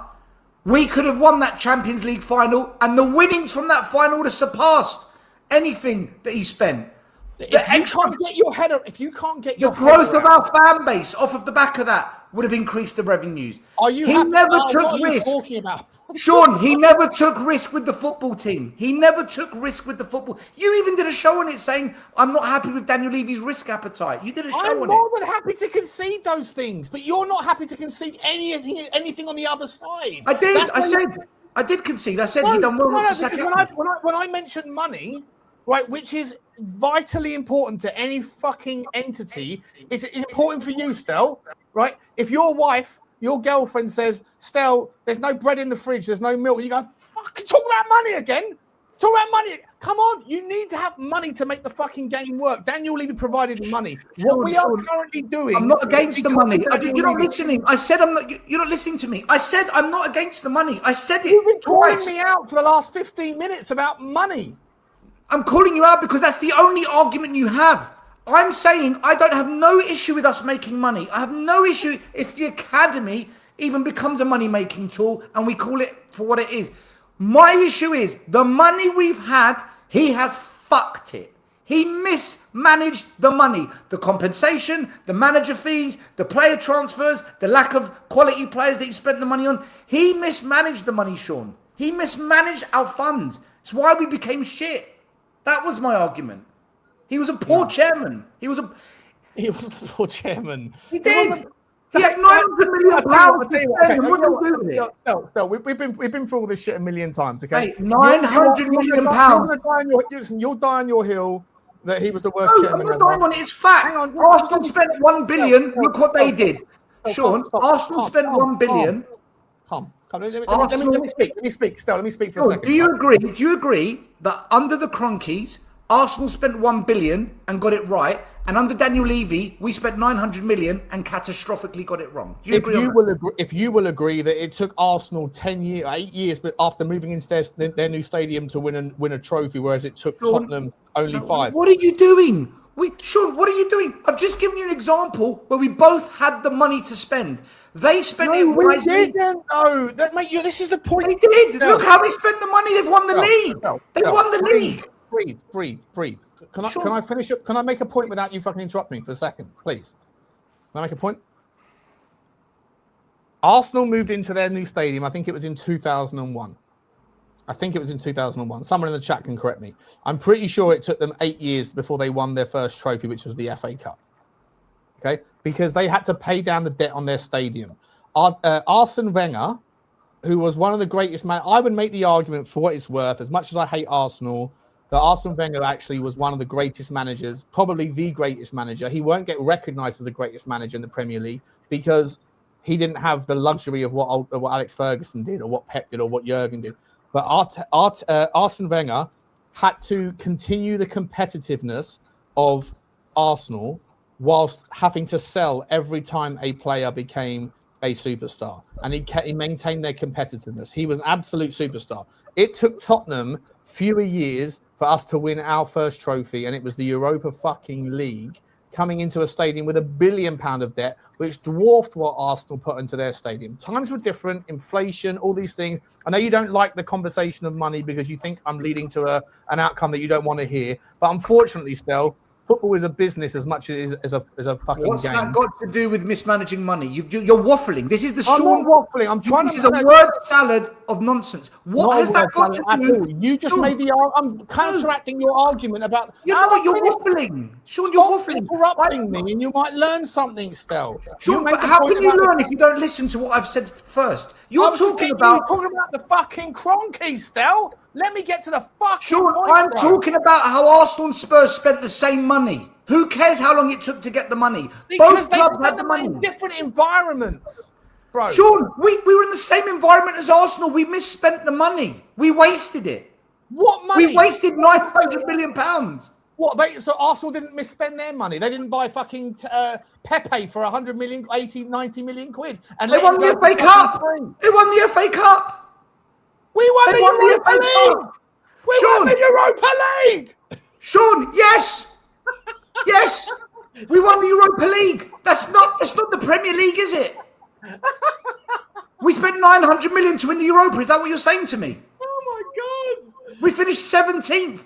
we could have won that Champions League final, and the winnings from that final would have surpassed anything that he spent. If you can't get your head, the growth of our fan base off of the back of that would have increased the revenues. He never took risk. Sean, he never took risk with the football team. He never took risk with the football. You even did a show on it saying, I'm not happy with Daniel Levy's risk appetite. You did a show on it. I'm more than happy to concede those things, but you're not happy to concede anything on the other side. I did. I did concede. I said he done well not to sack him. When I mentioned money, right, which is vitally important to any fucking entity, it's important for you, Stel, right? If your wife, your girlfriend says, Stel, there's no bread in the fridge, there's no milk, you go, fuck, talk about money again. Talk about money. Come on, you need to have money to make the fucking game work. Daniel Levy provided the money. What we are currently doing... I'm not against the money. You're not listening. I said you're not listening to me. I said I'm not against the money. I said it You've been twice. calling me out for the last 15 minutes about money. I'm calling you out because that's the only argument you have. I'm saying I don't have no issue with us making money. I have no issue if the academy even becomes a money-making tool and we call it for what it is. My issue is the money we've had, he has fucked it. He mismanaged the money. The compensation, the manager fees, the player transfers, the lack of quality players that he spent the money on. He mismanaged the money, Sean. He mismanaged our funds. It's why we became shit. That was my argument. He was a poor chairman. He was a poor chairman. He did. He had £900 million to spend. We've been through all this shit a million times. Okay, hey, £900 million. You'll die on your hill that he was the worst chairman. I'm not dying on it. It's fact. Arsenal spent £1 billion. Look what they did, Sean. Arsenal spent £1 billion. Come. Let me speak. Stella, let me speak for a second. Do you agree that under the Cronkies, Arsenal spent $1 billion and got it right, and under Daniel Levy, we spent $900 million and catastrophically got it wrong? If you will agree that it took Arsenal 8 years, but after moving into their new stadium to win a trophy, whereas it took Tottenham only 5. What are you doing? Sean, what are you doing? I've just given you an example where we both had the money to spend. They spent it wisely. We didn't. No, this is the point. They did. No. Look how they spent the money. They've won the league. They've won the league. Breathe. Can I finish up? Can I make a point without you fucking interrupting me for a second, please? Can I make a point? Arsenal moved into their new stadium. I think it was in 2001. Someone in the chat can correct me. I'm pretty sure it took them 8 years before they won their first trophy, which was the FA Cup. Okay, because they had to pay down the debt on their stadium. Arsene Wenger, who was one of the greatest man, I would make the argument for what it's worth, as much as I hate Arsenal, that Arsene Wenger actually was one of the greatest managers, probably the greatest manager. He won't get recognised as the greatest manager in the Premier League because he didn't have the luxury of what Alex Ferguson did or what Pep did or what Jurgen did. But Arsene Wenger had to continue the competitiveness of Arsenal whilst having to sell every time a player became a superstar. And he maintained their competitiveness. He was absolute superstar. It took Tottenham fewer years for us to win our first trophy, and it was the Europa fucking League, coming into a stadium with £1 billion of debt, which dwarfed what Arsenal put into their stadium. Times were different, inflation, all these things. I know you don't like the conversation of money because you think I'm leading to an outcome that you don't want to hear. But unfortunately, Stel, football is a business as much as a fucking What's game. What's that got to do with mismanaging money? You're waffling. This is the I'm not waffling. I'm trying This is a word salad of nonsense. What has that got to do? You just made I'm counteracting your argument about... You're waffling. Sean, you're waffling. Interrupting me and you might learn something, Stel. Sean, but how can you learn if you don't listen to what I've said first? You're talking about the fucking Cronky, Stel. Let me get to the fucking Sean, point, I'm talking about how Arsenal and Spurs spent the same money. Who cares how long it took to get the money? Because both clubs had the money. In different environments. Bro. Sean, we were in the same environment as Arsenal. We misspent the money. We wasted it. What money? We wasted £900 million. What so Arsenal didn't misspend their money. They didn't buy fucking Pepe for 100 million, 80, 90 million quid. And They won the FA Cup. They won the FA Cup. We won the Europa League. We won the Europa League. Sean, yes. Yes. We won the Europa League. That's not the Premier League, is it? We spent 900 million to win the Europa. Is that what you're saying to me? Oh my God. We finished 17th.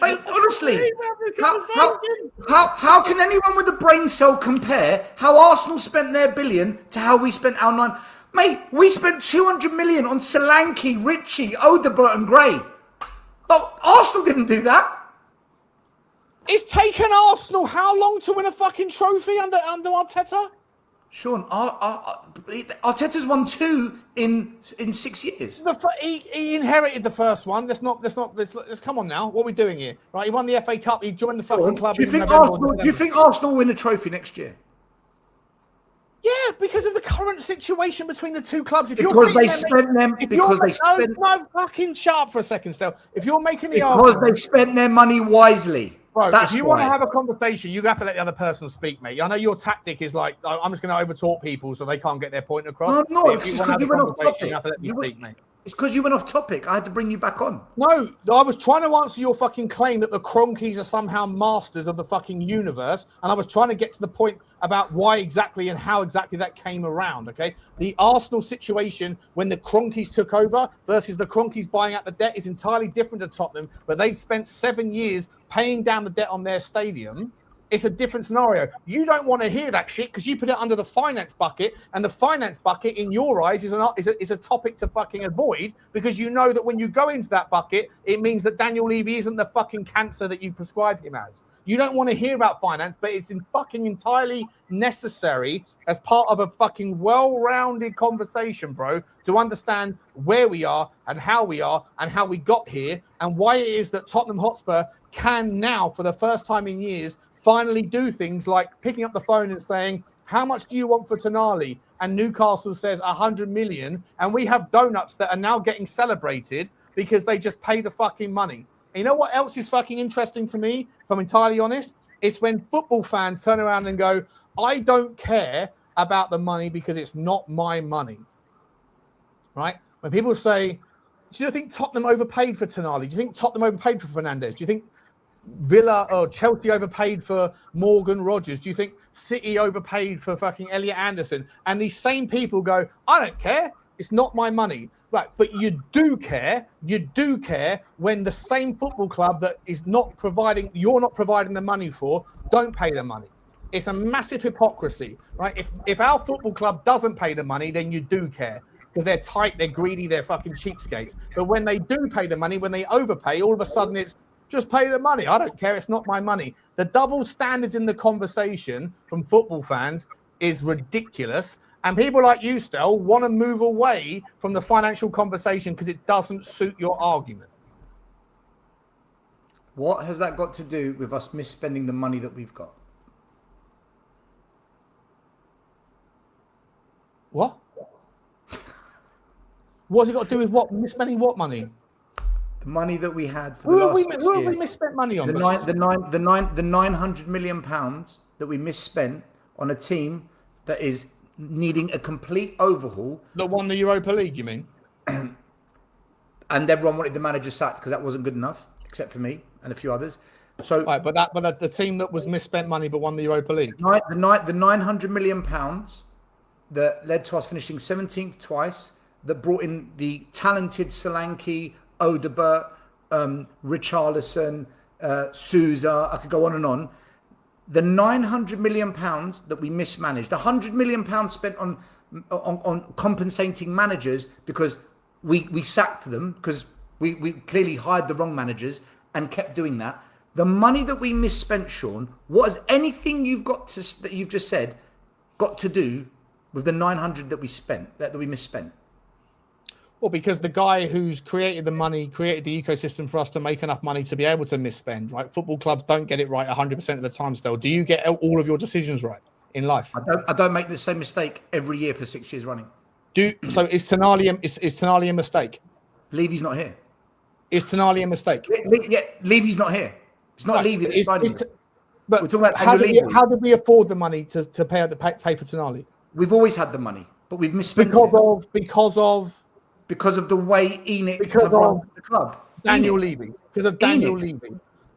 Honestly, how can anyone with a brain cell compare how Arsenal spent their billion to how we spent our 9? Mate, we spent 200 million on Solanke, Richie, Odegaard and Gray. But Arsenal didn't do that. It's taken Arsenal how long to win a fucking trophy under Arteta? Sean, Arteta's won 2 in 6 years. He inherited the first one. Let's come on now. What are we doing here? Right? He won the FA Cup. He joined the fucking club. Do you think Arsenal will win a trophy next year? Yeah, because of the current situation between the two clubs. Because they spent them. No, fucking shut up for a second, Stel. If you're making the argument, argument, they spent their money wisely. Bro, if you want to have a conversation, you have to let the other person speak, mate. I know your tactic is like, I'm just going to overtalk people so they can't get their point across. No, it's just because you went off topic. You have to let me speak, mate. It's because you went off topic. I had to bring you back on. No, I was trying to answer your fucking claim that the Cronkies are somehow masters of the fucking universe. And I was trying to get to the point about why exactly and how exactly that came around, okay? The Arsenal situation when the Cronkies took over versus the Cronkies buying out the debt is entirely different to Tottenham, but they spent 7 years paying down the debt on their stadium. It's a different scenario. You don't want to hear that shit because you put it under the finance bucket, and the finance bucket, in your eyes, is a topic to fucking avoid because you know that when you go into that bucket, it means that Daniel Levy isn't the fucking cancer that you prescribed him as. You don't want to hear about finance, but it's fucking entirely necessary as part of a fucking well-rounded conversation, bro, to understand where we are and how we got here and why it is that Tottenham Hotspur can now, for the first time in years, finally do things like picking up the phone and saying, how much do you want for Tonali? And Newcastle says 100 million. And we have donuts that are now getting celebrated because they just pay the fucking money. And you know what else is fucking interesting to me, if I'm entirely honest? It's when football fans turn around and go, I don't care about the money because it's not my money. Right? When people say, do you think Tottenham overpaid for Tonali? Do you think Tottenham overpaid for Fernandes? Do you think Villa or Chelsea overpaid for Morgan Rogers? Do you think City overpaid for fucking Elliot Anderson? And these same people go, I don't care. It's not my money. Right. But you do care when the same football club that is not providing, you're not providing the money for, don't pay the money. It's a massive hypocrisy, right? If our football club doesn't pay the money, then you do care. Because they're tight, they're greedy, they're fucking cheapskates. But when they do pay the money, when they overpay, all of a sudden it's just pay the money. I don't care. It's not my money. The double standards in the conversation from football fans is ridiculous. And people like you, Stel, want to move away from the financial conversation because it doesn't suit your argument. What has that got to do with us misspending the money that we've got? What? What's it got to do with what? Misspending what money? The money that we had for the last 6 years. Who have we misspent money on? The 900 million pounds that we misspent on a team that is needing a complete overhaul. That won the Europa League, you mean? And everyone wanted the manager sacked because that wasn't good enough, except for me and a few others. So, right, but the team that was misspent money but won the Europa League. The 900 million pounds that led to us finishing 17th twice, that brought in the talented Solanke, Odegaard, Richalison, Souza, I could go on and on. The 900 million pounds that we mismanaged, 100 million pounds spent on compensating managers because we sacked them because we clearly hired the wrong managers and kept doing that. The money that we misspent, Sean, what has anything that you've just said got to do with the 900 that we spent, that we misspent? Well, because the guy who's created the money, created the ecosystem for us to make enough money to be able to misspend, right? Football clubs don't get it right 100% of the time still. Do you get all of your decisions right? in life. I don't make the same mistake every year for 6 years running. So is Tonali a mistake? Levy's not here. Is Tonali a mistake? Yeah, Levy's not here. It's not Levy that's signing it. But We're talking about how did we afford the money to pay for Tonali? We've always had the money, but we've misspent because of the way Enoch of the club. Daniel Levy. Because of Daniel Levy.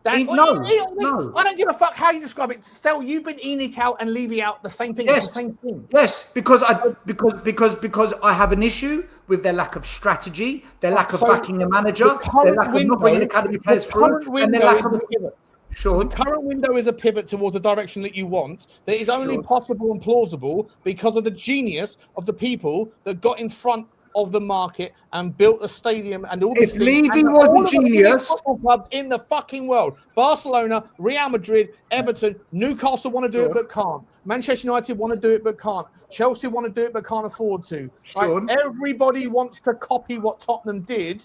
No. I don't give a fuck how you describe it. Stel, you've been Enoch out and Levy out. The same thing. Yes. It's the same thing. Yes, because I have an issue with their lack of strategy, their lack of backing a manager, their lack of not bringing academy players through, and their lack of pivot. Sure. So the current window is a pivot towards the direction that you want. That is only possible and plausible because of the genius of the people that got in front of the market and built a stadium and all these things. If Levy was a genius, football clubs in the fucking world, Barcelona, Real Madrid, Everton, Newcastle want to do it but can't. Manchester United want to do it but can't. Chelsea want to do it but can't afford to. Right? Everybody wants to copy what Tottenham did,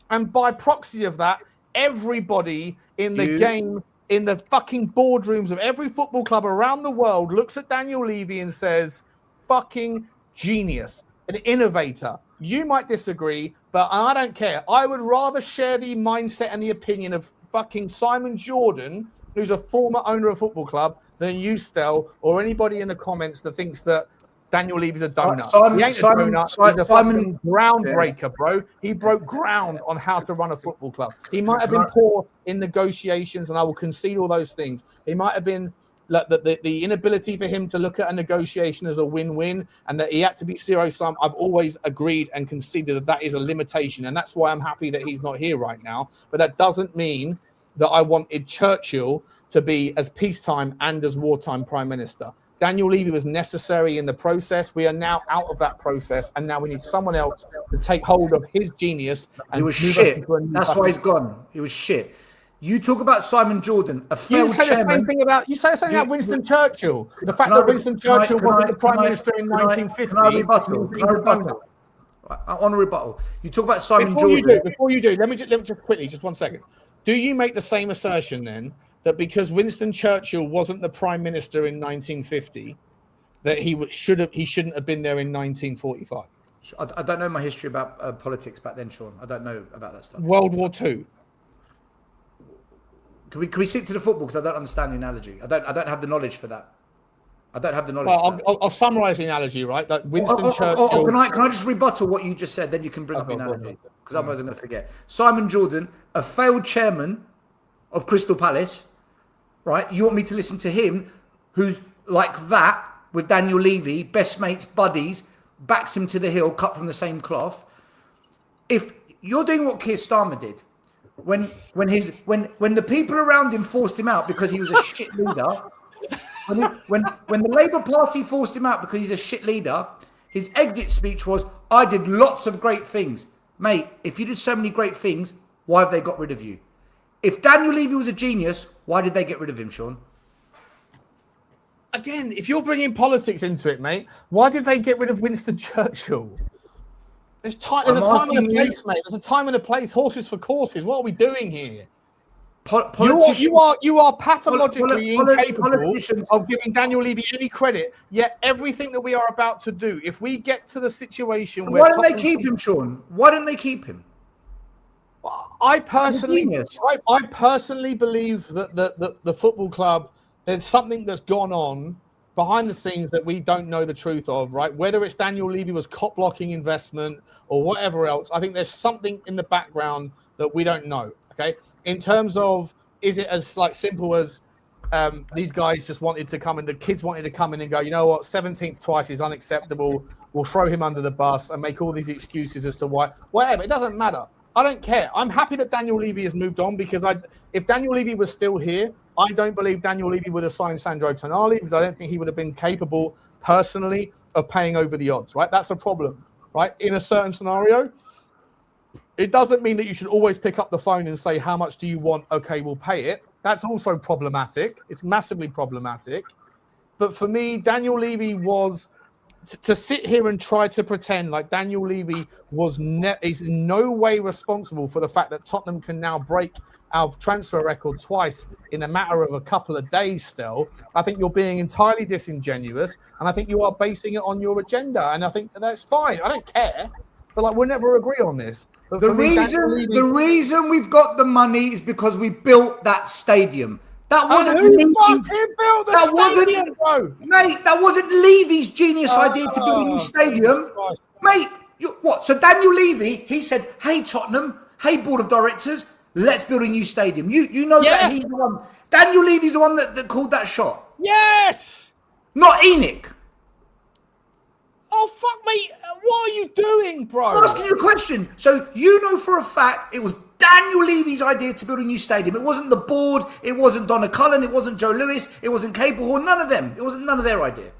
and by proxy of that, everybody in the game, in the fucking boardrooms of every football club around the world looks at Daniel Levy and says, fucking genius, an innovator. You might disagree, but I don't care. I would rather share the mindset and the opinion of fucking Simon Jordan, who's a former owner of a football club, than you, Stel, or anybody in the comments that thinks that Daniel Levy's a donut. He ain't a donut. He's a fucking groundbreaker, bro. He broke ground on how to run a football club. He might have been poor in negotiations, and I will concede all those things. He might have been like the inability for him to look at a negotiation as a win-win, and that he had to be zero-sum. I've always agreed and conceded that is a limitation, and that's why I'm happy that he's not here right now. But that doesn't mean that I wanted Churchill to be as peacetime and as wartime prime minister. Daniel Levy was necessary in the process. We are now out of that process, and now we need someone else to take hold of his genius. And he was shit. That's why he's gone. He was shit. You talk about Simon Jordan, a failed chairman. You say something about Winston Churchill. The fact that Winston Churchill wasn't the prime minister in 1950. I want to rebuttal. You talk about Simon Jordan. Before you do, let me just quickly, just 1 second. Do you make the same assertion then that because Winston Churchill wasn't the prime minister in 1950, that he shouldn't have been there in 1945? I don't know my history about politics back then, Sean. I don't know about that stuff. World War II. Can we stick to the football, because I don't understand the analogy. I don't have the knowledge for that. I don't have the knowledge. Well, I'll summarise the analogy, right? That Winston Churchill. Can I just rebuttal what you just said? Then you can bring up the analogy, because otherwise I'm going to forget. Simon Jordan, a failed chairman of Crystal Palace, right? You want me to listen to him, who's like that with Daniel Levy, best mates, buddies, backs him to the hill, cut from the same cloth. If you're doing what Keir Starmer did, when the people around him forced him out because he was a shit leader, when the Labour Party forced him out because he's a shit leader, his exit speech was, "I did lots of great things." Mate, if you did so many great things, why have they got rid of you? If Daniel Levy was a genius, why did they get rid of him, Sean? Again, if you're bringing politics into it, mate, why did they get rid of Winston Churchill? There's a time and a place, mate. There's a time and a place. Horses for courses. What are we doing here? You are pathologically incapable of giving Daniel Levy any credit. Yet everything that we are about to do, if we get to the situation where why don't they keep him, Sean? Why don't they keep him? I personally believe that the football club, there's something that's gone on behind the scenes that we don't know the truth of, right? Whether it's Daniel Levy was cop blocking investment or whatever else, I think there's something in the background that we don't know. Okay, in terms of, is it as like simple as these guys just wanted to come and the kids wanted to come in and go, you know what, 17th twice is unacceptable. We'll throw him under the bus and make all these excuses as to why. Whatever, it doesn't matter. I don't care. I'm happy that Daniel Levy has moved on, because if Daniel Levy was still here, I don't believe Daniel Levy would have signed Sandro Tonali, because I don't think he would have been capable personally of paying over the odds, right? That's a problem, right? In a certain scenario, it doesn't mean that you should always pick up the phone and say, how much do you want? Okay, we'll pay it. That's also problematic. It's massively problematic. But for me, Daniel Levy was to sit here and try to pretend like Daniel Levy is in no way responsible for the fact that Tottenham can now break our transfer record twice in a matter of a couple of days still, I think you're being entirely disingenuous, and I think you are basing it on your agenda, and I think that's fine. I don't care, but like we'll never agree on this. But the reason we've got the money is because we built that stadium. That wasn't built the stadium, bro. Mate, that wasn't Levy's genius idea to build a new stadium. Mate, what? So Daniel Levy, he said, hey, Tottenham, hey, board of directors, let's build a new stadium. You know that he's the one. Daniel Levy's the one that called that shot. Yes. Not Enoch. Oh, fuck me. What are you doing, bro? I'm asking you a question. So you know for a fact it was Daniel Levy's idea to build a new stadium. It wasn't the board. It wasn't Donna Cullen. It wasn't Joe Lewis. It wasn't Cablehorn. None of them. It wasn't none of their idea.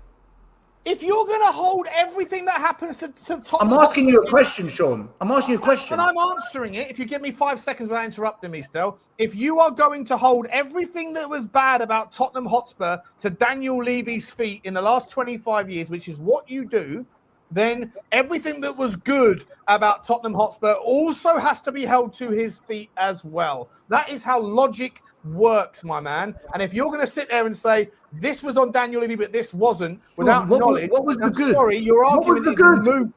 If you're going to hold everything that happens to Tottenham... I'm asking you a question, Sean. I'm asking you a question. And I'm answering it. If you give me 5 seconds without interrupting me, Stel. If you are going to hold everything that was bad about Tottenham Hotspur to Daniel Levy's feet in the last 25 years, which is what you do, then everything that was good about Tottenham Hotspur also has to be held to his feet as well. That is how logic works, my man. And if you're going to sit there and say this was on Daniel Levy but this wasn't, without knowledge, what was the good? Sorry, your argument is moved.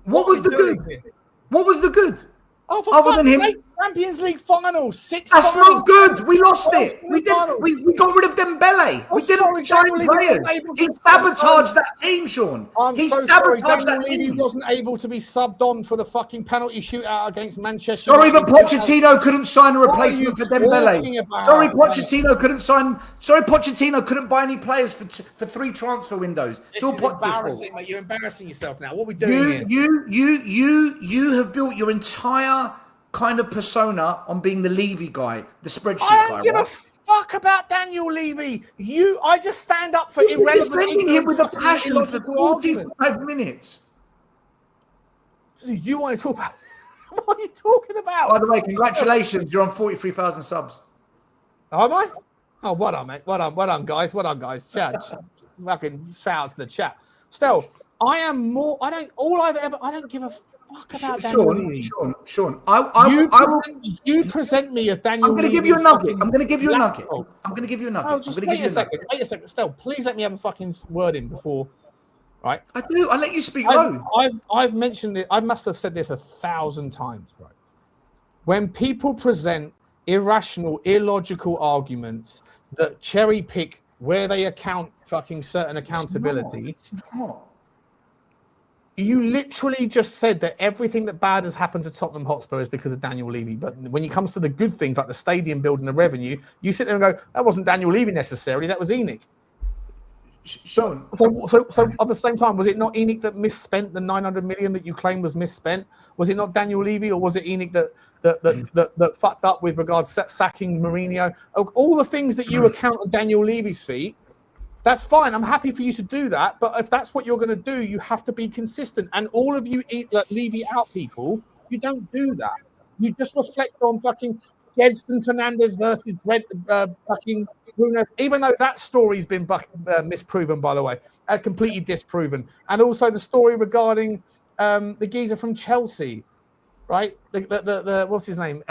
What was the good? What was the good? Oh, for other than him, Champions League final, 6. That's not good. We lost it. We did. We got rid of Dembele. We didn't sign players. He sabotaged that team, Sean. He sabotaged that team. He wasn't able to be subbed on for the fucking penalty shootout against Manchester. Sorry that Pochettino couldn't sign a replacement for Dembele. Sorry, Pochettino couldn't sign. Sorry, Pochettino couldn't buy any players for 3 transfer windows. It's all embarrassing, mate. You're embarrassing yourself now. What are we doing here? You have built your entire kind of persona on being the Levy guy, the spreadsheet guy. I don't give a fuck about Daniel Levy. I just stand up for irrelevant. Defending him with a passion for 45 minutes. You want to talk about? What are you talking about? By the way, congratulations! You're on 43,000 subs. Am I? Oh, what on, mate? What on, guys? What on, guys? Chat. Fucking shout out to the chat. Still, I am more. I don't give a fuck about Sean, you present me as Daniel. I'm going to give you a nugget. I'm going to give you a nugget. Oh, just wait a second. Wait a second. Still, please let me have a fucking word in before. Right? I do. I let you speak. I've mentioned it. I must have said this 1,000 times. Right? When people present irrational, illogical arguments that cherry pick where they account fucking certain accountability. It's not. You literally just said that everything that bad has happened to Tottenham Hotspur is because of Daniel Levy. But when it comes to the good things like the stadium building, the revenue, you sit there and go, that wasn't Daniel Levy necessarily, that was Enoch. Sean. So at the same time, was it not Enoch that misspent the 900 million that you claim was misspent? Was it not Daniel Levy, or was it Enoch that fucked up with regards to sacking Mourinho? All the things that you account on Daniel Levy's feet, that's fine. I'm happy for you to do that. But if that's what you're going to do, you have to be consistent. And all of you Levy out people, you don't do that. You just reflect on fucking Gedson Fernandez versus fucking Bruno. Even though that story's been misproven, by the way, completely disproven. And also the story regarding the geezer from Chelsea, right? The what's his name?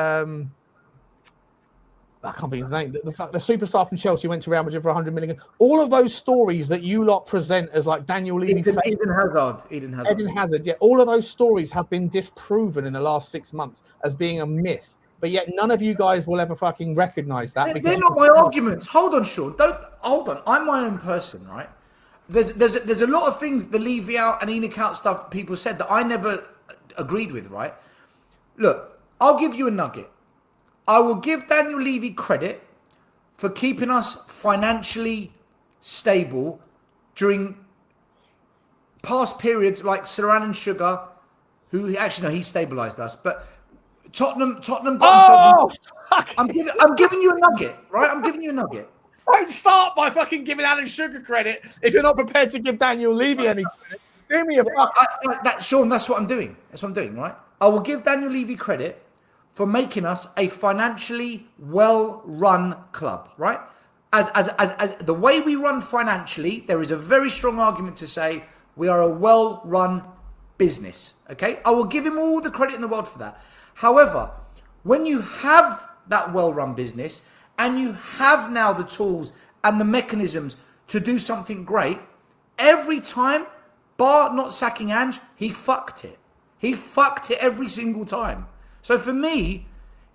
I can't think of his name. The superstar from Chelsea went to Real Madrid for 100 million. All of those stories that you lot present as like Daniel Levy. Eden Hazard. Yeah, all of those stories have been disproven in the last 6 months as being a myth. But yet none of you guys will ever fucking recognize that. They're not my arguments. Hold on, Sean. Hold on. I'm my own person, right? There's a lot of things, the Levy out and Enoch out stuff people said that I never agreed with, right? Look, I'll give you a nugget. I will give Daniel Levy credit for keeping us financially stable during past periods like Saran and Sugar, who actually, no, he stabilised us. But Tottenham got themselves... I'm giving you a nugget, right? I'm giving you a nugget. Don't start by fucking giving Alan Sugar credit if you're not prepared to give Daniel Levy any credit. Do me a fuck. Sean, that's what I'm doing. That's what I'm doing, right? I will give Daniel Levy credit for making us a financially well-run club, right? As the way we run financially, there is a very strong argument to say We are a well-run business, okay? I will give him all the credit in the world for that. However, when you have that well-run business and you have now the tools and the mechanisms to do something great, every time, bar not sacking Ange, he fucked it. He fucked it every single time. So for me,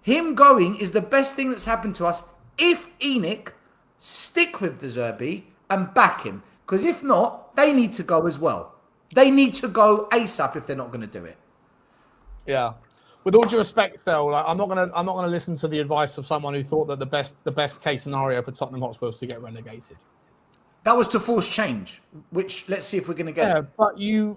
him going is the best thing that's happened to us if ENIC stick with De Zerbi and back him. Because if not, they need to go as well. They need to go ASAP if they're not going to do it. Yeah. With all due respect, though, like, I'm not gonna listen to the advice of someone who thought that the best case scenario for Tottenham Hotspur was to get relegated. That was to force change, which let's see if we're going to get. Yeah, but you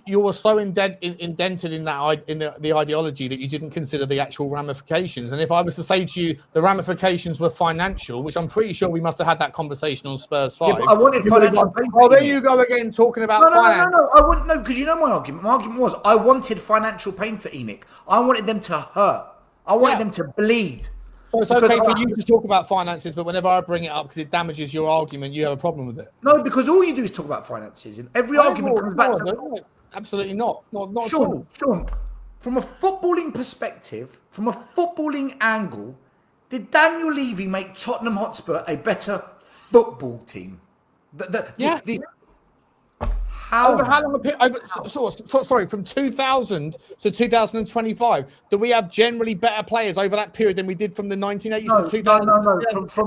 were so indented in that in the ideology that you didn't consider the actual ramifications. And if I was to say to you the ramifications were financial, which I'm pretty sure we must have had that conversation on Spurs 5. Yeah, but I wanted financial pain. Oh, there you go again, talking about finance. No. I wouldn't know, because you know my argument. My argument was I wanted financial pain for ENIC. I wanted them to hurt. I wanted them to bleed. So it's okay for you to talk about finances, but whenever I bring it up because it damages your argument, you have a problem with it. No, because all you do is talk about finances, and every argument comes back to... Absolutely not. Not at Sean, all. Sean, from a footballing perspective, from a footballing angle, did Daniel Levy make Tottenham Hotspur a better football team? How long? Sorry, from 2000 to 2025, do we have generally better players over that period than we did from the 1980s to 2000? No.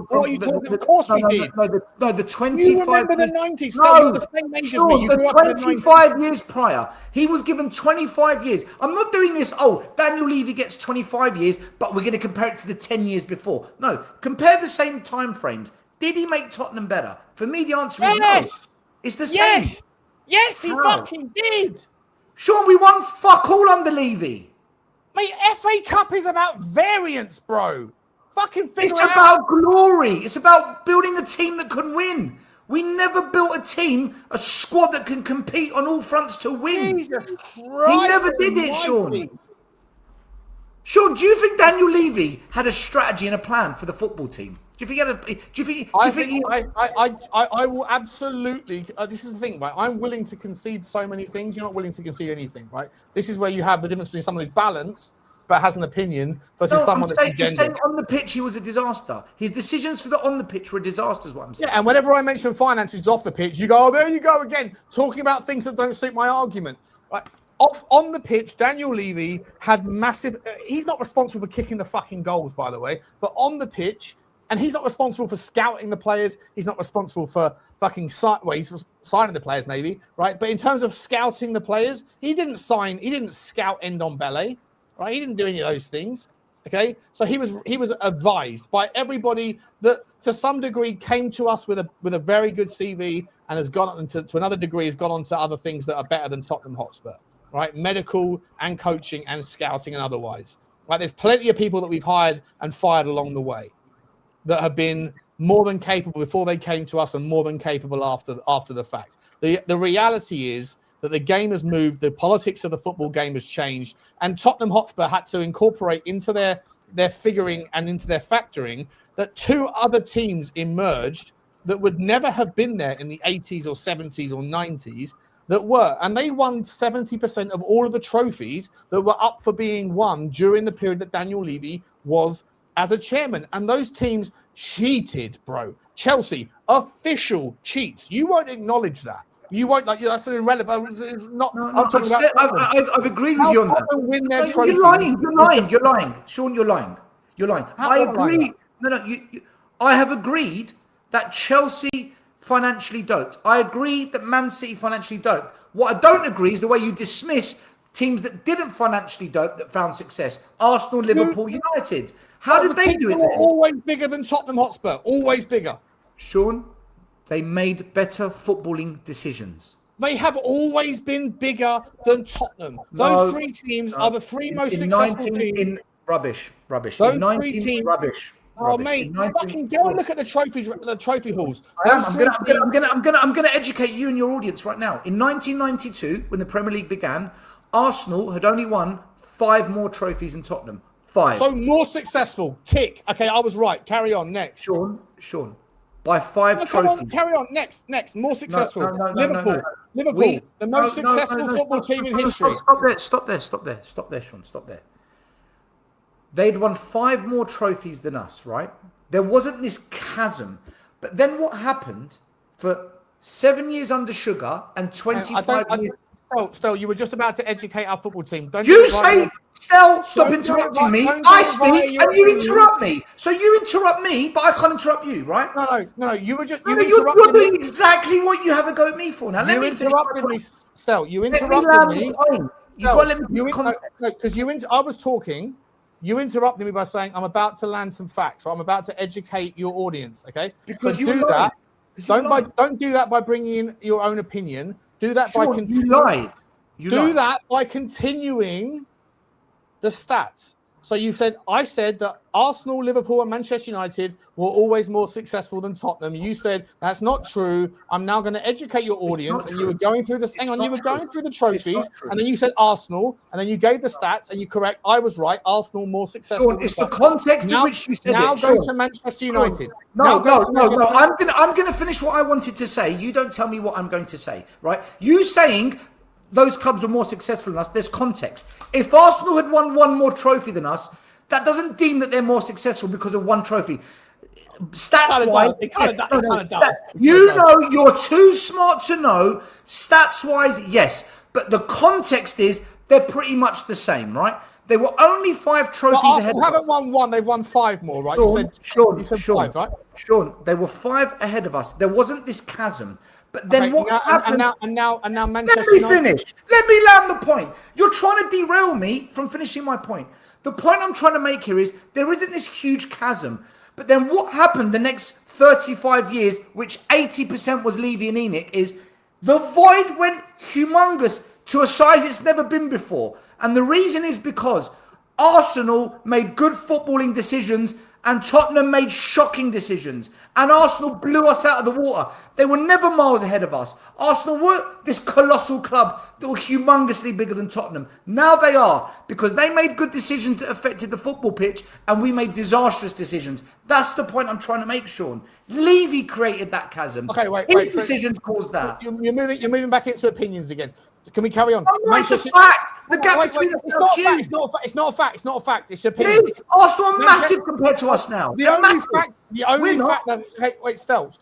What are you talking? Of course we did. No, the 25. You remember the 90s? No, you're the same age as me. You grew up in the 25 years prior. He was given 25 years. I'm not doing this. Oh, Daniel Levy gets 25 years, but we're going to compare it to the 10 years before. No, compare the same time frames. Did he make Tottenham better? For me, the answer is no. It's the same. Yes, he fucking did. Sean, we won fuck all under Levy. Mate, FA Cup is about variance, bro. Fucking figure it out. It's about glory. It's about building a team that can win. We never built a team, a squad that can compete on all fronts to win. Jesus Christ, he never did it, Sean. Sean, do you think Daniel Levy had a strategy and a plan for the football team? Do you think? I will absolutely. This is the thing, right? I'm willing to concede so many things. You're not willing to concede anything, right? This is where you have the difference between someone who's balanced but has an opinion versus someone that's engendered. You're saying on the pitch he was a disaster. His decisions for the on the pitch were a disaster, is what I'm saying. Yeah, and whenever I mention finances off the pitch, you go, "Oh, there you go again, talking about things that don't suit my argument." Right? On the pitch, Daniel Levy had massive. He's not responsible for kicking the fucking goals, by the way, but on the pitch. And he's not responsible for scouting the players. He's not responsible for fucking he's signing the players maybe, right? But in terms of scouting the players, he didn't scout Ndombele, right? He didn't do any of those things, okay? So he was advised by everybody that to some degree came to us with a very good CV and has gone on to another degree, has gone on to other things that are better than Tottenham Hotspur, right? Medical and coaching and scouting and otherwise. Like there's plenty of people that we've hired and fired along the way that have been more than capable before they came to us and more than capable after the fact. The reality is that the game has moved, the politics of the football game has changed, and Tottenham Hotspur had to incorporate into their figuring and into their factoring that two other teams emerged that would never have been there in the 80s or 70s or 90s that were. And they won 70% of all of the trophies that were up for being won during the period that Daniel Levy was as a chairman, and those teams cheated, bro. Chelsea, official cheats. You won't acknowledge that. You won't that's an irrelevant. It's not. No, I've agreed with you on that. Win their You're lying, Sean. You're lying. I agree. I have agreed that Chelsea financially doped. I agree that Man City financially doped. What I don't agree is the way you dismiss teams that didn't financially dope that found success. Arsenal, Liverpool, United. How did they do it then? Always bigger than Tottenham Hotspur. Always bigger. Sean, they made better footballing decisions. They have always been bigger than Tottenham. Those three teams are the three most successful teams. Rubbish. Those three teams. Rubbish. Oh, mate, fucking go and look at the trophy halls. I'm gonna educate you and your audience right now. In 1992, when the Premier League began, Arsenal had only won 5 more trophies than Tottenham. 5. So more successful. Tick. Okay, I was right. Carry on. Next. Sean, by 5 No, trophies. come on, carry on. Next. More successful. No, Liverpool. Liverpool, the most successful football team in history. Stop there, Sean. Stop there. They'd won 5 more trophies than us, right? There wasn't this chasm. But then what happened for 7 years under Sugar and 25 years... Stel, you were just about to educate our football team. Stel, stop interrupting me. I speak and you interrupt me. So you interrupt me, but I can't interrupt you, right? No. You were just... You're doing exactly what you have a go at me for. Now, let me interrupted me, Stel. You interrupted me. You've got to let me... Because I was talking... You interrupted me by saying, I'm about to land some facts, or I'm about to educate your audience, okay? Because so do that. Don't do that by bringing in your own opinion. Do that by continuing. You lied. Do that by continuing the stats. So I said that Arsenal, Liverpool, and Manchester United were always more successful than Tottenham. You said that's not true. I'm now going to educate your audience, and you were going through this. Hang on, you were going through the trophies, and then you said Arsenal, and then you gave the stats, and you correct. I was right. Arsenal more successful. It's the context in which you said it. Now go to Manchester United. No. I'm going to finish what I wanted to say. You don't tell me what I'm going to say, right? You saying those clubs were more successful than us, there's context. If Arsenal had won 1 more trophy than us, that doesn't deem that they're more successful because of 1 trophy. Stats-wise, you're too smart to know. Stats-wise, yes. But the context is they're pretty much the same, right? They were only 5 trophies ahead of us. Haven't won 1, they've won 5 more, right? Sean, 5, right? Sean, they were 5 ahead of us. There wasn't this chasm. But then what happened? And now Manchester Let me finish. Let me land the point. You're trying to derail me from finishing my point. The point I'm trying to make here is there isn't this huge chasm. But then what happened the next 35 years, which 80% was Levy and Enoch, is the void went humongous to a size it's never been before. And the reason is because Arsenal made good footballing decisions and Tottenham made shocking decisions. And Arsenal blew us out of the water. They were never miles ahead of us. Arsenal were this colossal club that were humongously bigger than Tottenham. Now they are, because they made good decisions that affected the football pitch and we made disastrous decisions. That's the point I'm trying to make, Sean. Levy created that chasm. Okay, His decisions caused that. You're moving back into opinions again. Can we carry on? No, it's a fact. The gap between us is huge. It's not a fact. It's not a fact. It's opinion. It is. Arsenal are massive compared to us now. The only fact. No, hey, wait, Stel.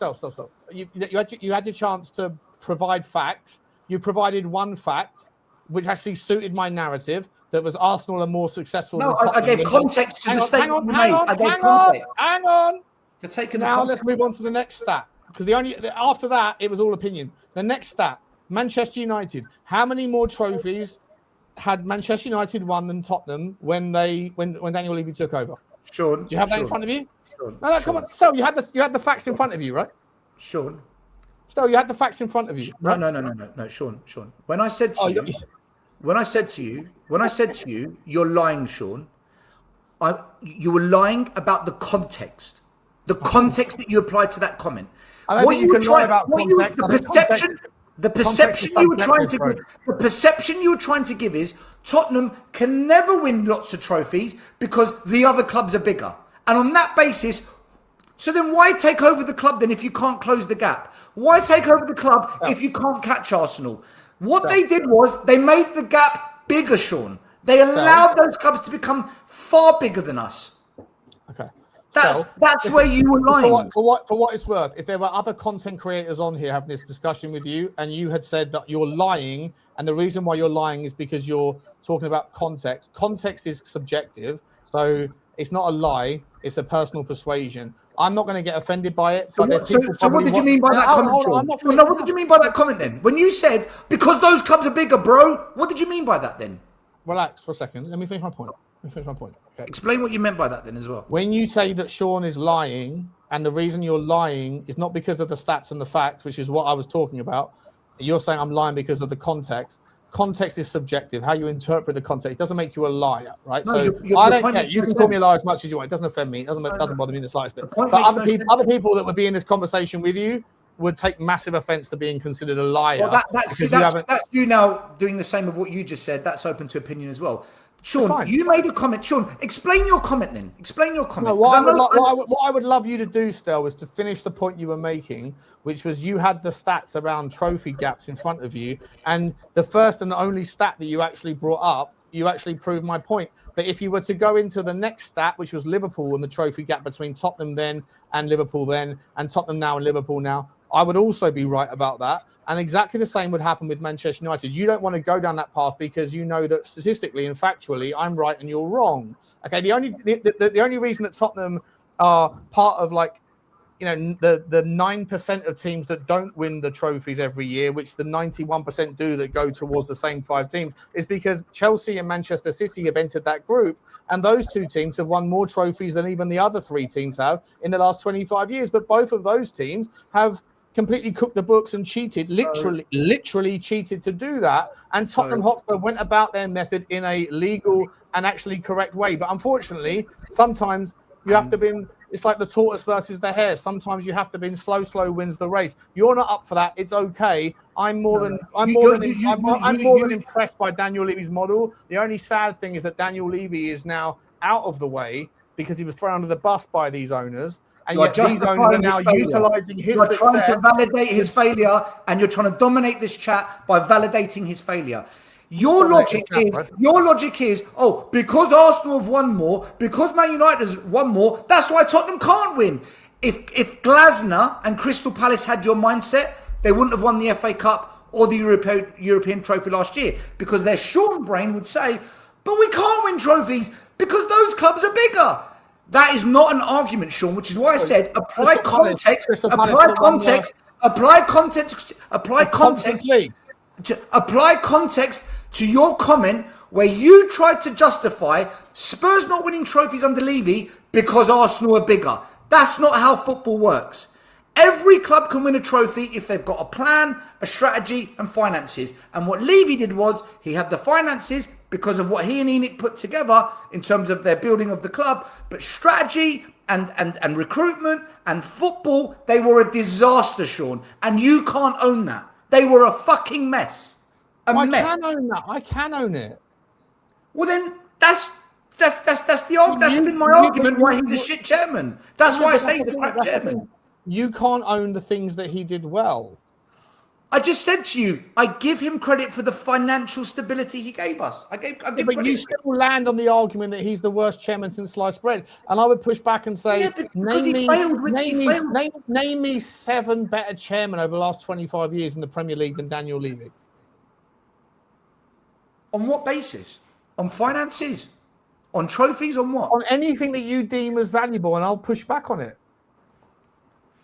You had your chance to provide facts. You provided 1 fact, which actually suited my narrative. That was Arsenal are more successful. No, I gave context to the statement you made. Hang on. You're taking now let's move on to the next stat, because after that it was all opinion. The next stat. Manchester United. How many more trophies had Manchester United won than Tottenham when Daniel Levy took over? Sean, do you have that in front of you? Sean, no, come on. Stel, you had the facts in front of you, right? Sean. Stel, you had the facts in front of you. Right? No, Sean. When I said to you, you're lying, Sean. You were lying about the context. The context that you applied to that comment. I don't think you can lie about context. The perception you were trying to give is Tottenham can never win lots of trophies because the other clubs are bigger. And on that basis, so then why take over the club then if you can't close the gap? Why take over the club if you can't catch Arsenal? What they did was they made the gap bigger, Sean. They allowed those clubs to become far bigger than us. Okay. That's where you were lying. For what it's worth, if there were other content creators on here having this discussion with you and you had said that you're lying, and the reason why you're lying is because you're talking about context. Context is subjective, so it's not a lie, it's a personal persuasion. I'm not going to get offended by it. So what did you mean by that comment? What did you mean by that comment then? When you said, because those clubs are bigger, bro, what did you mean by that then? Relax for a second. Let me finish my point. Okay. Explain what you meant by that then as well. When you say that Sean is lying, and the reason you're lying is not because of the stats and the facts, which is what I was talking about, you're saying I'm lying because of the context. Context is subjective. How you interpret the context doesn't make you a liar, right? No, so I don't care. You can call me a liar as much as you want. It doesn't offend me. It doesn't bother me in the slightest bit. But other people that would be in this conversation with you would take massive offense to being considered a liar. Well, that's you now doing the same of what you just said. That's open to opinion as well. Sean, you made a comment. Sean, explain your comment then. Explain your comment. No, what I would love you to do, Stel, was to finish the point you were making, which was you had the stats around trophy gaps in front of you, and the first and the only stat that you actually brought up, you actually proved my point. But if you were to go into the next stat, which was Liverpool and the trophy gap between Tottenham then and Liverpool then, and Tottenham now and Liverpool now, I would also be right about that. And exactly the same would happen with Manchester United. You don't want to go down that path because you know that statistically and factually, I'm right and you're wrong. Okay, the only reason that Tottenham are part of the 9% of teams that don't win the trophies every year, which the 91% do that go towards the same 5 teams, is because Chelsea and Manchester City have entered that group, and those 2 teams have won more trophies than even the other 3 teams have in the last 25 years. But both of those teams have completely cooked the books and cheated, literally cheated to do that. And Tottenham Hotspur went about their method in a legal and actually correct way. But unfortunately, sometimes you have to be, it's like the tortoise versus the hare. Sometimes you have to be slow wins the race. You're not up for that. It's okay. I'm more than impressed by Daniel Levy's model. The only sad thing is that Daniel Levy is now out of the way because he was thrown under the bus by these owners. And yet these owners are now utilising his success. You're trying to validate his failure, and you're trying to dominate this chat by validating his failure. Your logic is, oh, because Arsenal have won more, because Man United has won more, that's why Tottenham can't win. If Glasner and Crystal Palace had your mindset, they wouldn't have won the FA Cup or the European trophy last year, because their Sean brain would say, but we can't win trophies because those clubs are bigger. That is not an argument, Sean, which is why I said apply context to your comment where you tried to justify Spurs not winning trophies under Levy because Arsenal are bigger. That's not how football works. Every club can win a trophy if they've got a plan, a strategy, and finances. And what Levy did was he had the finances because of what he and Enoch put together in terms of their building of the club. But strategy and recruitment and football, they were a disaster, Sean. And you can't own that. They were a fucking mess. I can own that. I can own it. Well, then that's the argument. That's been my argument why he's a shit chairman. That's why I say he's a crap chairman. You can't own the things that he did well. I just said to you, I give him credit for the financial stability he gave us. I give but credit. You still land on the argument that he's the worst chairman since sliced bread. And I would push back and say, name me 7 better chairmen over the last 25 years in the Premier League than Daniel Levy. On what basis? On finances? On trophies? On what? On anything that you deem as valuable, and I'll push back on it.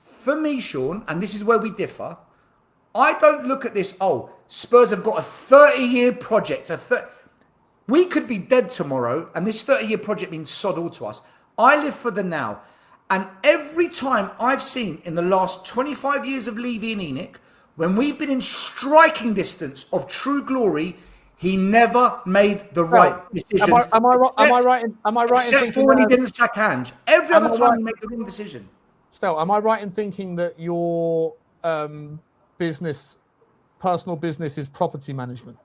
For me, Sean, and this is where we differ, I don't look at this, oh, Spurs have got a 30-year project. We could be dead tomorrow, and this 30-year project means sod all to us. I live for the now. And every time I've seen in the last 25 years of Levy and Enoch, when we've been in striking distance of true glory, he never made the right decisions. Am I right? Except for when he didn't sack Ange. Every other time he made the wrong decision. Still, am I right in thinking that your personal business is property management?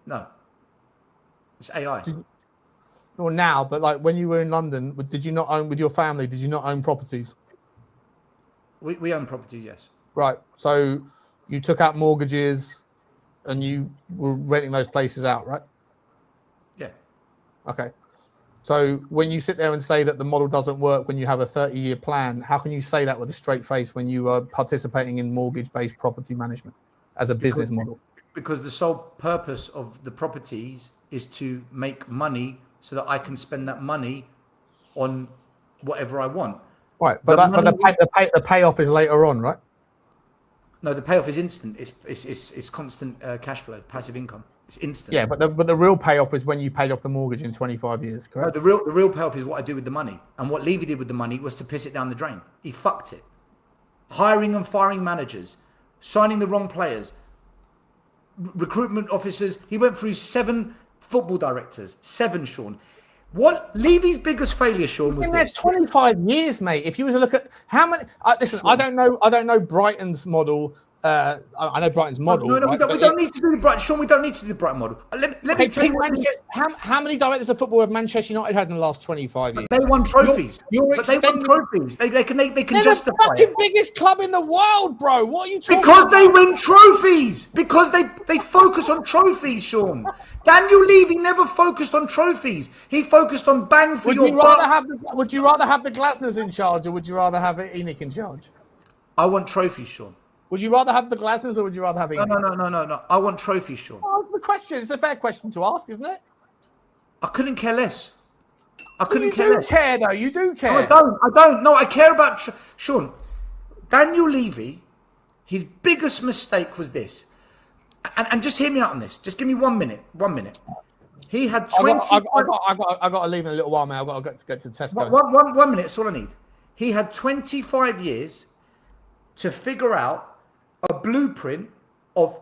No. It's AI. Well, now, but like when you were in London, did you not own, with your family, did you not own properties? We own properties, yes. Right. So you took out mortgages and you were renting those places out, right? Yeah. Okay. So when you sit there and say that the model doesn't work when you have a 30-year plan, how can you say that with a straight face when you are participating in mortgage-based property management as a business model? Because the sole purpose of the properties is to make money so that I can spend that money on whatever I want. Right, but the payoff is later on, right? No, the payoff is instant. It's constant cash flow, passive income. It's instant. Yeah, but the real payoff is when you paid off the mortgage in 25 years, correct? No, the real payoff is what I do with the money. And what Levy did with the money was to piss it down the drain. He fucked it. Hiring and firing managers, signing the wrong players, recruitment officers. He went through 7 football directors. 7, Sean. What Levy's biggest failure, Sean, was this? 25 years, mate. If you were to look at how many, listen, I don't know Brighton's model I know Brighton's model. No, right? we don't need to do the Brighton. Sean, we don't need to do the Brighton model. Let me tell you what. How many directors of football have Manchester United had in the last 25 years? They won trophies. They won trophies. They can They're justify the fucking it. biggest club in the world, bro. What are you talking Because about? they win trophies. Because they focus on trophies, Sean. Daniel Levy never focused on trophies. He focused on bang for your buck. Would you rather have the Glasners in charge, or would you rather have Enoch in charge? I want trophies, Sean. Would you rather have the Glasners, or would you rather have Enoch? No. I want trophies, Sean. Oh, that's the question. It's a fair question to ask, isn't it? I couldn't care less. You do care, though. You do care. No, I don't. No, I care about Sean. Daniel Levy, his biggest mistake was this. And just hear me out on this. Just give me 1 minute. 1 minute. He had 20. I got to leave in a little while, man. I've got to get to Tesco. 1 minute. That's all I need. He had 25 years to figure out a blueprint of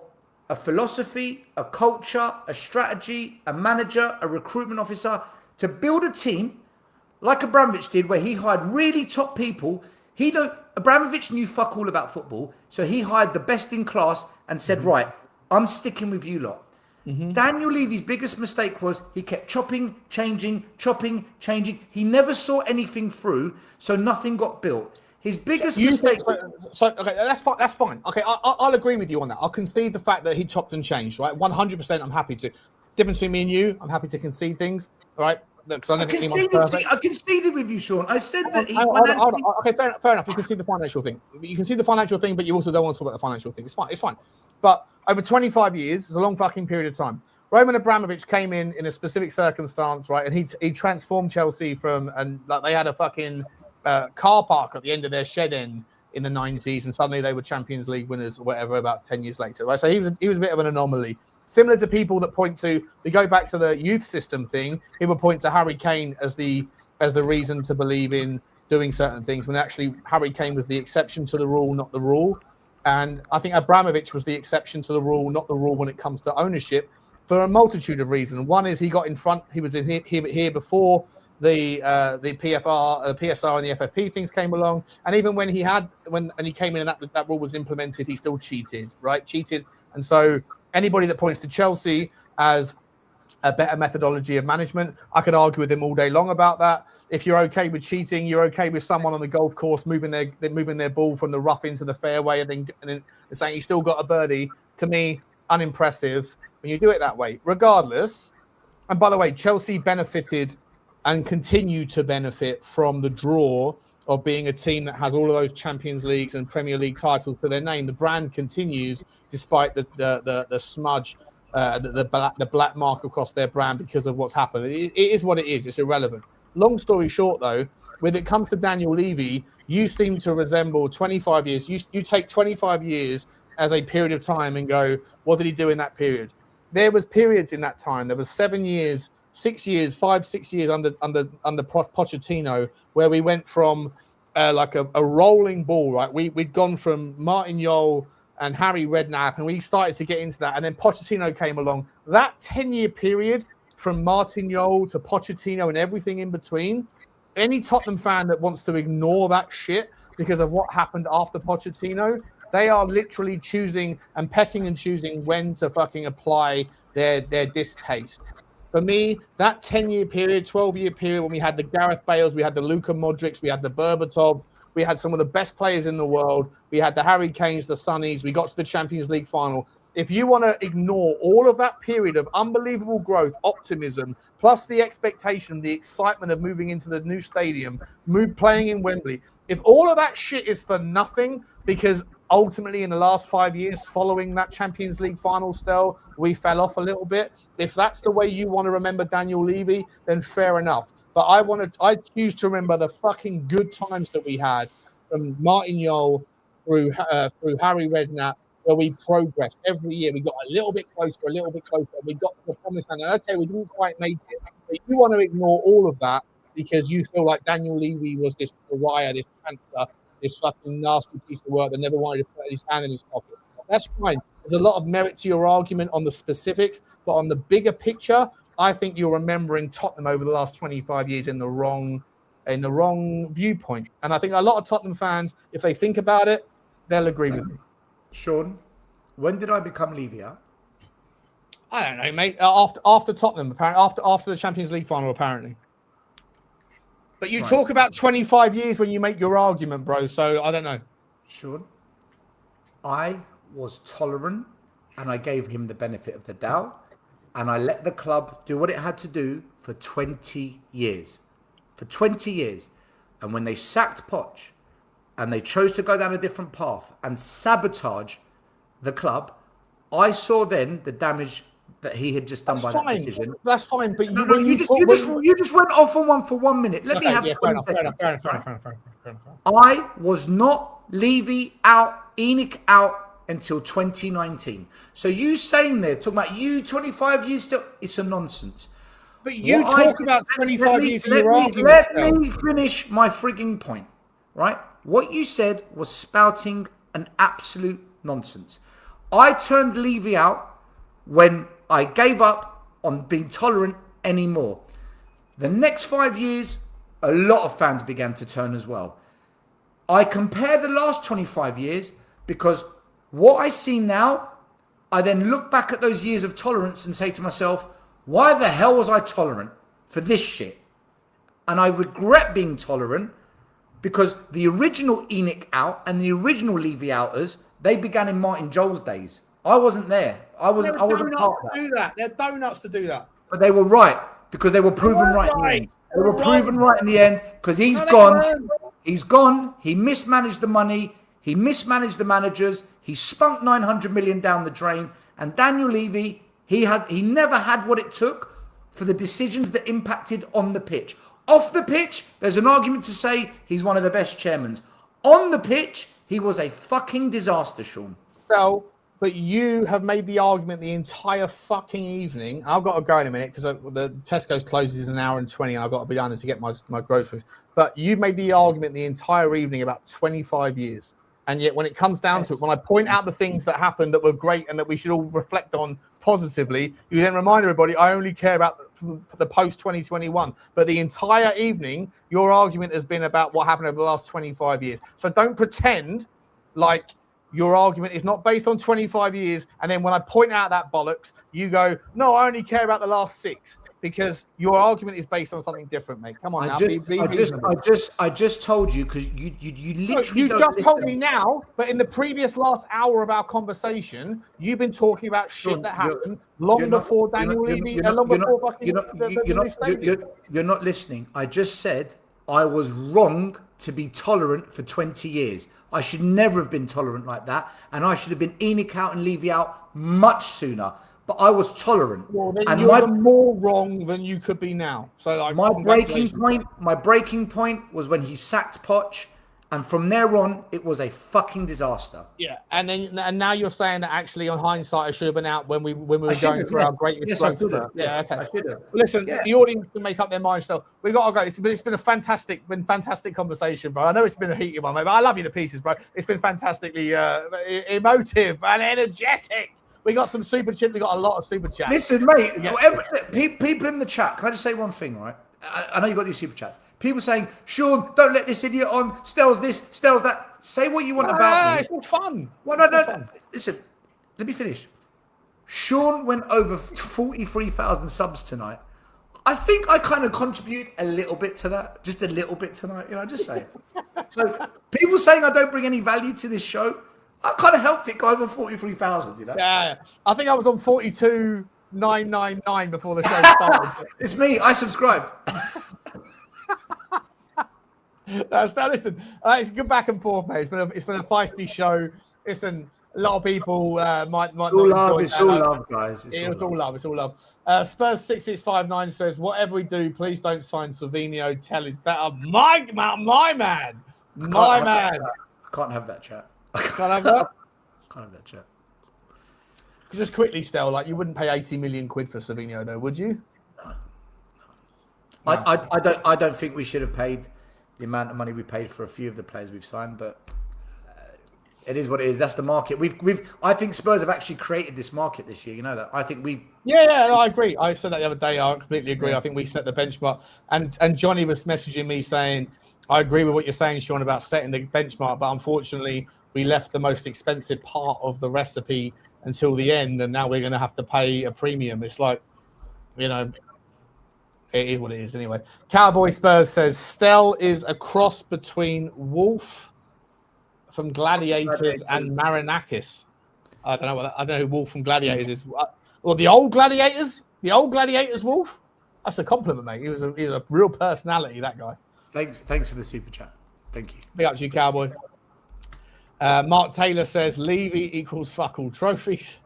a philosophy, a culture, a strategy, a manager, a recruitment officer, to build a team like Abramovich did, where he hired really top people. Abramovich knew fuck all about football, so he hired the best in class and said, right, I'm sticking with you lot. Daniel Levy's biggest mistake was he kept chopping, changing. He never saw anything through, so nothing got built. His biggest mistake. Okay, that's fine. Okay, I'll agree with you on that. I'll concede the fact that he chopped and changed. Right, 100%. I'm happy to. Difference between me and you, I'm happy to concede things. All right, because I conceded with you, Sean. I said that. Okay, fair enough. You can see the financial thing. You can see the financial thing, but you also don't want to talk about the financial thing. It's fine. But over 25 years, it's a long fucking period of time. Roman Abramovich came in a specific circumstance, right, and he transformed Chelsea from they had a fucking car park at the end of their shed end in the 90s, and suddenly they were Champions League winners or whatever about 10 years later, right? So he was a bit of an anomaly. Similar to people that point to, we go back to the youth system thing, people point to Harry Kane as the reason to believe in doing certain things, when actually Harry Kane was the exception to the rule, not the rule. And I think Abramovich was the exception to the rule, not the rule when it comes to ownership, for a multitude of reasons. One is he got in front, he was in here before the PFR, PSR, and the FFP things came along, and even when he came in and that rule was implemented, he still cheated. And so anybody that points to Chelsea as a better methodology of management, I could argue with him all day long about that. If you're okay with cheating, you're okay with someone on the golf course moving their ball from the rough into the fairway and then saying he still got a birdie. To me, unimpressive when you do it that way. Regardless, and by the way, Chelsea benefited and continue to benefit from the draw of being a team that has all of those Champions Leagues and Premier League titles to their name. The brand continues despite the smudge, the black mark across their brand because of what's happened. It is what it is. It's irrelevant. Long story short, though, when it comes to Daniel Levy, you seem to resemble 25 years. You take 25 years as a period of time and go, what did he do in that period? There was periods in that time. There was 7 years, 6 years, 5-6 years under Pochettino, where we went from like a rolling ball, right? We'd gone from Martin Jol and Harry Redknapp, and we started to get into that. And then Pochettino came along. That 10-year period from Martin Jol to Pochettino and everything in between, any Tottenham fan that wants to ignore that shit because of what happened after Pochettino, they are literally choosing and pecking and choosing when to fucking apply their distaste. For me, that 10-year period, 12-year period, when we had the Gareth Bales, we had the Luka Modrics, we had the Berbatovs, we had some of the best players in the world, we had the Harry Kanes, the Sonnies, we got to the Champions League final. If you want to ignore all of that period of unbelievable growth, optimism, plus the expectation, the excitement of moving into the new stadium, playing in Wembley, if all of that shit is for nothing, because ultimately in the last 5 years following that Champions League final, STEL, we fell off a little bit. If that's the way you want to remember Daniel Levy, then fair enough. But I choose to remember the fucking good times that we had from Martin Jol through Harry Redknapp, where we progressed every year. We got a little bit closer. We got to the promised land. Okay, we didn't quite make it. But you want to ignore all of that because you feel like Daniel Levy was this pariah, this cancer, this fucking nasty piece of work that never wanted to put his hand in his pocket. That's fine. There's a lot of merit to your argument on the specifics, but on the bigger picture, I think you're remembering Tottenham over the last 25 years in the wrong viewpoint. And I think a lot of Tottenham fans, if they think about it, they'll agree with me. Sean, when did I become Levy out? I don't know, mate. After Tottenham, apparently, after the Champions League final, apparently. But you talk about 25 years when you make your argument, bro. So I don't know. Sean, I was tolerant and I gave him the benefit of the doubt and I let the club do what it had to do for 20 years. For 20 years. And when they sacked Poch and they chose to go down a different path and sabotage the club, I saw then the damage that he had just done that decision. That's fine, but you just went off on one for 1 minute. Let me have fair enough. I was not Levy out, Enoch out until 2019. So you saying there, talking about you 25 years still, it's a nonsense. But you talk about 25 years in your argument. Let me finish my frigging point, right? What you said was spouting an absolute nonsense. I turned Levy out when I gave up on being tolerant anymore. The next 5 years, a lot of fans began to turn as well. I compare the last 25 years because what I see now, I then look back at those years of tolerance and say to myself, why the hell was I tolerant for this shit? And I regret being tolerant because the original Enoch out and the original Levy outers, they began in Martin Joel's days. I wasn't there. I wasn't part of that. They're donuts to do that. But they were right because they were proven right in the end. They were proven right in the end because he's gone. He's gone. He mismanaged the money. He mismanaged the managers. He spunked 900 million down the drain. And Daniel Levy, he never had what it took for the decisions that impacted on the pitch. Off the pitch, there's an argument to say he's one of the best chairmen. On the pitch, he was a fucking disaster, Sean. So, but you have made the argument the entire fucking evening. I've got to go in a minute because the Tesco's closes in an hour and 20 and I've got to be down there to get my groceries. But you've made the argument the entire evening about 25 years. And yet when it comes down to it, when I point out the things that happened that were great and that we should all reflect on positively, you then remind everybody, I only care about the post-2021. But the entire evening, your argument has been about what happened over the last 25 years. So don't pretend like your argument is not based on 25 years. And then when I point out that bollocks, you go, no, I only care about the last 6. Because your argument is based on something different, mate. Come on now. I just told you because you literally. You just told me now, but in the previous last hour of our conversation, you've been talking about shit that happened long before Daniel Levy, long before fucking You're not listening. I just said I was wrong to be tolerant for 20 years. I should never have been tolerant like that, and I should have been Enoch out and Levy out much sooner. But I was tolerant. Well, then and you're more wrong than you could be now. So like, my breaking point was when he sacked Poch, and from there on, it was a fucking disaster. Yeah, and now you're saying that actually, on hindsight, I should have been out when we were going through our greatest growth. Yeah, okay. I should have. Listen, the audience can make up their minds still. We got to go. It's been a fantastic conversation, bro. I know it's been a heated one, mate, but I love you to pieces, bro. It's been fantastically emotive and energetic. We got some super chat. We got a lot of super chats. Listen, mate. People in the chat. Can I just say one thing, right? I know you got these super chats. People saying, "Sean, don't let this idiot on. Stell's this, Stell's that." Say what you want about me. It's not fun. Well, no. Listen, let me finish. Sean went over 43,000 subs tonight. I think I kind of contribute a little bit to that, just a little bit tonight. You know, just say it. So people saying I don't bring any value to this show. I kind of helped it go over 43,000, you know? Yeah. I think I was on 42,999 before the show started. It's me. I subscribed. Listen, it's a good back and forth, mate. It's been a feisty show. Listen, a lot of people might not enjoy that. It's all love, guys. It's all love. It's all love. Spurs6659 says, whatever we do, please don't sign Silvino. Tell is better. My man. I can't have that chat. Can't have that? Can't have that chat. Just quickly, Stel, like you wouldn't pay 80 million quid for Silvino, though, would you? No. I don't think we should have paid the amount of money we paid for a few of the players we've signed, but it is what it is. That's the market. I think Spurs have actually created this market this year. You know that. I think we. Yeah, I agree. I said that the other day. I completely agree. I think we set the benchmark, and Johnny was messaging me saying, I agree with what you're saying, Sean, about setting the benchmark, but unfortunately, we left the most expensive part of the recipe until the end, and now we're going to have to pay a premium. It's like, it is what it is anyway. Cowboy Spurs says STEL is a cross between Wolf from Gladiators and Marinakis. I don't know who Wolf from Gladiators is. Well, the old Gladiators Wolf. That's a compliment, mate. He was a real personality, that guy. Thanks for the super chat. Thank you. Big up to you, Cowboy. Mark Taylor says Levy equals fuck all trophies.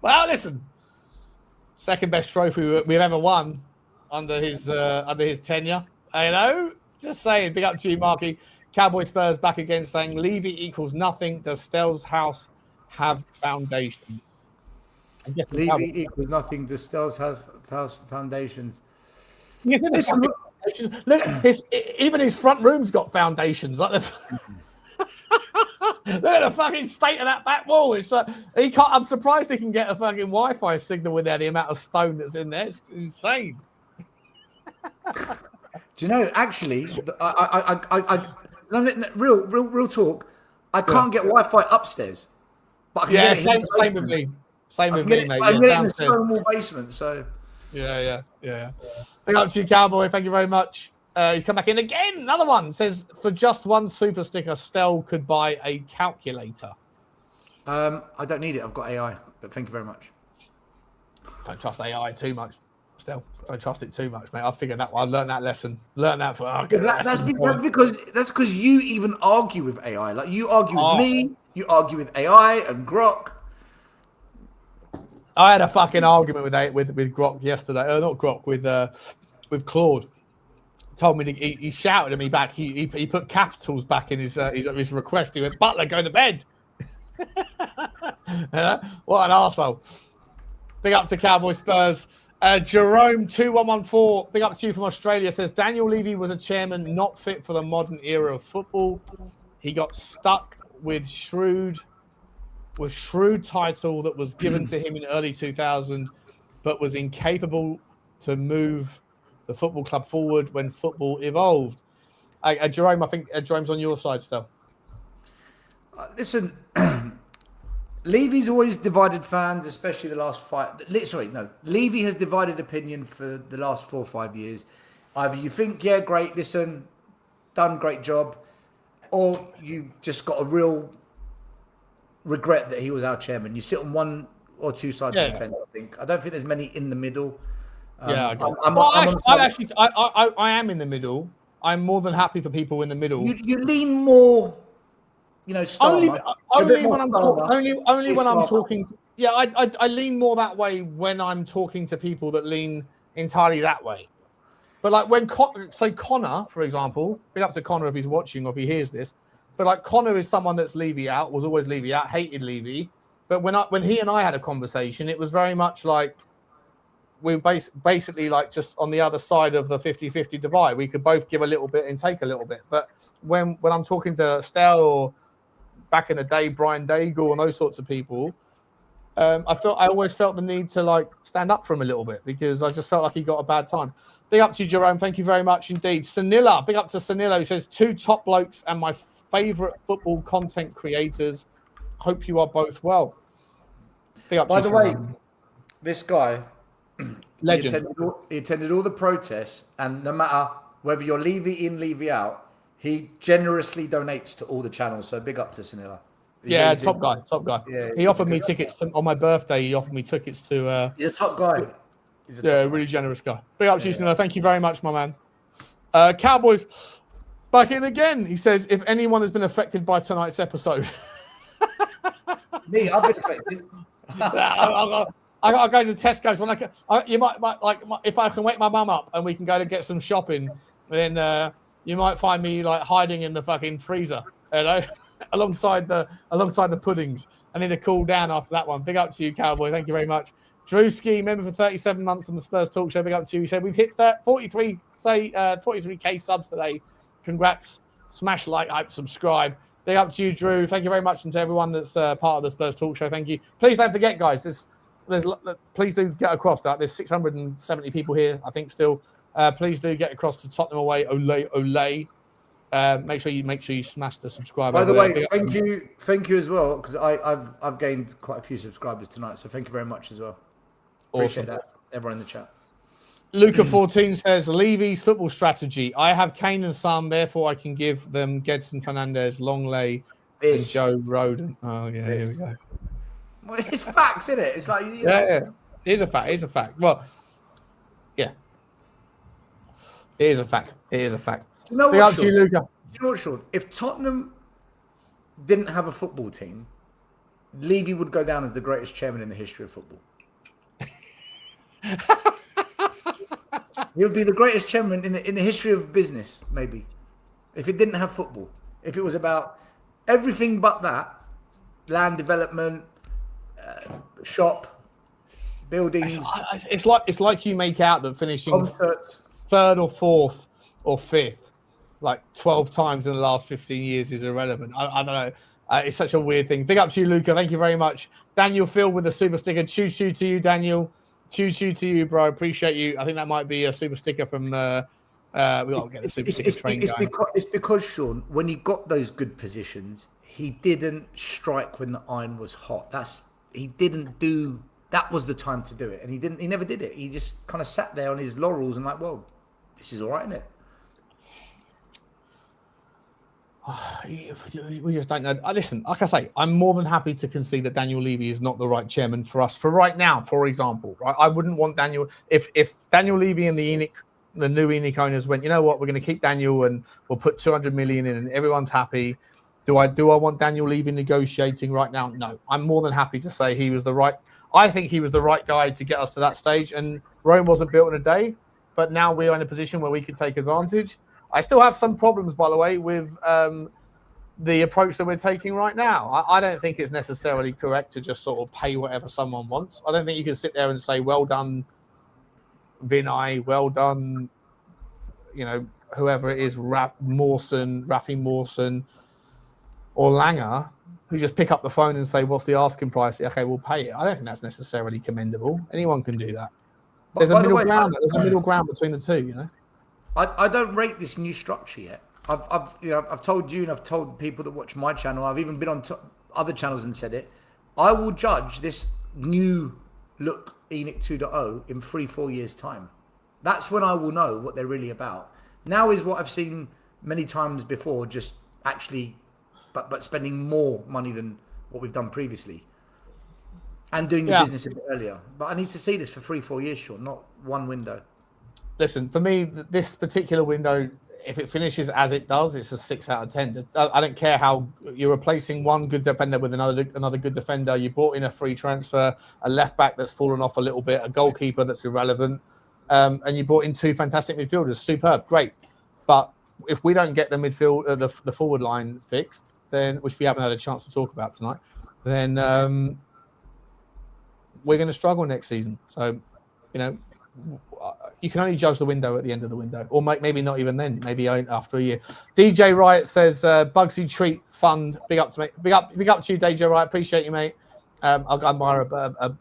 Well, listen, second best trophy we've ever won under his tenure. Just saying. Big up to you, Marky. Cowboy Spurs back again saying Levy equals nothing. Does Stell's house have foundations? Levy equals nothing. Does Stell's have foundations? Yes, look, even his front room's got foundations. Like look at the fucking state of that back wall. It's he can't. I'm surprised he can get a fucking Wi-Fi signal with there. The amount of stone that's in there, it's insane. Do you know? Actually, real talk. I can't get Wi-Fi upstairs, but I can get it same with me. Same with me, mate. I'm in the stone wall basement, so. Yeah. Big up to you, Cowboy. Thank you very much. He's come back in again. Another one says, for just one super sticker, Stel could buy a calculator. I don't need it. I've got AI, but thank you very much. Don't trust AI too much, Stel. Don't trust it too much, mate. I figured that one. I learned that lesson. That's because you even argue with AI. Like you argue with me, you argue with AI and Grok. I had a fucking argument with Grok yesterday. Not Grok, with Claude. Told me he shouted at me back. He put capitals back in his request. He went, "Butler, go to bed." What an arsehole. Big up to Cowboy Spurs. Jerome 2114. Big up to you from Australia. Says Daniel Levy was a chairman not fit for the modern era of football. He got stuck with shrewd title that was given to him in early 2000, but was incapable to move the football club forward when football evolved. Jerome, I think Jerome's on your side still. Listen, Levy's always divided fans, especially the last Levy has divided opinion for the last 4 or 5 years. Either you think, yeah, great, listen, done, great job, or you just got a real regret that he was our chairman. You sit on one or two sides of the fence. I don't think there's many in the middle. I am in the middle. I'm more than happy for people in the middle. You lean more, only when I'm talking. I lean more that way when I'm talking to people that lean entirely that way. But like when Connor, for example, big up to Connor if he's watching or if he hears this. But like Connor is someone that's Levy out, was always Levy out, hated Levy. But when he and I had a conversation, it was very much like we basically like just on the other side of the 50-50 divide. We could both give a little bit and take a little bit. But when I'm talking to Stel or back in the day, Brian Daigle and those sorts of people, I always felt the need to like stand up for him a little bit because I just felt like he got a bad time. Big up to you, Jerome. Thank you very much indeed. Sanilla, big up to Sanilla. He says, 2 top blokes and my favorite football content creators. Hope you are both well. Big up. By the way, this guy, legend. He attended all the protests, and no matter whether you're Levy in, Levy out, he generously donates to all the channels. So big up to Sanilla. Top guy. Yeah, he offered me tickets on my birthday. He offered me tickets to. He's a top guy. Really generous guy. Big up to you, Sanilla. Thank you very much, my man. Cowboys. Back in again. He says, if anyone has been affected by tonight's episode. Me, I've been affected. I got to go to Tesco's. You might like if I can wake my mum up and we can go to get some shopping, then you might find me like hiding in the fucking freezer, alongside the puddings. I need to cool down after that one. Big up to you, Cowboy. Thank you very much. Drewski, member for 37 months on the Spurs Talk Show. Big up to you. He said we've hit 43k subs today. Congrats. Smash like, hype, subscribe. Big up to you, Drew. Thank you very much, and to everyone that's part of the Spurs Talk Show. Thank you. Please don't forget, guys. Please do get across that. There's 670 people here, I think, still. Please do get across to Tottenham away. Ole, ole. Make sure you smash the subscribe. By the over way, there. thank you as well, because I've gained quite a few subscribers tonight, so thank you very much as well. Appreciate that, everyone in the chat. Luca 14 says Levy's football strategy. I have Kane and Son, therefore I can give them Gedson Fernandez, Longley, and Joe Roden. Oh yeah, here we go. Well, it's facts, isn't it? It's like yeah. It is a fact. It is a fact. Well, yeah, it is a fact. It is a fact. Do you know what, what, Sean? You, Luca? Do you know what, Sean? If Tottenham didn't have a football team, Levy would go down as the greatest chairman in the history of football. He would be the greatest chairman in the history of business, maybe. If it didn't have football. If it was about everything but that, land development, shop, buildings. It's like you make out that finishing concerts. Third or fourth or fifth, like 12 times in the last 15 years is irrelevant. I don't know. It's such a weird thing. Big up to you, Luca. Thank you very much. Daniel Phil with the super sticker. Choo choo to you, Daniel. Choo choo to you, bro. Appreciate you. I think that might be a super sticker from. We got to get the super sticker train going. It's because, Sean, when he got those good positions, he didn't strike when the iron was hot. He didn't do. That was the time to do it, and he didn't. He never did it. He just kind of sat there on his laurels and like, well, this is all right, isn't it? We just don't know. Listen, like I say, I'm more than happy to concede that Daniel Levy is not the right chairman for us for right now. For example, right? I wouldn't want Daniel if Daniel Levy and the new ENIC owners went, you know what, we're going to keep Daniel and we'll put 200 million in and everyone's happy. Do I want Daniel Levy negotiating right now? No, I'm more than happy to say he was the right. I think he was the right guy to get us to that stage. And Rome wasn't built in a day, but now we are in a position where we could take advantage. I still have some problems, by the way, with the approach that we're taking right now. I don't think it's necessarily correct to just sort of pay whatever someone wants. I don't think you can sit there and say, well done, Vinay, well done, whoever it is, Rafi Mawson, or Langer, who just pick up the phone and say, what's the asking price? Okay, we'll pay it. I don't think that's necessarily commendable. Anyone can do that. There's a middle ground. There's a middle ground between the two, I don't rate this new structure yet. I've told you and I've told people that watch my channel. I've even been on other channels and said it. I will judge this new look ENIC 2.0 in 3-4 years' time. That's when I will know what they're really about. Now is what I've seen many times before, just actually, but spending more money than what we've done previously, and doing the business a bit earlier. But I need to see this for 3-4 years, Sean, not one window. Listen, for me, this particular window, if it finishes as it does, it's a 6 out of 10. I don't care how you're replacing one good defender with another good defender. You brought in a free transfer, a left back that's fallen off a little bit, a goalkeeper that's irrelevant, and you brought in 2 fantastic midfielders. Superb, great. But if we don't get the midfield, the forward line fixed, then which we haven't had a chance to talk about tonight, then we're going to struggle next season. So, you can only judge the window at the end of the window, or maybe not even then. Maybe after a year. DJ Riot says Bugsy Treat Fund. Big up to me. Big up to you, DJ Riot. Appreciate you, mate. I'll go and buy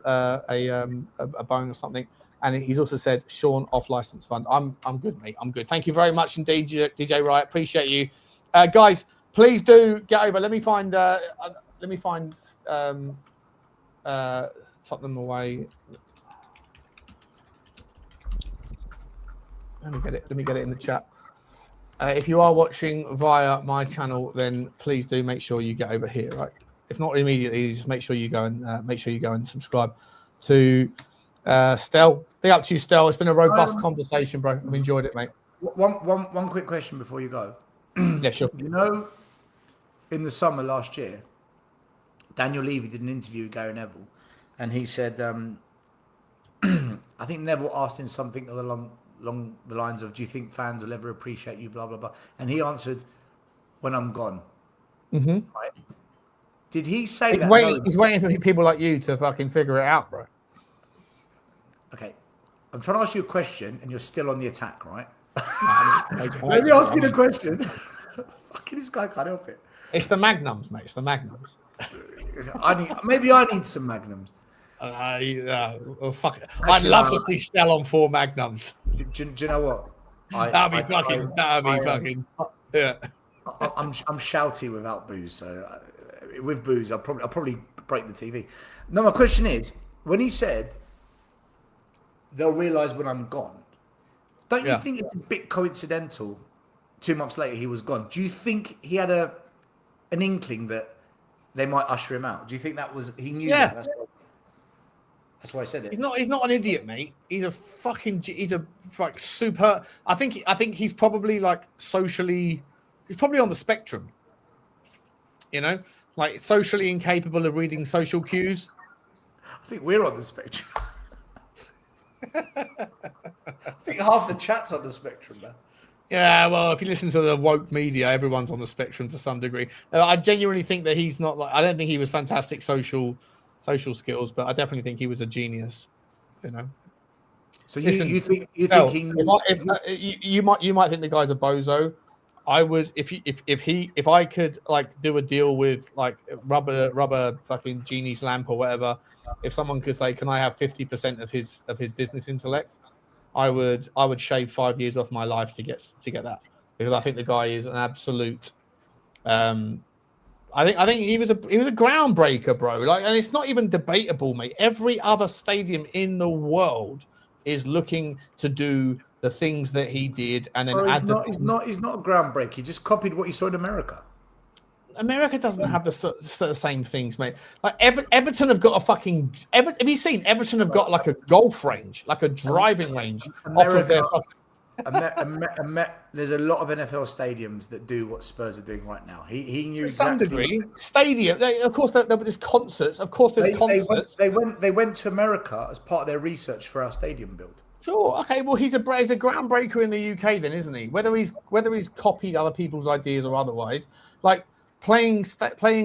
a bone or something. And he's also said Sean off license fund. I'm good, mate. I'm good. Thank you very much indeed, DJ Riot. Appreciate you, guys. Please do get over. Let me find Tottenham away. Let me get it in the chat. If you are watching via my channel, then please do make sure you get over here, right? If not immediately, just make sure you go and subscribe to STEL. Big up to you, STEL. It's been a robust conversation, bro. I've enjoyed it, mate. One quick question before you go. Yeah, sure. In the summer last year, Daniel Levy did an interview with Gary Neville, and he said, I think Neville asked him something along the lines of, do you think fans will ever appreciate you, blah, blah, blah. And he answered, when I'm gone. Mm-hmm. Right? Did he say that? He's waiting for people like you to fucking figure it out, bro. Okay. I'm trying to ask you a question, and you're still on the attack, right? Let me ask you the question. Fucking this guy can't help it. It's the Magnums, mate. It's the Magnums. Maybe I need some Magnums. Fuck it. I'd love to see Stell on 4 Magnums. Do you know what? That'd be fucking. Yeah. I'm shouty without booze, so with booze, I'll probably break the TV. No, my question is, when he said they'll realise when I'm gone, don't you think it's a bit coincidental? 2 months later, he was gone. Do you think he had an inkling that they might usher him out? Do you think that was he knew that? That's why I said it. He's not an idiot, mate. He's a super. I think he's probably like socially. He's probably on the spectrum. You know, like socially incapable of reading social cues. I think we're on the spectrum. I think half the chat's on the spectrum now. Yeah, well, if you listen to the woke media, everyone's on the spectrum to some degree. I genuinely think that he's not like. I don't think he was fantastic social skills, but I definitely think he was a genius. You know. So Listen, you think he? You might think the guy's a bozo. I would if I could like do a deal with like rubber fucking genie's lamp or whatever. If someone could say, "Can I have 50% of his business intellect?" I would shave 5 years off my life to get that, because I think the guy is an absolute. I think he was a groundbreaker, bro. Like, and it's not even debatable, mate. Every other stadium in the world is looking to do the things that he did, and then he's not a groundbreaker. He just copied what he saw in America. America doesn't have the same things, mate. Like Everton have got a fucking. Have you seen Everton have got like a golf range, like a driving range off of their fucking. There's a lot of NFL stadiums that do what Spurs are doing right now. He knew to some exactly. degree. Stadium, of course, there were concerts. Of course, there's concerts. They went to America as part of their research for our stadium build. Sure. Okay. Well, he's a groundbreaker in the UK, then, isn't he? Whether he's copied other people's ideas or otherwise, like. Playing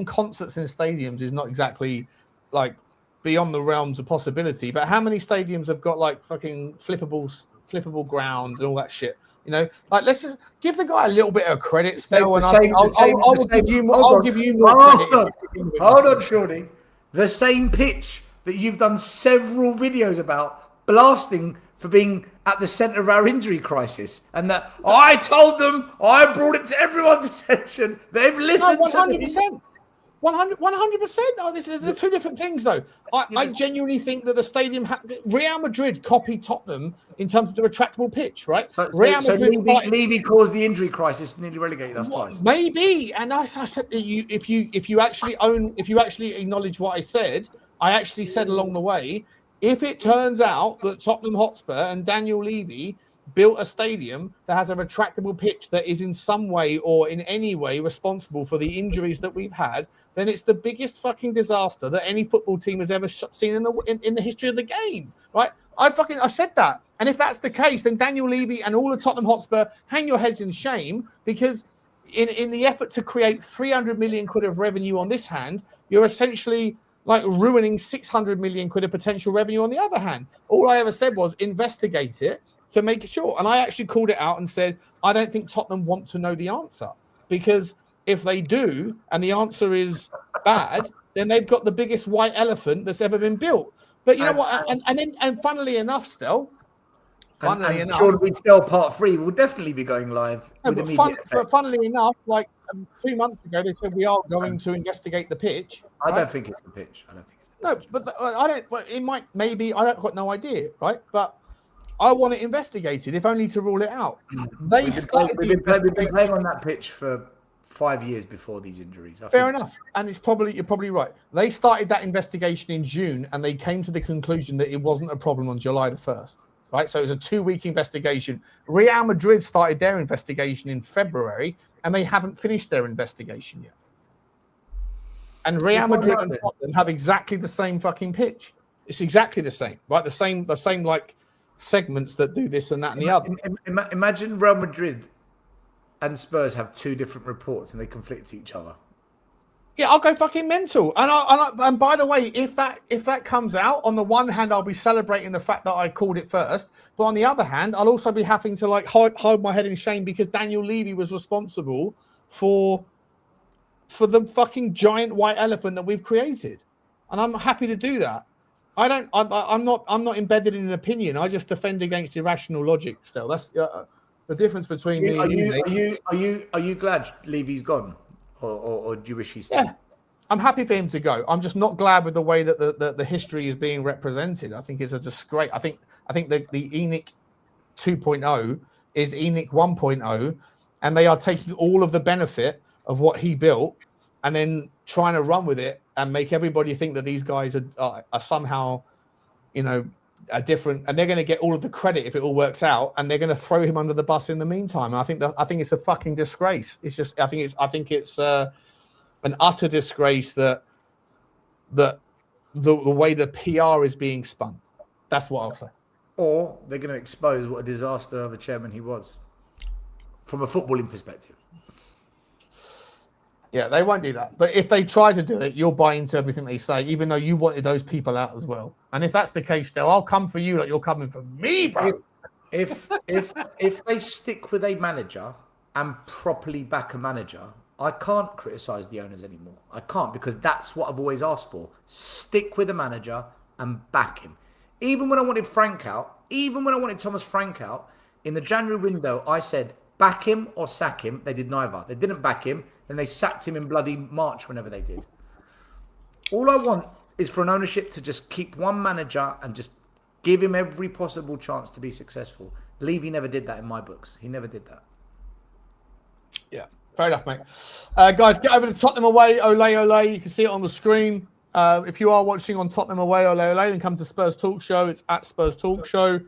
concerts in stadiums is not exactly like beyond the realms of possibility. But how many stadiums have got like fucking flippable ground and all that shit? You know, like let's just give the guy a little bit of credit, Stel, and I'll give you more credit. Hold on, Shorty. The same pitch that you've done several videos about blasting for being at the centre of our injury crisis, and that I told them, I brought it to everyone's attention. They've listened to 100%. 100%. Oh, there's two different things, though. I genuinely think that the stadium, Real Madrid copied Tottenham in terms of the retractable pitch, right? So Levy caused the injury crisis, nearly relegated us twice. Maybe, and I said that if you actually acknowledge what I said along the way. If it turns out that Tottenham Hotspur and Daniel Levy built a stadium that has a retractable pitch that is in some way or in any way responsible for the injuries that we've had, then it's the biggest fucking disaster that any football team has ever seen in the history of the game, right? I said that. And if that's the case, then Daniel Levy and all of Tottenham Hotspur, hang your heads in shame, because in the effort to create 300 million quid of revenue on this hand, you're essentially like ruining 600 million quid of potential revenue on the other hand. All I ever said was investigate it to make sure. And I actually called it out and said, I don't think Tottenham want to know the answer, because if they do, and the answer is bad, then they've got the biggest white elephant that's ever been built. But you know what? And funnily enough, Stel, Surely Stel Part 3 will definitely be going live. But funnily enough, like 2 months ago, they said we are going to investigate the pitch. I don't think it's the pitch. But I don't. But it might, maybe. I've got no idea, right? But I want it investigated, if only to rule it out. We've been playing on that pitch for 5 years before these injuries. Fair enough, and you're probably right. They started that investigation in June, and they came to the conclusion that it wasn't a problem on July the 1st. Right, so it was a 2-week investigation. Real Madrid started their investigation in February, and they haven't finished their investigation yet. And Real Madrid and Tottenham have exactly the same fucking pitch. It's exactly the same, right? The same like segments that do this and that and the other. Imagine Real Madrid and Spurs have 2 different reports and they conflict each other. Yeah, I'll go fucking mental. And by the way, if that comes out, on the one hand, I'll be celebrating the fact that I called it first, but on the other hand, I'll also be having to like hold my head in shame because Daniel Levy was responsible for the fucking giant white elephant that we've created, and I'm happy to do that. I'm not embedded in an opinion. I just defend against irrational logic. Still, that's the difference between me and you. Are you glad Levy's gone, or do you wish he stayed? Yeah. I'm happy for him to go. I'm just not glad with the way that the history is being represented. I think it's a disgrace. I think the ENIC 2.0 is ENIC 1.0, and they are taking all of the benefit of what he built and then trying to run with it and make everybody think that these guys are somehow, are different, and they're going to get all of the credit if it all works out, and they're going to throw him under the bus in the meantime. And I think it's a fucking disgrace. It's just I think it's an utter disgrace that the way the PR is being spun. That's what I'll say. Or they're going to expose what a disaster of a chairman he was from a footballing perspective. Yeah, they won't do that. But if they try to do it, you'll buy into everything they say, even though you wanted those people out as well. And if that's the case, still, I'll come for you like you're coming for me, bro. If they stick with a manager and properly back a manager, I can't criticise the owners anymore. I can't, because that's what I've always asked for. Stick with the manager and back him. Even when I wanted Frank out, even when I wanted Thomas Frank out, in the January window, I said, back him or sack him. They did neither. They didn't back him, and they sacked him in bloody March whenever they did. All I want is for an ownership to just keep one manager and just give him every possible chance to be successful. Levy never did that in my books. He never did that. Yeah. Fair enough, mate. Guys, get over to Tottenham away, ole, ole. You can see it on the screen. If you are watching on Tottenham away, ole, ole, then come to Spurs Talk Show. It's at Spurs Talk Show.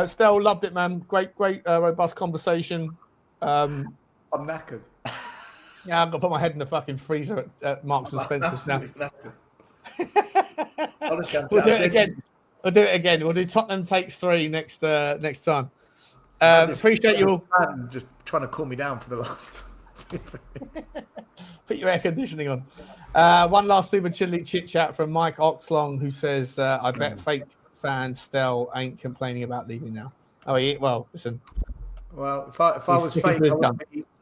Stel, loved it, man. Great, robust conversation. I'm knackered. Yeah, I've got to put my head in the fucking freezer at Marks and Spencer's now. We'll do it again. We'll do Tottenham takes 3 next time. Appreciate you all. Just trying to cool me down for the last. Put your air conditioning on. One last super chilly chit chat from Mike Oxlong, who says, I bet fake fan Stel ain't complaining about leaving now. Oh, well, listen. Well, if I was fake,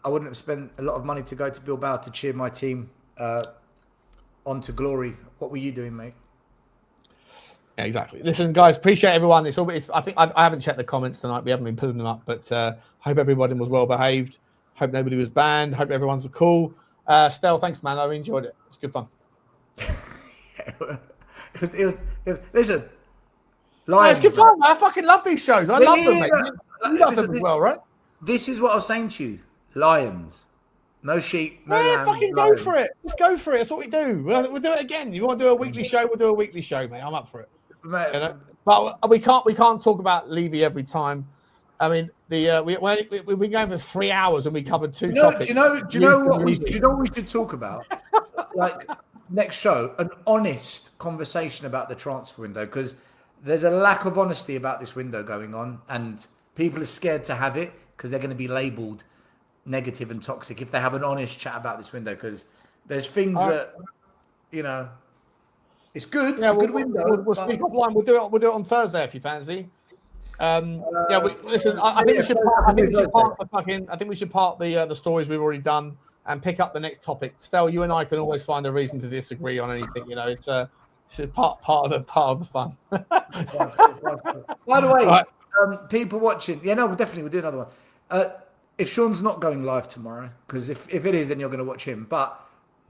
I wouldn't have spent a lot of money to go to Bilbao to cheer my team on to glory. What were you doing, mate? Yeah, exactly. Listen, guys, appreciate everyone. I think I haven't checked the comments tonight. We haven't been putting them up, but hope everybody was well behaved. Hope nobody was banned. Hope everyone's cool. Stel, thanks, man. I enjoyed it. It's good fun. Listen, it's good fun, man. I fucking love these shows. I love them, mate. You love them as well, right? This is what I was saying to you. Lions. No sheep, no lambs. Fucking lions. go for it. Let's go for it. That's what we do. We'll do it again. You want to do a weekly show? We'll do a weekly show, mate. I'm up for it. Mate, But we can't talk about Levy every time. I mean, we've been going for 3 hours and we covered 2 topics. Do you know what we should talk about? Like next show, an honest conversation about the transfer window, because there's a lack of honesty about this window going on, and people are scared to have it because they're going to be labelled negative and toxic if they have an honest chat about this window, because there's things that, it's good. It's a good window. We'll speak offline. We'll do it on Thursday if you fancy. Listen. I think we should part the stories we've already done and pick up the next topic. Stel, you and I can always find a reason to disagree on anything. It's part of the fun. By the way, people watching, we'll do another one. If Sean's not going live tomorrow, because if it is, then you're going to watch him. But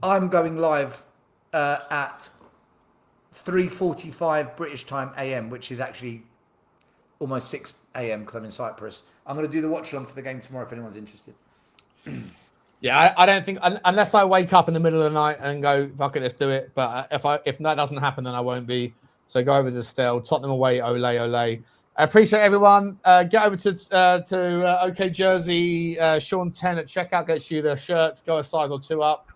I'm going live at 3:45 British time AM, which is actually almost 6 AM because I'm in Cyprus. I'm going to do the watch along for the game tomorrow if anyone's interested. Yeah, I don't think, unless I wake up in the middle of the night and go, fuck it, let's do it. But if that doesn't happen, then I won't be. So go over to Stel, Tottenham away, ole, ole. I appreciate everyone. Get over to OK Jersey, Sean 10 at checkout, gets you the shirts, go a size or 2 up.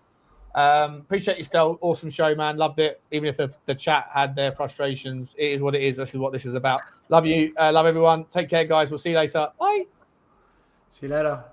Appreciate you, Stel. Awesome show, man. Loved it. Even if the chat had their frustrations, it is what it is. This is what this is about. Love you. Love everyone. Take care, guys. We'll see you later. Bye. See you later.